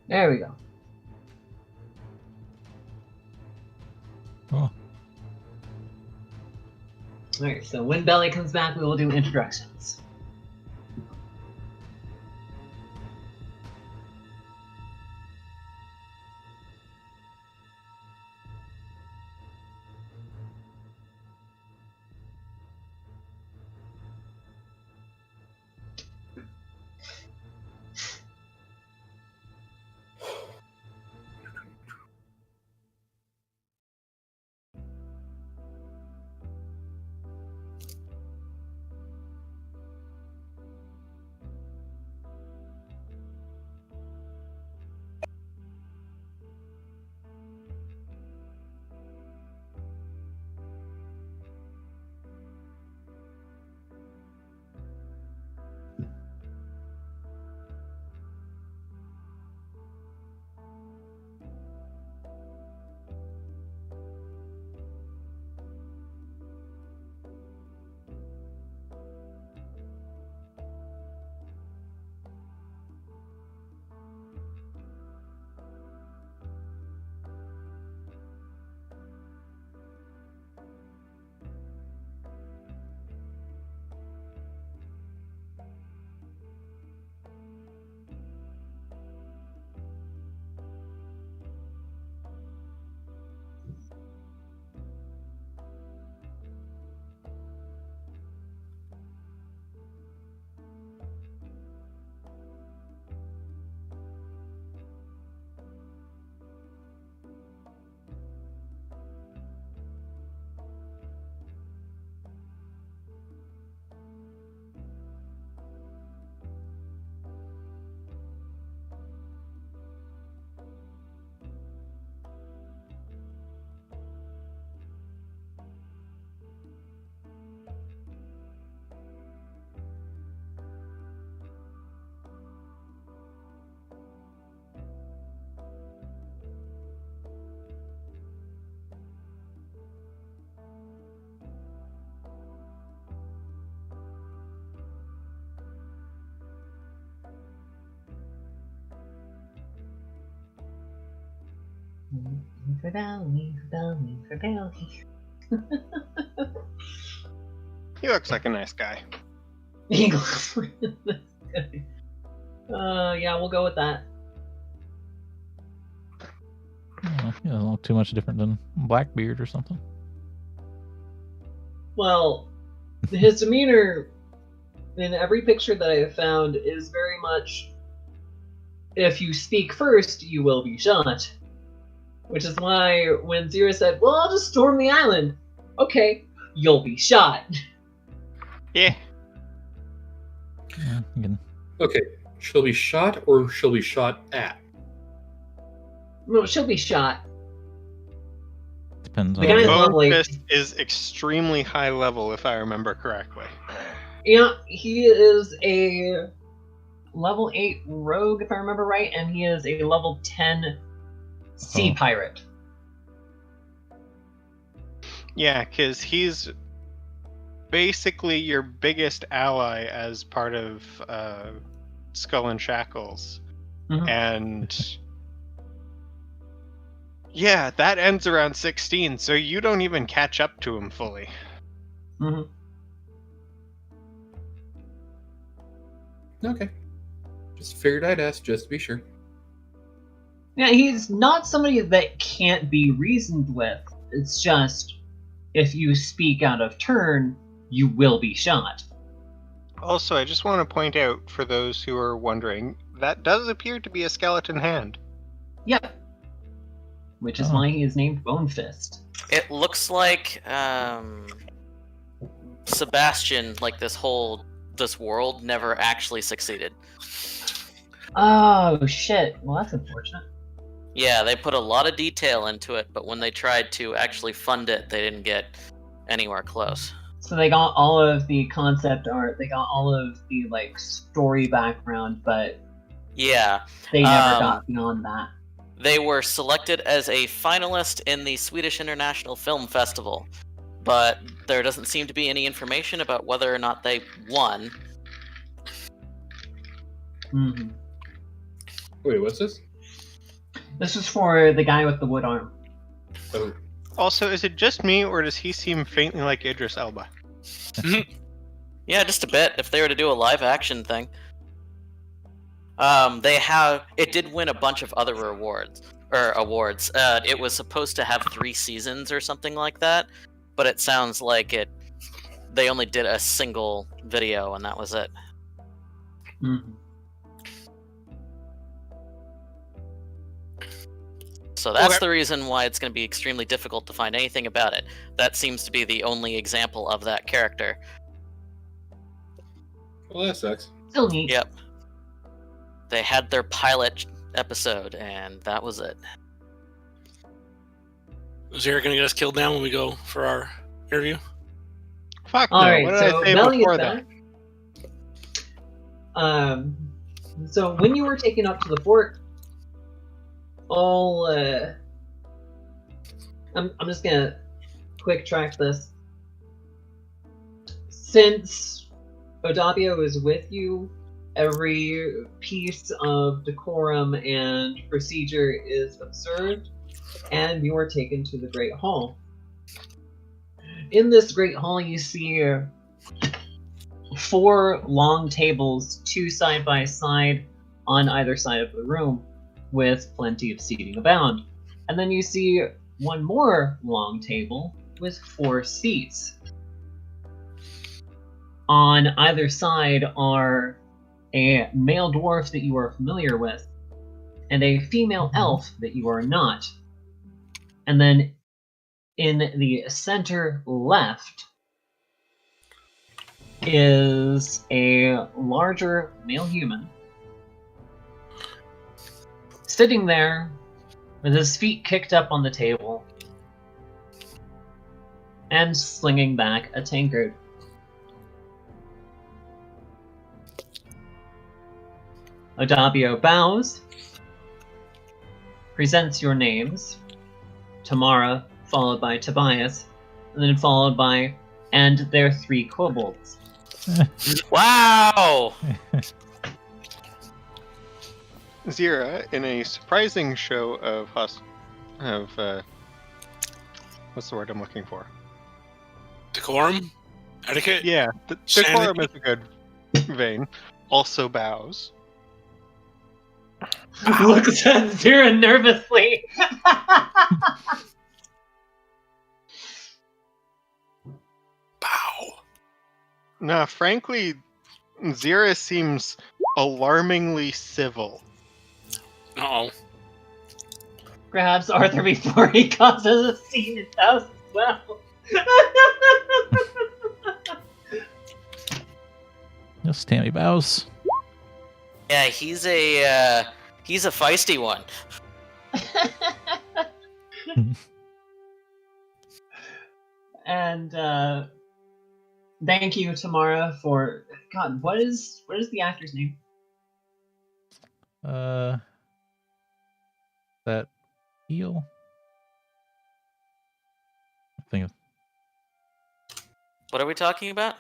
There we go. Cool. Alright, so when Belly comes back, we will do introductions. For Downy, for Downy, for Downy. He looks like a nice guy. Eagles. Yeah, we'll go with that. Oh, yeah, doesn't look too much different than Blackbeard or something. Well, his demeanor in every picture that I have found is very much, if you speak first, you will be shot. Which is why when Zira said, well, I'll just storm the island. Okay, you'll be shot. Yeah. Yeah, you can- Okay, she'll be shot or she'll be shot at? No, she'll be shot. depends The on. guy's Bone level 8. Fist is extremely high level, if I remember correctly. Yeah, he is a level 8 rogue, if I remember right, and he is a level 10 sea Oh. pirate. Yeah, because he's basically your biggest ally as part of Skull and Shackles. Mhm. And yeah, that ends around 16, so you don't even catch up to him fully. Mhm. Okay. Just figured I'd ask just to be sure. Yeah, he's not somebody that can't be reasoned with. It's just, if you speak out of turn, you will be shot. Also, I just want to point out, for those who are wondering, that does appear to be a skeleton hand. Yep. Which is Oh. why he is named Bone Fist. It looks like Sebastian, like this world, never actually succeeded. Oh, shit. Well, that's unfortunate. Yeah, they put a lot of detail into it, but when they tried to actually fund it, they didn't get anywhere close. So they got all of the concept art, they got all of the, like, story background, but Yeah, they never got beyond that. they were selected as a finalist in the Swedish International Film Festival, but there doesn't seem to be any information about whether or not they won. Mhm. Wait, what's this? This is for the guy with the wood arm. Oh, Also, is it just me, or does he seem faintly like Idris Elba? Yeah, just a bit. If they were to do a live action thing, it did win a bunch of other awards. It was supposed to have 3 seasons or something like that, but it sounds like they only did a single video and that was it. Mhm. So that's Okay. the reason why it's going to be extremely difficult to find anything about it. That seems to be the only example of that character. well, that sucks. Still neat. Yep. They had their pilot episode, and that was it. Is Eric gonna get us killed now when we go for our interview? Fuck no, Alright, what did so I say Belly before is that? back. So when you were taken up to the fort, I'm just gonna quick track this. Since Odabio is with you, every piece of decorum and procedure is observed, and you are taken to the Great Hall. In this Great Hall, you see 4 long tables, 2 side by side on either side of the room, with plenty of seating abound. And then you see 1 more long table with 4 seats. On either side are a male dwarf that you are familiar with, and a female elf that you are not. And then in the center left is a larger male human sitting there with his feet kicked up on the table and slinging back a tankard. Odabio bows, presents your names, Tammara, followed by Tobias, and then followed by, and their 3 kobolds. Wow! Zira, in a surprising show of what's the word I'm looking for? Decorum? Etiquette? Yeah, decorum is a good vein. Also bows. Looks at Zira nervously. Bow. Nah, frankly, Zira seems alarmingly civil. Uh-oh. Grabs Arthur before he causes a scene in his house as well. Yes, Tammy bows. Yeah, he's a feisty one. And thank you, Tammara, for God. What is the actor's name? That heel. I think. What are we talking about?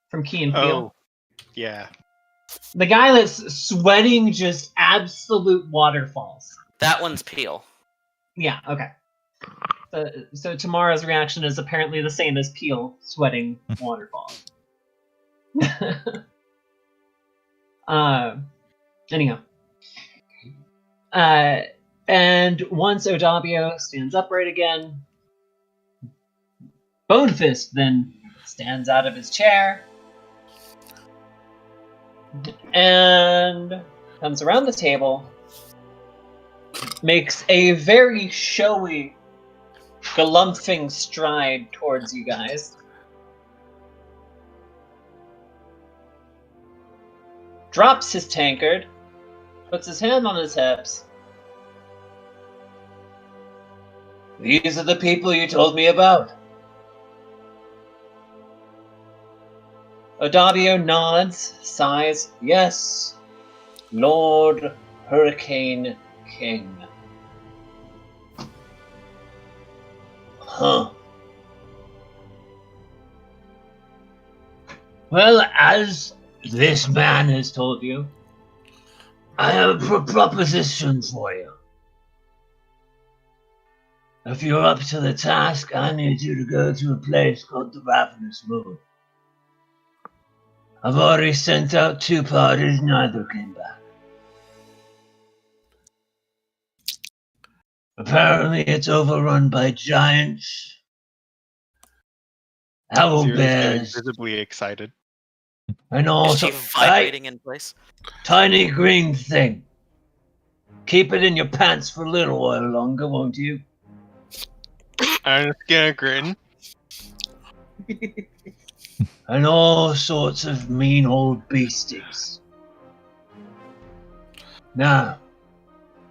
From Key and Peele. Oh, yeah. The guy that's sweating just absolute waterfalls. That one's Peel. Yeah. Okay. So Tammara's reaction is apparently the same as Peel sweating waterfalls. Anyhow. And once Odabio stands upright again, Bonefist then stands out of his chair and comes around the table, makes a very showy galumphing stride towards you guys. Drops his tankard, puts his hand on his hips. These are the people you told me about. Odabio nods, sighs. Yes, Lord Hurricane King. Huh. Well, as this man has told you, I have a proposition for you. If you're up to the task, I need you to go to a place called the Ravenous Moon. I've already sent out 2 parties, neither came back. Apparently it's overrun by giants, owl Zira's getting bears, visibly excited. and Is also she vibrating in place? tiny green thing. Keep it in your pants for a little while longer, won't you? I'm just gonna grin. And all sorts of mean old beasties. Now,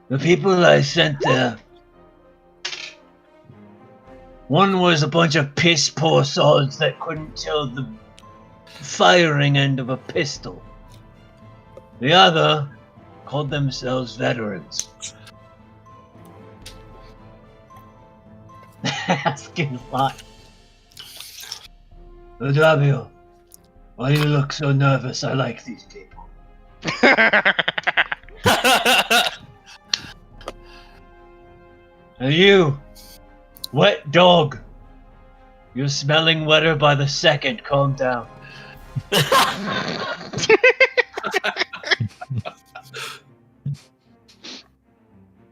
the people I sent there, one was a bunch of piss poor sods that couldn't tell the firing end of a pistol. The other called themselves veterans. Asking a lot. Odabio, why you look so nervous? I like these people. And you, wet dog, you're smelling wetter by the second. Calm down.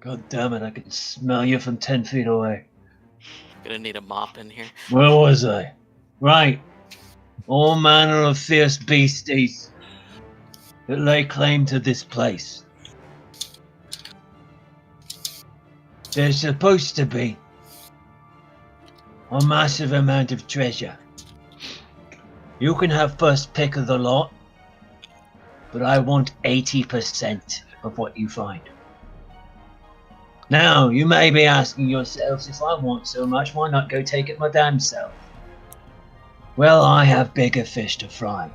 God damn it, I can smell you from 10 feet away. Gonna need a mop in here. Where was I? Right. All manner of fierce beasties that lay claim to this place. There's supposed to be a massive amount of treasure. You can have first pick of the lot, but I want 80% of what you find. Now, you may be asking yourselves, if I want so much, why not go take it my damn self? Well, I have bigger fish to fry.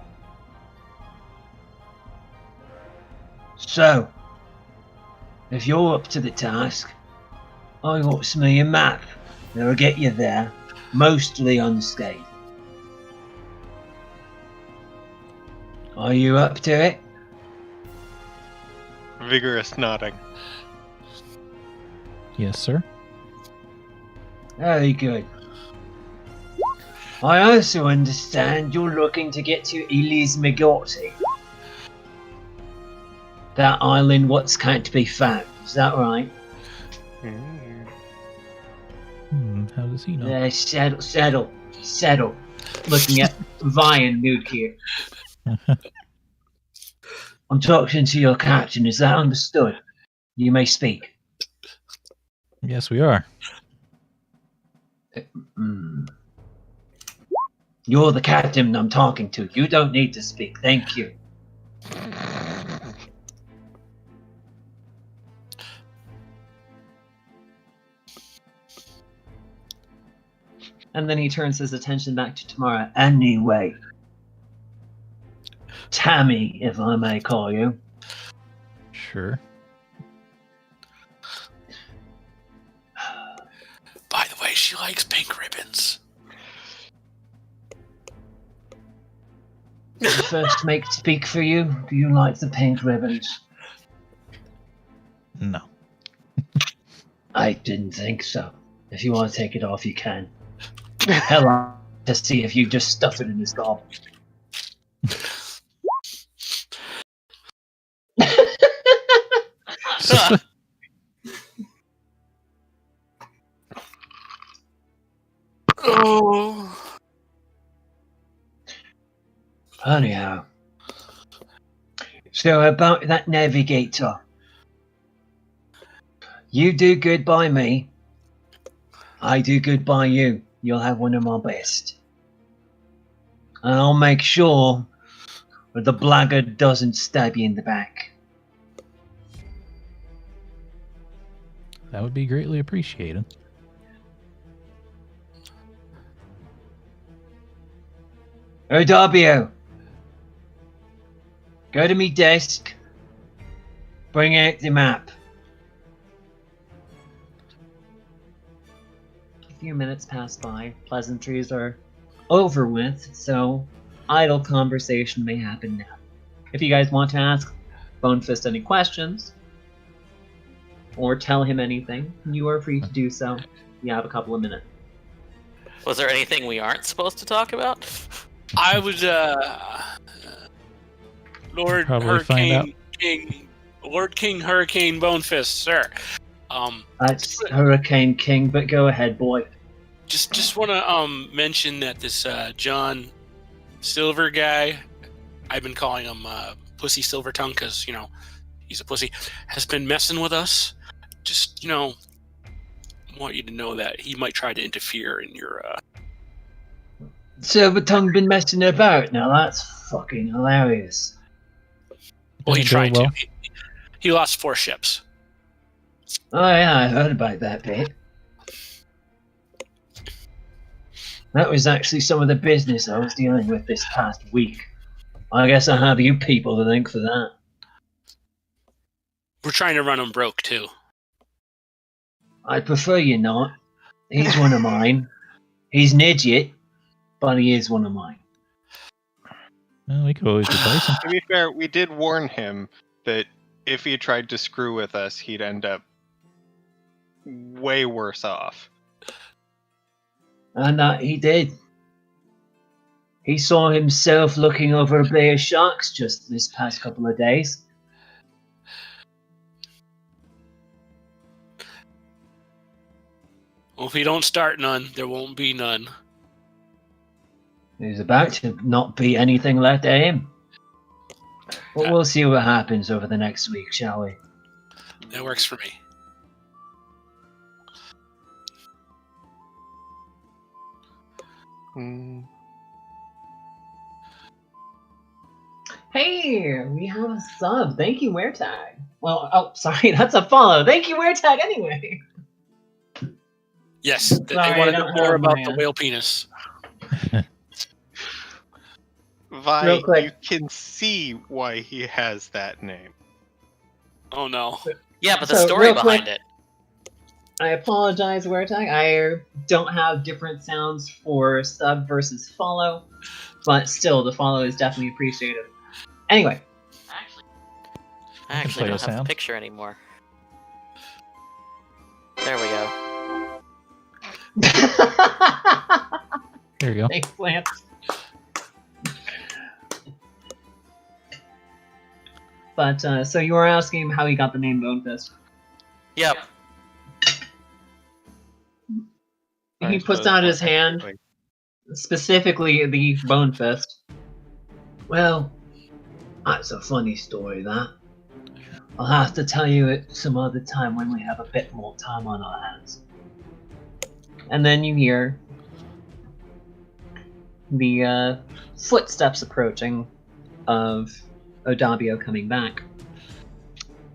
So, if you're up to the task, I got some of your map that'll get you there, mostly unscathed. Are you up to it? Vigorous nodding. Yes, sir. Very good. I also understand you're looking to get to Elise Migotti. That island what's can't be found, is that right? How does he know? Yeah, settle. Looking at Vi and Nuke here. I'm talking to your captain, is that understood? You may speak. Yes, we are. You're the captain I'm talking to. You don't need to speak. Thank you. And then he turns his attention back to Tammara. Anyway. Tammy, if I may call you. Sure. By the way, she likes pink ribbons. Did the first make speak for you? Do you like the pink ribbons? No. I didn't think so. If you want to take it off, you can. Hell, I'll to see if you just stuff it in his gob. Oh. Anyhow. So about that navigator. You do good by me. I do good by you. You'll have one of my best. And I'll make sure that the blackguard doesn't stab you in the back. That would be greatly appreciated. OW. Go to me desk. Bring out the map. A few minutes pass by. Pleasantries are over with, so idle conversation may happen now. If you guys want to ask Bonefist any questions, or tell him anything, you are free to do so. You have a couple of minutes. Was there anything we aren't supposed to talk about? I would, Lord Probably find out. Lord King Hurricane Bonefist, sir. That's Hurricane King, but go ahead, boy. Just want to mention that this John Silver guy, I've been calling him Pussy Silver Tongue because he's a pussy, has been messing with us. Just want you to know that he might try to interfere in your. Silver Tongue been messing about now. That's fucking hilarious. Well, he Doesn't go tried well. to. He lost 4 ships. Oh yeah, I heard about that bit. That was actually some of the business I was dealing with this past week. I guess I have you people to thank for that. We're trying to run him broke too. I'd prefer you not. He's one of mine. He's an idiot, but he is one of mine. Well, we could always replace him. To be fair, we did warn him that if he tried to screw with us, he'd end up way worse off. And he did. He saw himself looking over a bay of sharks just this past couple of days. Well, if we don't start none, there won't be none. There's about to not be anything left of him. But we'll see what happens over the next week, shall we? That works for me. Hey, we have a sub. Thank you, Weartag. Well, oh, sorry, that's a follow. Thank you, Weartag, anyway. Yes, they Sorry, want to I know don't more have about my, the whale penis. Vi, Real quick. you can see why he has that name. Oh no. Yeah, but the So, story real quick- behind it. I apologize, Weartag. I don't have different sounds for sub versus follow, but still, the follow is definitely appreciated. Anyway, I actually play don't a have the sound. picture anymore. There we go. There you go. Thanks, Lance. But, so you were asking him how he got the name Bonefist. Yep. He puts out his hand, specifically the Bonefist. Well, that's a funny story, that. I'll have to tell you it some other time when we have a bit more time on our hands. And then you hear the footsteps approaching of Odabio coming back.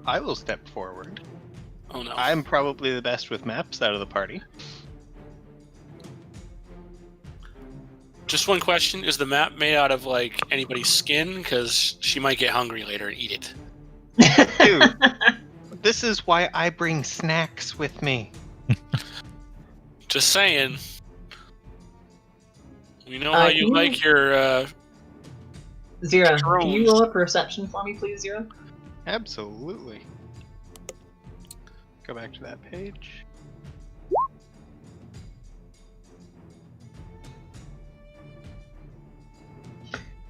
I will step forward. Oh no. I'm probably the best with maps out of the party. Just one question: is the map made out of like anybody's skin? Because she might get hungry later and eat it. Dude, this is why I bring snacks with me. Just saying. We know how you like your. Zira, can you drones. roll a perception for me, please, Zira? Absolutely. Go back to that page.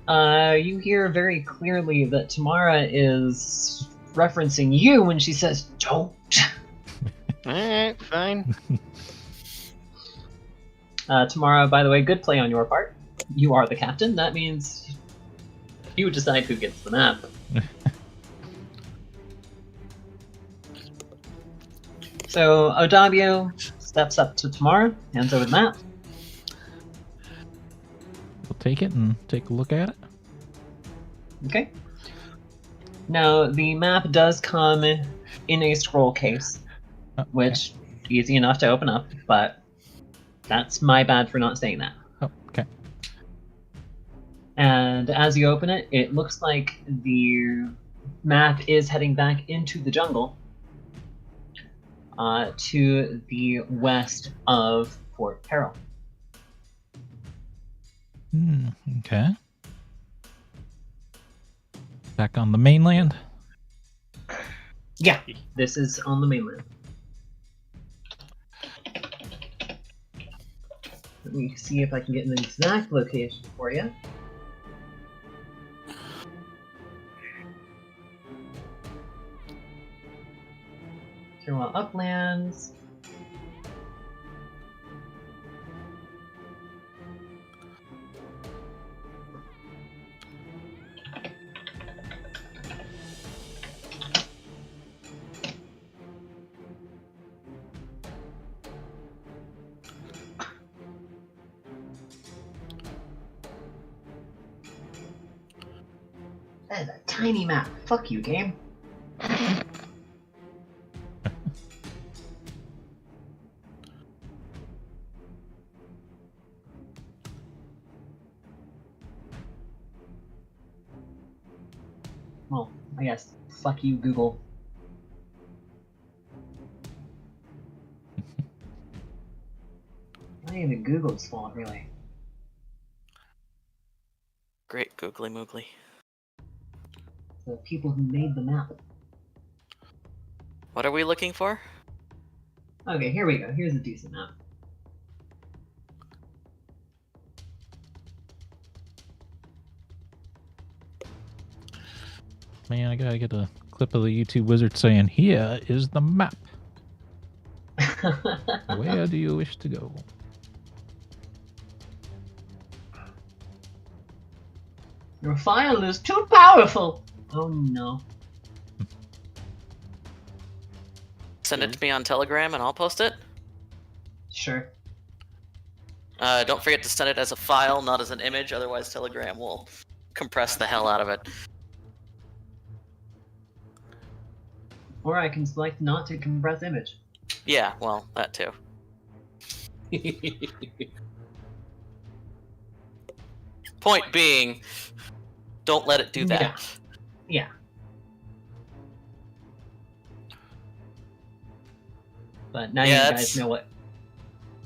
You hear very clearly that Tammara is referencing you when she says, "Don't." Alright, fine. Tammara, by the way, good play on your part. You are the captain. That means you decide who gets the map. So Odabio steps up to Tammara, hands over the map. We'll take it and take a look at it. Okay. Now, the map does come in a scroll case, Okay. which easy enough to open up, but that's my bad for not saying that. Oh, okay. And as you open it, it looks like the map is heading back into the jungle to the west of Fort Peril. Okay. Back on the mainland. Yeah, this is on the mainland. Let me see if I can get an exact location for you. Through uplands. That is a tiny map. Fuck you, game. Well, I guess fuck you, Google. Not even Google's fault, really. Great googly moogly. The people who made the map. What are we looking for? Okay, here we go. Here's a decent map. Man, I gotta get a clip of the YouTube wizard saying, "Here is the map. Where do you wish to go?" Your file is too powerful! Oh no. Send it to me on Telegram and I'll post it. Sure. Don't forget to send it as a file, not as an image, otherwise Telegram will compress the hell out of it. Or I can select not to compress image. Yeah, well, that too. Point being, don't let it do that. Yeah. But now Yeah, you guys know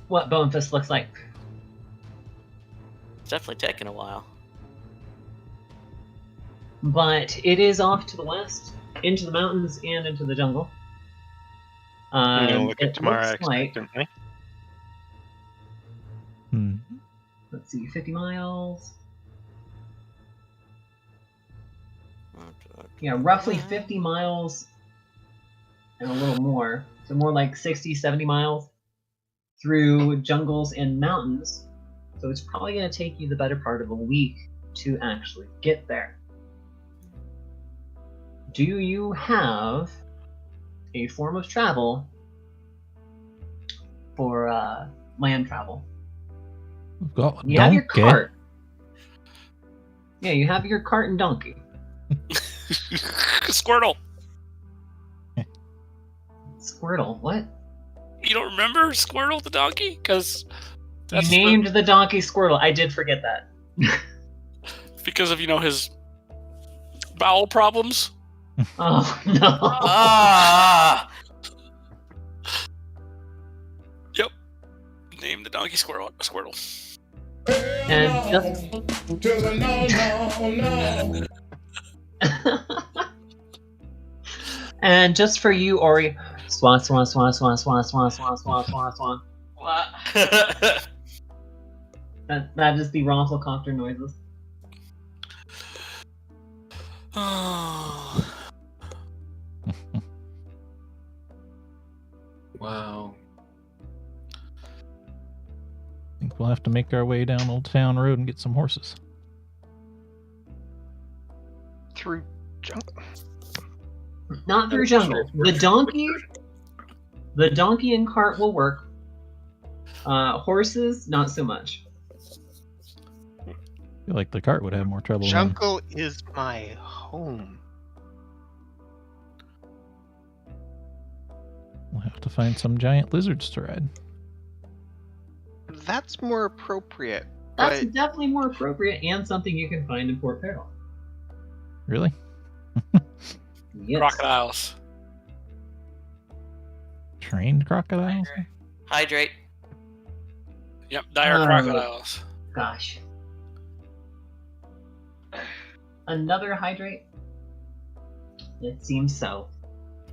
what Bonefist looks like. It's definitely taken a while. But it is off to the west, into the mountains and into the jungle. I'm gonna look at It Tammara looks like expectantly. Hmm. Let's see, 50 miles. Yeah, roughly 50 miles and a little more. So more like 60, 70 miles through jungles and mountains. So it's probably going to take you the better part of a week to actually get there. Do you have a form of travel for land travel? We've got a You have your donkey. cart. Yeah, you have your cart and donkey. Squirtle. Squirtle, what? You don't remember Squirtle the donkey? Because You named the donkey Squirtle. I did forget that. because of his bowel problems. Oh no! Ah! Yep. Name the donkey Squirtle. And and just for you, Ori, swan, swan, swan, swan, swan, swan, swan, swan, swan, swan. What? That is the Rafflecopter noises. Wow. I think we'll have to make our way down Old Town Road and get some horses. Through jungle. Not through jungle. The donkey and cart will work. Horses, not so much. I feel like the cart would have more trouble. Jungle is my home. We'll have to find some giant lizards to ride. That's more appropriate. That's But definitely more appropriate and something you can find in Port Peril. Really? Yes. Crocodiles. Trained crocodiles? Hydrate. Yep, dire crocodiles. Gosh. Another hydrate? It seems so.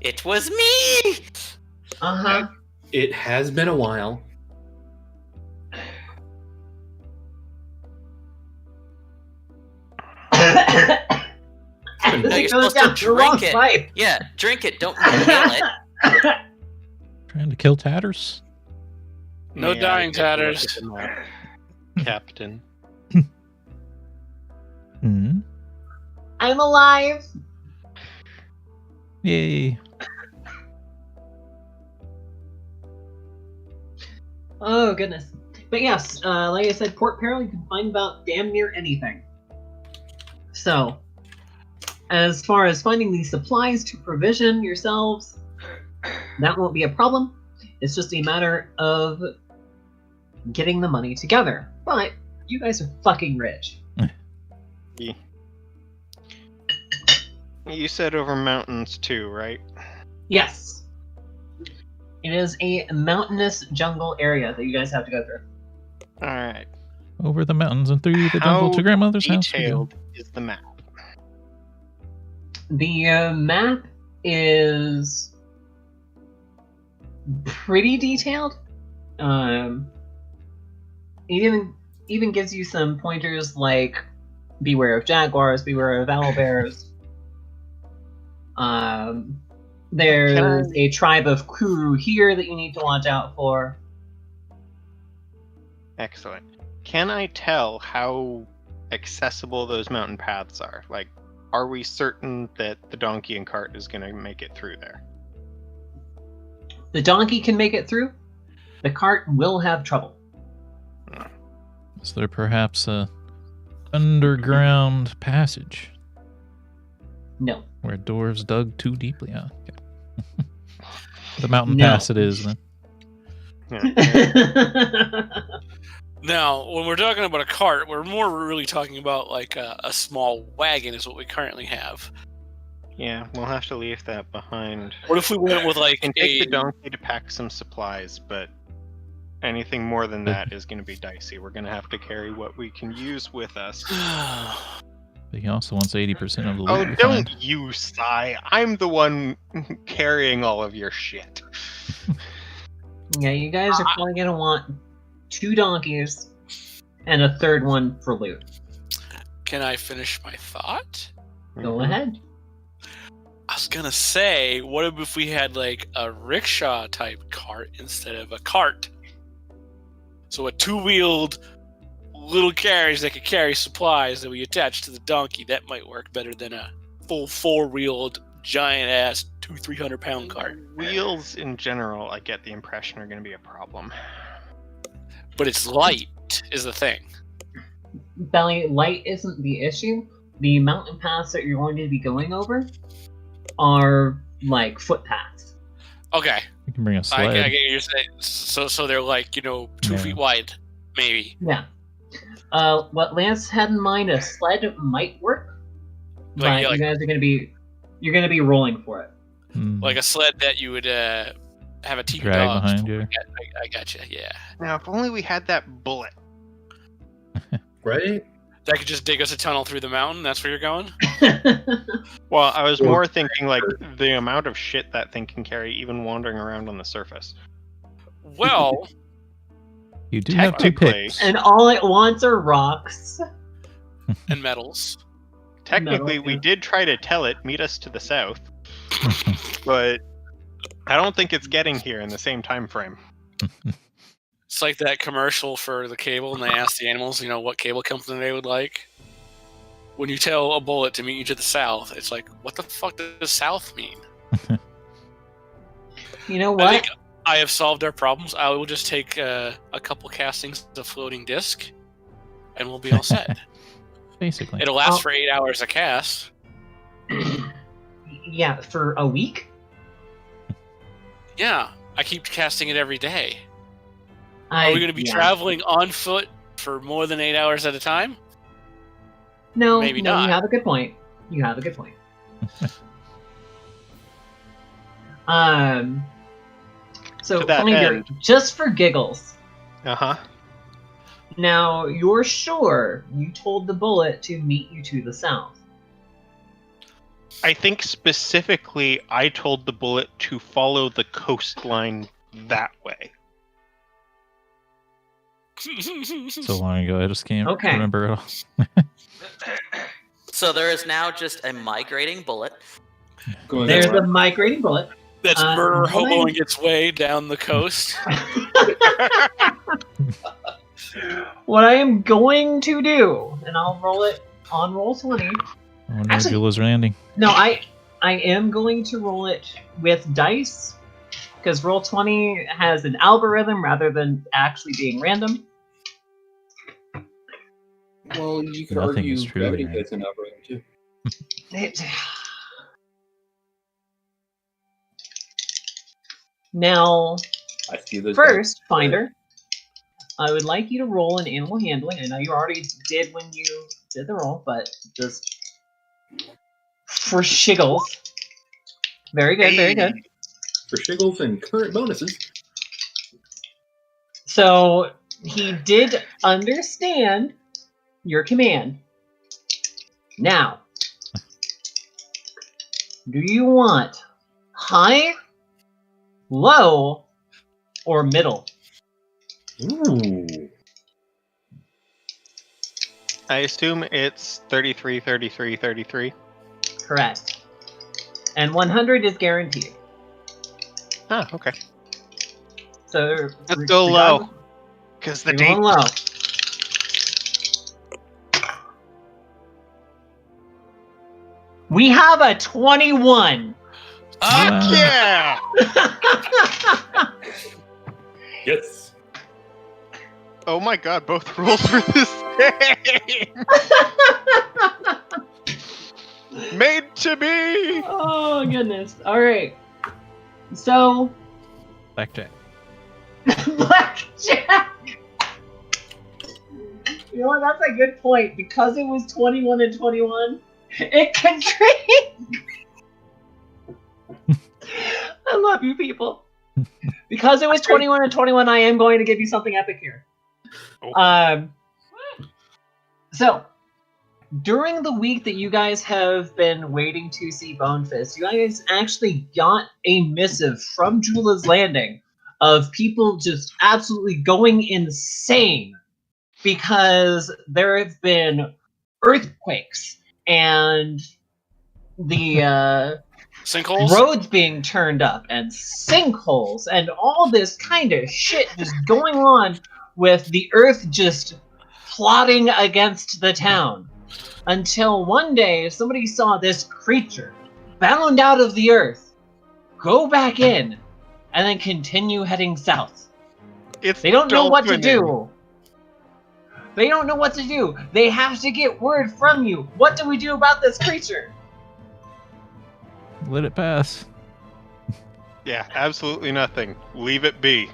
It was me! Uh-huh. It has been a while. No, you're supposed to drink it. Yeah, drink it. Don't inhale it. Trying to kill tatters? No Yeah, dying I take a look tatters. at the map, Captain. Hmm. I'm alive! Yay. Oh, goodness. But yes, like I said, Port Peril, you can find about damn near anything. So, as far as finding the supplies to provision yourselves, that won't be a problem. It's just a matter of getting the money together. But you guys are fucking rich. You said over mountains too, right? Yes. It is a mountainous jungle area that you guys have to go through. Alright. Over the mountains and through the jungle to grandmother's house. we go. Detailed is the map? The map is pretty detailed. It even gives you some pointers like beware of jaguars, beware of owlbears. There's a tribe of Kuru here that you need to watch out for. Excellent. Can I tell how accessible those mountain paths are? Like, are we certain that the donkey and cart is going to make it through there? The donkey can make it through. The cart will have trouble. Is there perhaps a underground passage No. where dwarves dug too deeply? Oh, okay. The mountain No. pass it is then. Now, when we're talking about a cart, we're more really talking about like a small wagon is what we currently have. Yeah, we'll have to leave that behind. What if we went with like And take the donkey to pack some supplies, but anything more than that is going to be dicey. We're going to have to carry what we can use with us. But he also wants 80% of the loot. Oh, we don't find. you sigh. I'm the one carrying all of your shit. Yeah, you guys are probably gonna want 2 donkeys and a third one for loot. Can I finish my thought? Go ahead. I was gonna say, what if we had like a rickshaw type cart instead of a cart? So a two-wheeled little carriage that could carry supplies that we attach to the donkey. That might work better than a full four-wheeled giant ass 200-300 pound cart. Wheels in general, I get the impression, are going to be a problem. But it's light is the thing. Belly, light isn't the issue. The mountain paths that you're going to be going over are like footpaths. Okay. You can bring a I sled. get what you're saying. So they're like, 2 feet wide, maybe. Yeah. What Lance had in mind, a sled might work, but you guys are you're gonna be rolling for it. Like a sled that you would have a team of Drag dogs. behind you. I gotcha, yeah. Now, if only we had that bullet. Right? That could just dig us a tunnel through the mountain. That's where you're going? Well, I was more thinking like the amount of shit that thing can carry, even wandering around on the surface. Well, You do have 2 Technically- picks. And all it wants are rocks. and metals. Technically, No, we yeah. did try to tell it, meet us to the south, but I don't think it's getting here in the same time frame. It's like that commercial for the cable, and they ask the animals, what cable company they would like. When you tell a bullet to meet you to the south, it's like, what the fuck does south mean? You know I what? think I have solved our problems. I will just take a couple castings of floating disc, and we'll be all set. Basically. It'll last for 8 hours a cast. Yeah, for a week? Yeah, I keep casting it every day. Are we going to be traveling on foot for more than 8 hours at a time? No, Maybe no, not. you have a good point. So, To that Finder, end. just for giggles. Uh-huh. Now, you're sure you told the bullet to meet you to the south? I think specifically I told the bullet to follow the coastline that way. So long ago, I just can't Okay. remember it all. So there is now just a migrating bullet. Going There's around. a migrating bullet. That's murder Bullet. hoboing its way down the coast. What I am going to do, and I'll roll it on roll 20. Oh no, Actually- Jula's landing. No, I am going to roll it with dice, because roll 20 has an algorithm rather than actually being random. Well, you could Nothing argue is truly gravity random. fits an algorithm too. Now, I see those. first, Finder, I would like you to roll an animal handling. I know you already did when you did the roll, but just for shiggles. Very good, very good. for shiggles and current bonuses. So he did understand your command. Now, do you want high, low, or middle? Ooh. I assume it's 33, 33, 33. Correct. And 100 is guaranteed. Ah, okay. So Let's go low. Because the You're date. going low. We have a 21. Fuck yeah! Yes. Oh my god, both rules were the same! Made to be! Oh goodness. Alright. So Blackjack. Blackjack! You know what, that's a good point. Because it was 21 and 21, it can drink! I love you people. Because it was 21 and 21, I am going to give you something epic here. So, during the week that you guys have been waiting to see Bonefist, you guys actually got a missive from Jula's Landing of people just absolutely going insane because there have been earthquakes and the Sinkholes? roads being turned up and sinkholes and all this kind of shit just going on with the earth just plotting against the town. Until one day somebody saw this creature bound out of the earth, go back in, and then continue heading south. They don't know what to do. They don't know what to do. They have to get word from you. What do we do about this creature? Let it pass. Yeah, absolutely nothing. Leave it be.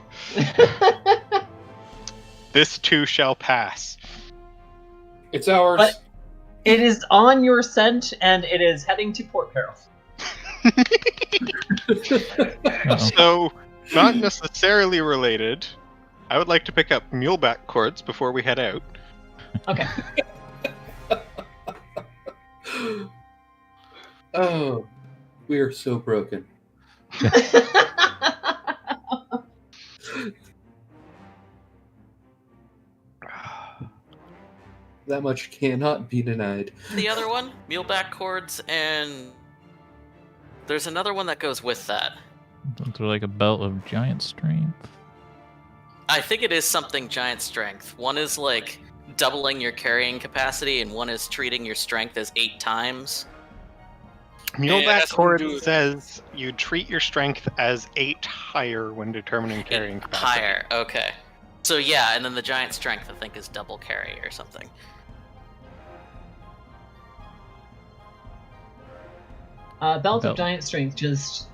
This too shall pass. It's ours. But it is on your scent, and it is heading to Port Peril. So, not necessarily related. I would like to pick up muleback cords before we head out. Okay. Oh, we are so broken. That much cannot be denied. The other one, muleback cords, and there's another one that goes with that. They're like a belt of giant strength. I think it is something giant strength. One is like doubling your carrying capacity, and one is treating your strength as 8 times. Muleback cord says you treat your strength as 8 higher when determining carrying capacity. Higher, okay. So yeah, and then the giant strength I think is double carry or something. Belt of Giant Strength just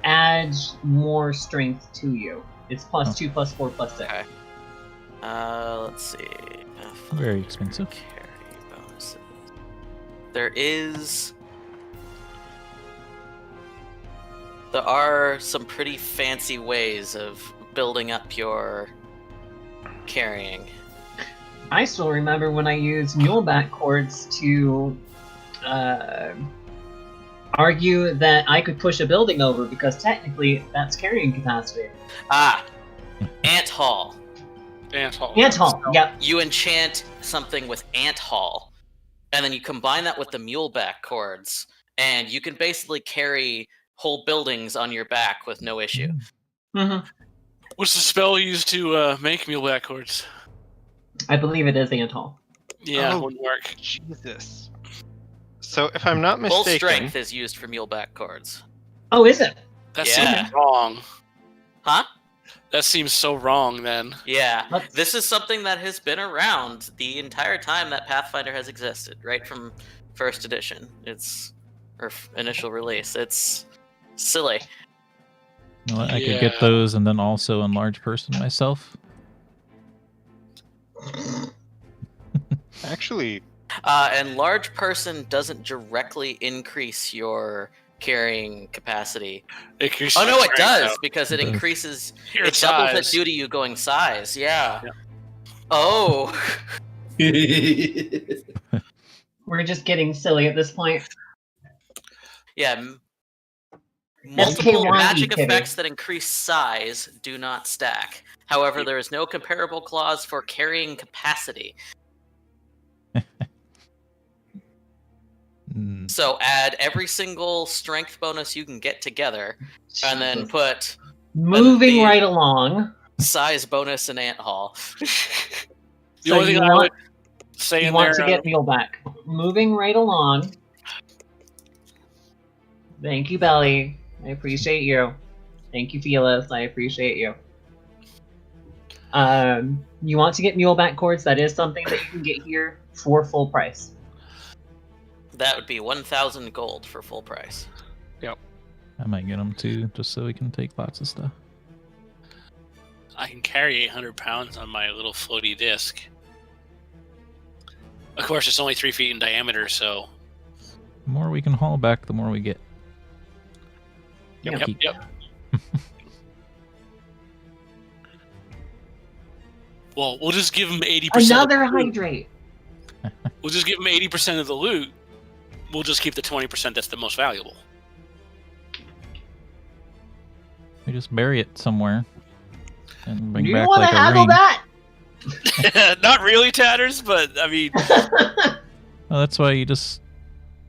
adds more strength to you. It's +2, +4, +6. Okay. Let's see. Very expensive. Carry bonuses. There are some pretty fancy ways of building up your carrying. I still remember when I used muleback cords to argue that I could push a building over because technically that's carrying capacity. Ant Hall. Ant Hall. Ant Hall, yep. You enchant something with Ant Hall, and then you combine that with the muleback cords, and you can basically carry whole buildings on your back with no issue. Mm-hmm. What's the spell used to make muleback cords? I believe it is Ant Hall. Yeah, Oh, wouldn't work. Jesus. So if I'm not Full mistaken, strength is used for muleback cords. Oh, is it? That Yeah. seems wrong. Huh? That seems so wrong, then. Yeah. Let's- This is something that has been around the entire time that Pathfinder has existed, right from first edition. Initial release. It's silly. You know what? I could Yeah. get those and then also enlarge person myself. actually, And large person doesn't directly increase your carrying capacity. Increases Oh no, your it strength, does though. because it It does. increases. Your It doubles it size. due to you going size. Yeah. Yeah. Oh. We're just getting silly at this point. Yeah. Multiple SK1 magic kitty. effects that increase size do not stack. However, there is no comparable clause for carrying capacity. Mm, So add every single strength bonus you can get together, and then put Moving the- right along. size bonus in Ant Hall. The So only you thing I want, would say you in want there, to get muleback. Moving right along. Thank you, Belly. I appreciate you. Thank you, Felis. I appreciate you. You want to get muleback cords? That is something that you can get here for full price. That would be 1,000 gold for full price. I might get them too, just so we can take lots of stuff. I can carry 800 pounds on my little floaty disc. Of course, it's only 3 feet in diameter, so... The more we can haul back, the more we get. Yep. Yep. Well, we'll just give him 80%. Another of the loot. hydrate. We'll just give him 80% of the loot. We'll just keep the 20% that's the most valuable. We just bury it somewhere and bring You back want like to a handle ring. that? Not really tatters, but I mean, Well, that's why you just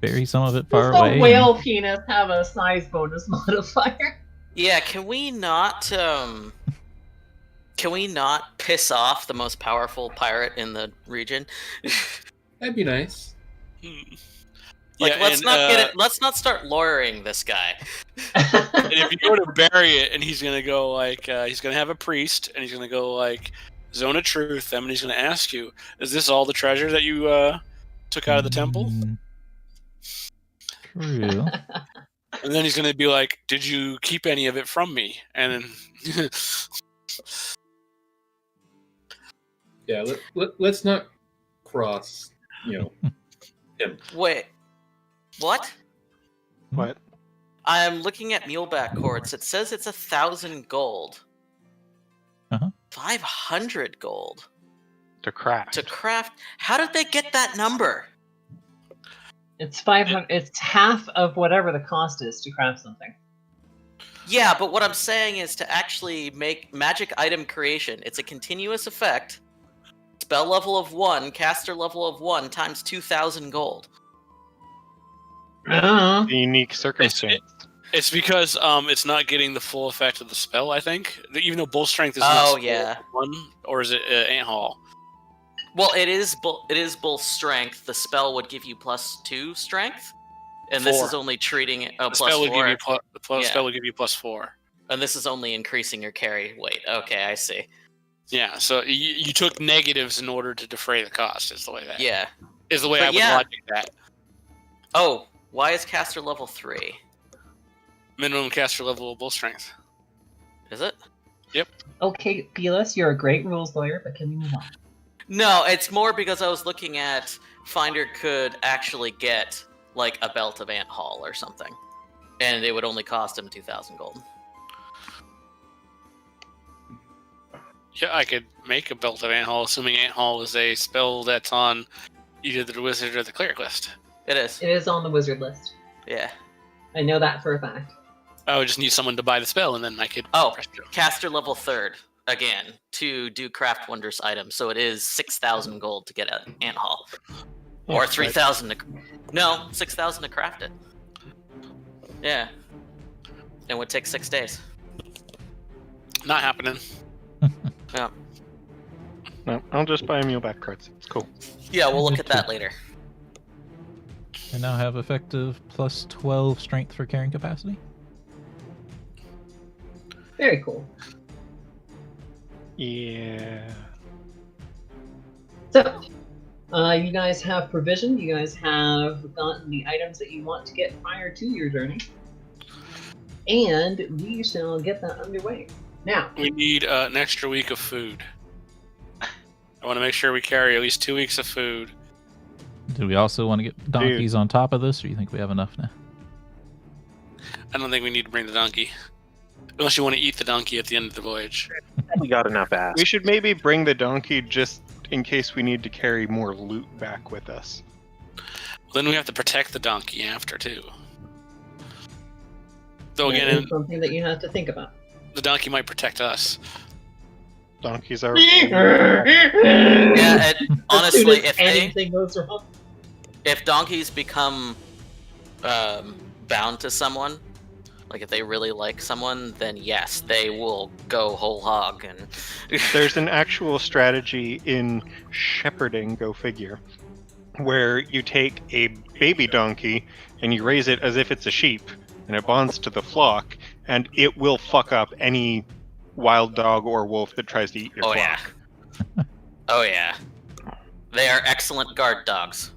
bury some of it far Does away. the whale penis have a size bonus modifier? Yeah, can we not piss off the most powerful pirate in the region? That'd be nice. Like, yeah, let's and, not get it. Let's not start lawyering this guy. And if you go to bury it, and he's gonna go like, he's gonna have a priest, and he's gonna go like, zone of truth them, and he's gonna ask you, "Is this all the treasure that you took out of the temple?" True. And then he's gonna be like, "Did you keep any of it from me?" And then, Yeah, let's not cross, him. Wait, what? What? I'm looking at muleback quartz. It says it's 1,000 gold. 500 gold To craft. to craft. How did they get that number? It's 500. It's half of whatever the cost is to craft something. Yeah, but what I'm saying is to actually make magic item creation. It's a continuous effect. Spell level of 1, caster level of 1 times 2,000 gold. A unique circumstance. it's because it's not getting the full effect of the spell. I think, even though bull strength is Oh, not yeah. 1, or is it ant hall? Well, it is bull strength. The spell would give you +2 strength, and this 4. is only treating it The spell would +4. give you Yeah. spell would give you +4. And this is only increasing your carry weight. Okay, I see. Yeah, so you took negatives in order to defray the cost. Is the way that Yeah. is the way But I would yeah. logic that. Oh, why is caster level 3? Minimum caster level of bull strength. Is it? Okay, Belis, you're a great rules lawyer, but can we move on? No, it's more because I was looking at Finder could actually get like a belt of ant hall or something, and it would only cost him 2,000 gold. Yeah, I could make a belt of ant hall, assuming ant hall is a spell that's on either the wizard or the cleric list. It is. It is on the wizard list. Yeah. I know that for a fact. I would just need someone to buy the spell, and then I could. Oh, press go. caster level 3rd again to do craft wondrous items. So it is 6,000 gold to get an ant hall, or Yeah, 3,000 to. No, 6,000 to craft it. Yeah. It would take 6 days. Not happening. Yeah. No, I'll just buy muleback cards. It's cool. Yeah, we'll look at that later. I now have effective +12 strength for carrying capacity. Very cool. Yeah. So, you guys have provision. You guys have gotten the items that you want to get prior to your journey. And we shall get that underway. Now, We need an extra week of food. I want to make sure we carry at least 2 weeks of food. Do we also want to get donkeys on top of this, or do you think we have enough now? I don't think we need to bring the donkey. Unless you want to eat the donkey at the end of the voyage. We got enough ass. We should maybe bring the donkey just in case we need to carry more loot back with us. Then we have to protect the donkey after, too. Though that again, is something that you have to think about. the donkey might protect us. Donkeys are. Yeah, and As soon honestly, as if anything goes wrong, donkeys become bound to someone, like if they really like someone, then yes, they will go whole hog. And There's an actual strategy in shepherding, go figure, where you take a baby donkey and you raise it as if it's a sheep, and it bonds to the flock, and it will fuck up any wild dog or wolf that tries to eat your oh flock. yeah, oh yeah, they are excellent guard dogs.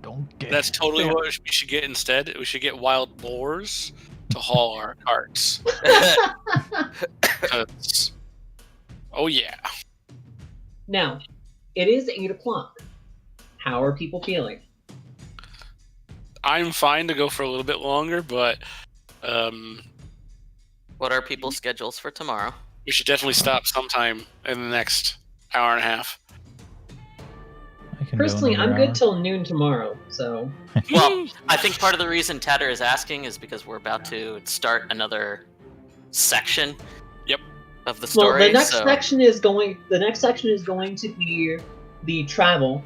Don't get. That's totally what we should get instead. We should get wild boars to haul our carts. 'Cause- oh yeah. now, it is 8 o'clock. How are people feeling? I'm fine to go for a little bit longer, but What are people's schedules for tomorrow? we should definitely stop sometime in the next hour and a half. I can go Personally, another I'm good hour. till noon tomorrow, so Well, I think part of the reason Tatter is asking is because we're about to start another section. Yep. of the story. Well, the next so... section is going. The next section is going to be the travel.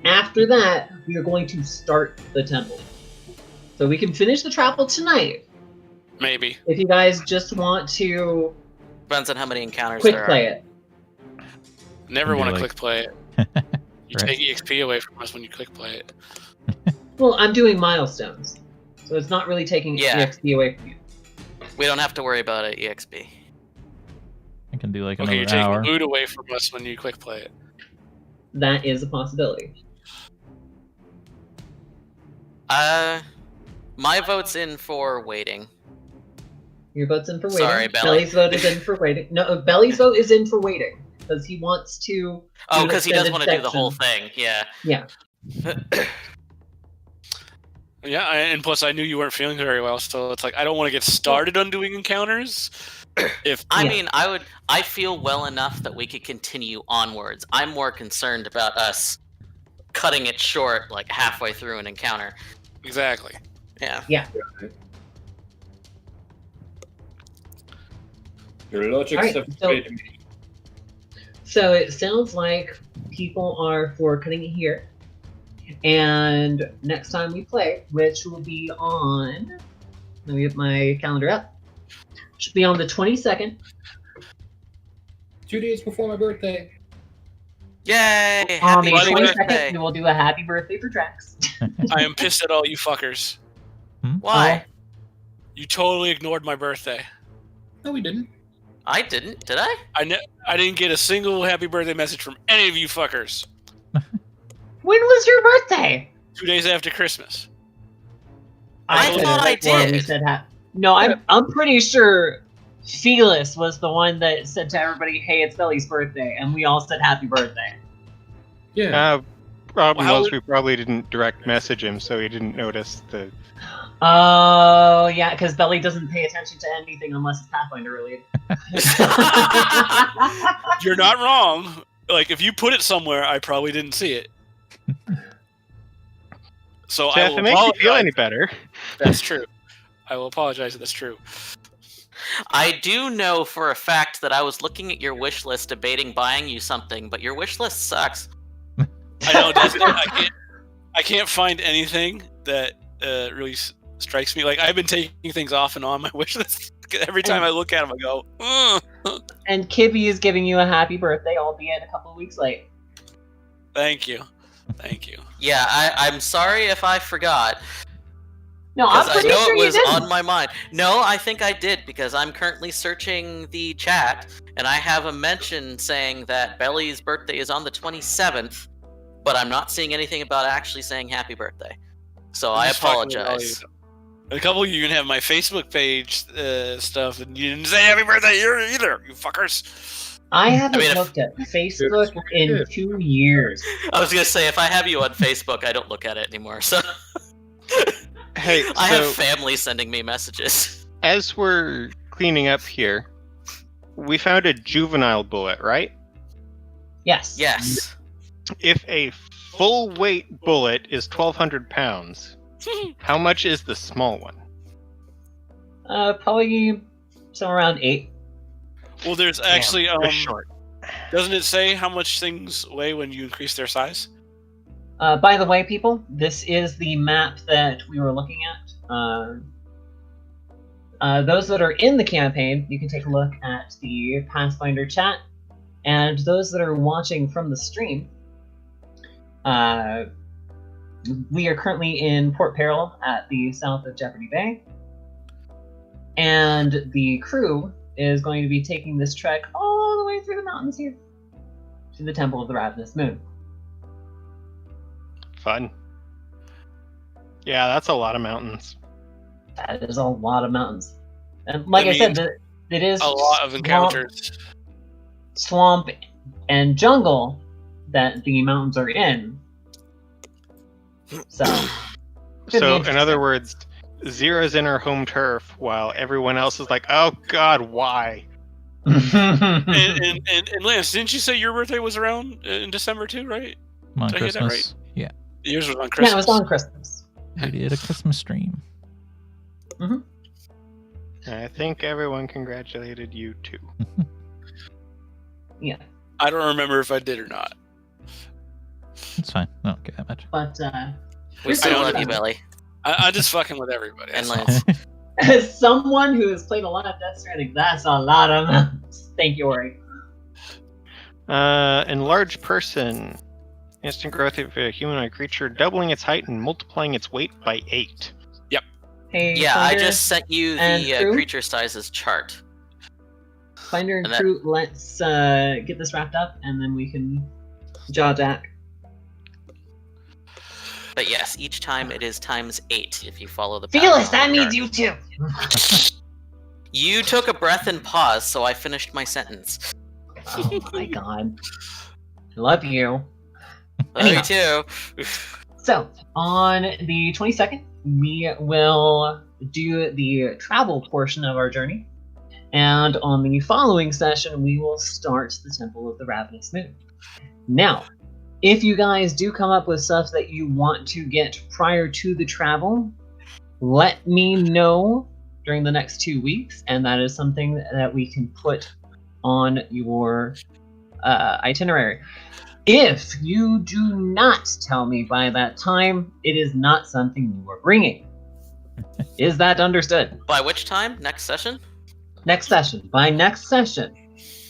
After that, we are going to start the temple. So we can finish the travel tonight. Maybe. If you guys just want to Depends on how many encounters quick there are. play it. Never Can want be to like- click play it. You Right. take EXP away from us when you click play it. Well, I'm doing milestones, so it's not really taking Yeah. EXP away from you. We don't have to worry about it, EXP. I can do like Okay, you're another taking hour. loot away from us when you click play it. That is a possibility. My vote's in for waiting. Your vote's in for waiting. Sorry, Belly. Belly's vote is in for waiting. No, Belly's vote is in for waiting because he wants to. Oh, do an because he does extended want to do the whole section. thing. Yeah. Yeah. Yeah, and plus I knew you weren't feeling very well, so it's like I don't want to get started on doing encounters. If I Yeah. mean, I feel well enough that we could continue onwards. I'm more concerned about us cutting it short, like halfway through an encounter. exactly. Yeah. Your logic's Alright, afraid of me. So it sounds like people are for cutting it here. And next time we play, which will be on. Let me get my calendar up. Should be on the 22nd. 2 days before my birthday. Yay! On Happy the 22nd, birthday! we will do a happy birthday for Drax. I am pissed at all you fuckers. Why? You totally ignored my birthday. No, we didn't. I didn't. Did I? I didn't get a single happy birthday message from any of you fuckers. When was your birthday? 2 days after Christmas. I said thought it I before we did. said no, I'm pretty sure Felis was the one that said to everybody, "Hey, it's Belly's birthday," and we all said happy birthday. Yeah. Problem How was would- we probably didn't direct message him, so he didn't notice the. Oh, yeah, because Belly doesn't pay attention to anything unless it's Pathfinder related. You're not wrong. Like, if you put it somewhere, I probably didn't see it. So So I if will it makes you feel apologize. any better, That's true. I will apologize if that's true. I do know for a fact that I was looking at your wish list, debating buying you something, but your wish list sucks. I know, doesn't it? I can't find anything that really strikes me. Like, I've been taking things off and on my wish list. Every time I look at them, I go, And Kibby is giving you a happy birthday, albeit a couple of weeks late. thank you. Thank you. Yeah, I'm sorry if I forgot. No, I'm Because I pretty know sure it you was didn't. on my mind. No, I think I did because I'm currently searching the chat and I have a mention saying that Belly's birthday is on the 27th, but I'm not seeing anything about actually saying happy birthday. So I just fucking with all apologize. you. A couple of you even have my Facebook page stuff, and you didn't say happy birthday either, you fuckers. I haven't I mean, if- looked at Facebook in 2 years. I was gonna say if I have you on Facebook, I don't look at it anymore. So hey, I have so family sending me messages. as we're cleaning up here, we found a juvenile bullet, right? Yes. Yes. If a full weight bullet is 1,200 pounds, how much is the small one? Probably somewhere around 8. Well, there's actually Damn, they're short. doesn't it say how much things weigh when you increase their size? By the way, people, this is the map that we were looking at. Those that are in the campaign, you can take a look at the Pathfinder chat. And those that are watching from the stream, we are currently in Port Peril at the south of Jeopardy Bay. And the crew is going to be taking this trek all the way through the mountains here to the Temple of the Ravenous Moon. Fun. Yeah, that's a lot of mountains. That is a lot of mountains. And like That I said, means it is A lot of encounters. swamp and jungle that the mountains are in. So, should be So, in interesting. other words, Zira's in her home turf while everyone else is like, oh god, why? And Lance, didn't you say your birthday was around in December too, right? On Did I hear that Christmas. Yeah. Yours was on Christmas. Yeah, it was on Christmas. We did a Christmas stream. I think everyone congratulated you too. Yeah. I don't remember if I did or not. It's fine. I don't care that much. But We still love you, Belly. I'm just fucking with everybody. And that's all. Lance. as someone who has played a lot of Death Stranding, that's a lot of mounts. Thank you, Ori. Enlarged person. Instant growth of a humanoid creature, doubling its height and multiplying its weight by 8. Hey, Yeah, I Finder, just sent you and the crew? creature sizes chart. Finder and and that- crew, let's get this wrapped up, and then we can jaw jack. But yes, each time it is times 8 if you follow the Felix, pattern that on the means chart. you too. You took a breath and pause, so I finished my sentence. Oh my god. I love you. Me too. So, on the 22nd, we will do the travel portion of our journey. And on the following session, we will start the Temple of the Ravenous Moon. Now, if you guys do come up with stuff that you want to get prior to the travel, let me know during the next 2 weeks, and that is something that we can put on your itinerary. If you do not tell me by that time, it is not something you are bringing. Is that understood? By which time? Next session? Next session. By next session,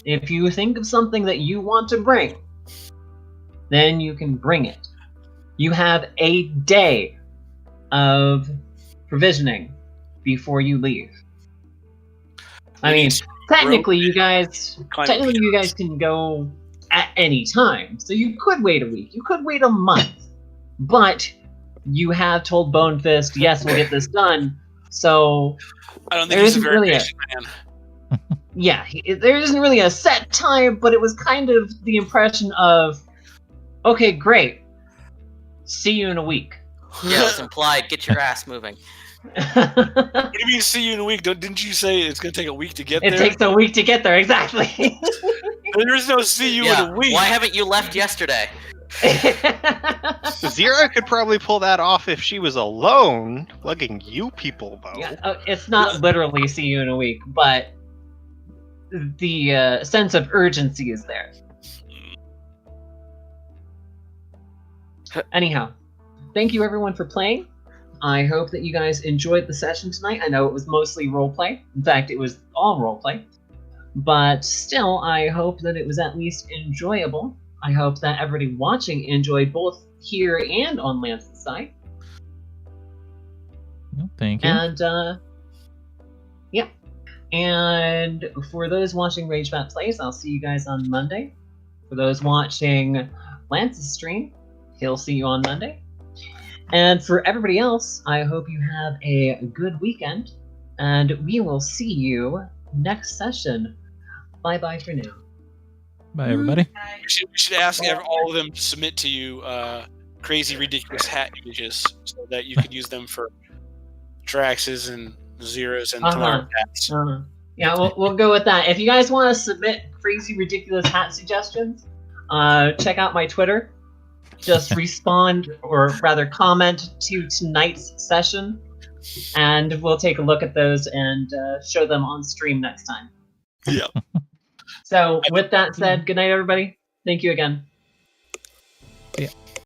if you think of something that you want to bring, then you can bring it. You have a day of provisioning before you leave. I mean, technically you guys can go at any time. So you could wait a week. You could wait a month. But you have told Bonefist, yes, we'll get this done. So I don't think he's a very really patient man. yeah, there isn't really a set time, but it was kind of the impression of, okay, great. See you in a week. Yeah, it's implied. Get your ass moving. What do you mean see you in a week? Didn't you say it's going to take a week to get It there? takes a week to get there, exactly. There is no see you Yeah, in a week. why haven't you left yesterday? Zira could probably pull that off if she was alone, lugging you people, though. Yeah, it's not literally see you in a week, but the sense of urgency is there. Anyhow, thank you everyone for playing. I hope that you guys enjoyed the session tonight. I know it was mostly roleplay. In fact, it was all roleplay. But still, I hope that it was at least enjoyable. I hope that everybody watching enjoyed both here and on Lance's side. Thank you. And, yeah. And for those watching RageBat Plays, I'll see you guys on Monday. For those watching Lance's stream, he'll see you on Monday. And for everybody else, I hope you have a good weekend, and we will see you next session. Bye-bye for now. Bye, everybody. We should ask all of them to submit to you crazy, ridiculous hat images so that you could use them for Traxes and Zeros and Tammara hats. Yeah, we'll go with that. If you guys want to submit crazy, ridiculous hat suggestions, check out my Twitter. Just respond, or rather comment to tonight's session, and we'll take a look at those and show them on stream next time. Yeah. So with that said, good night, everybody. Thank you again. Yeah.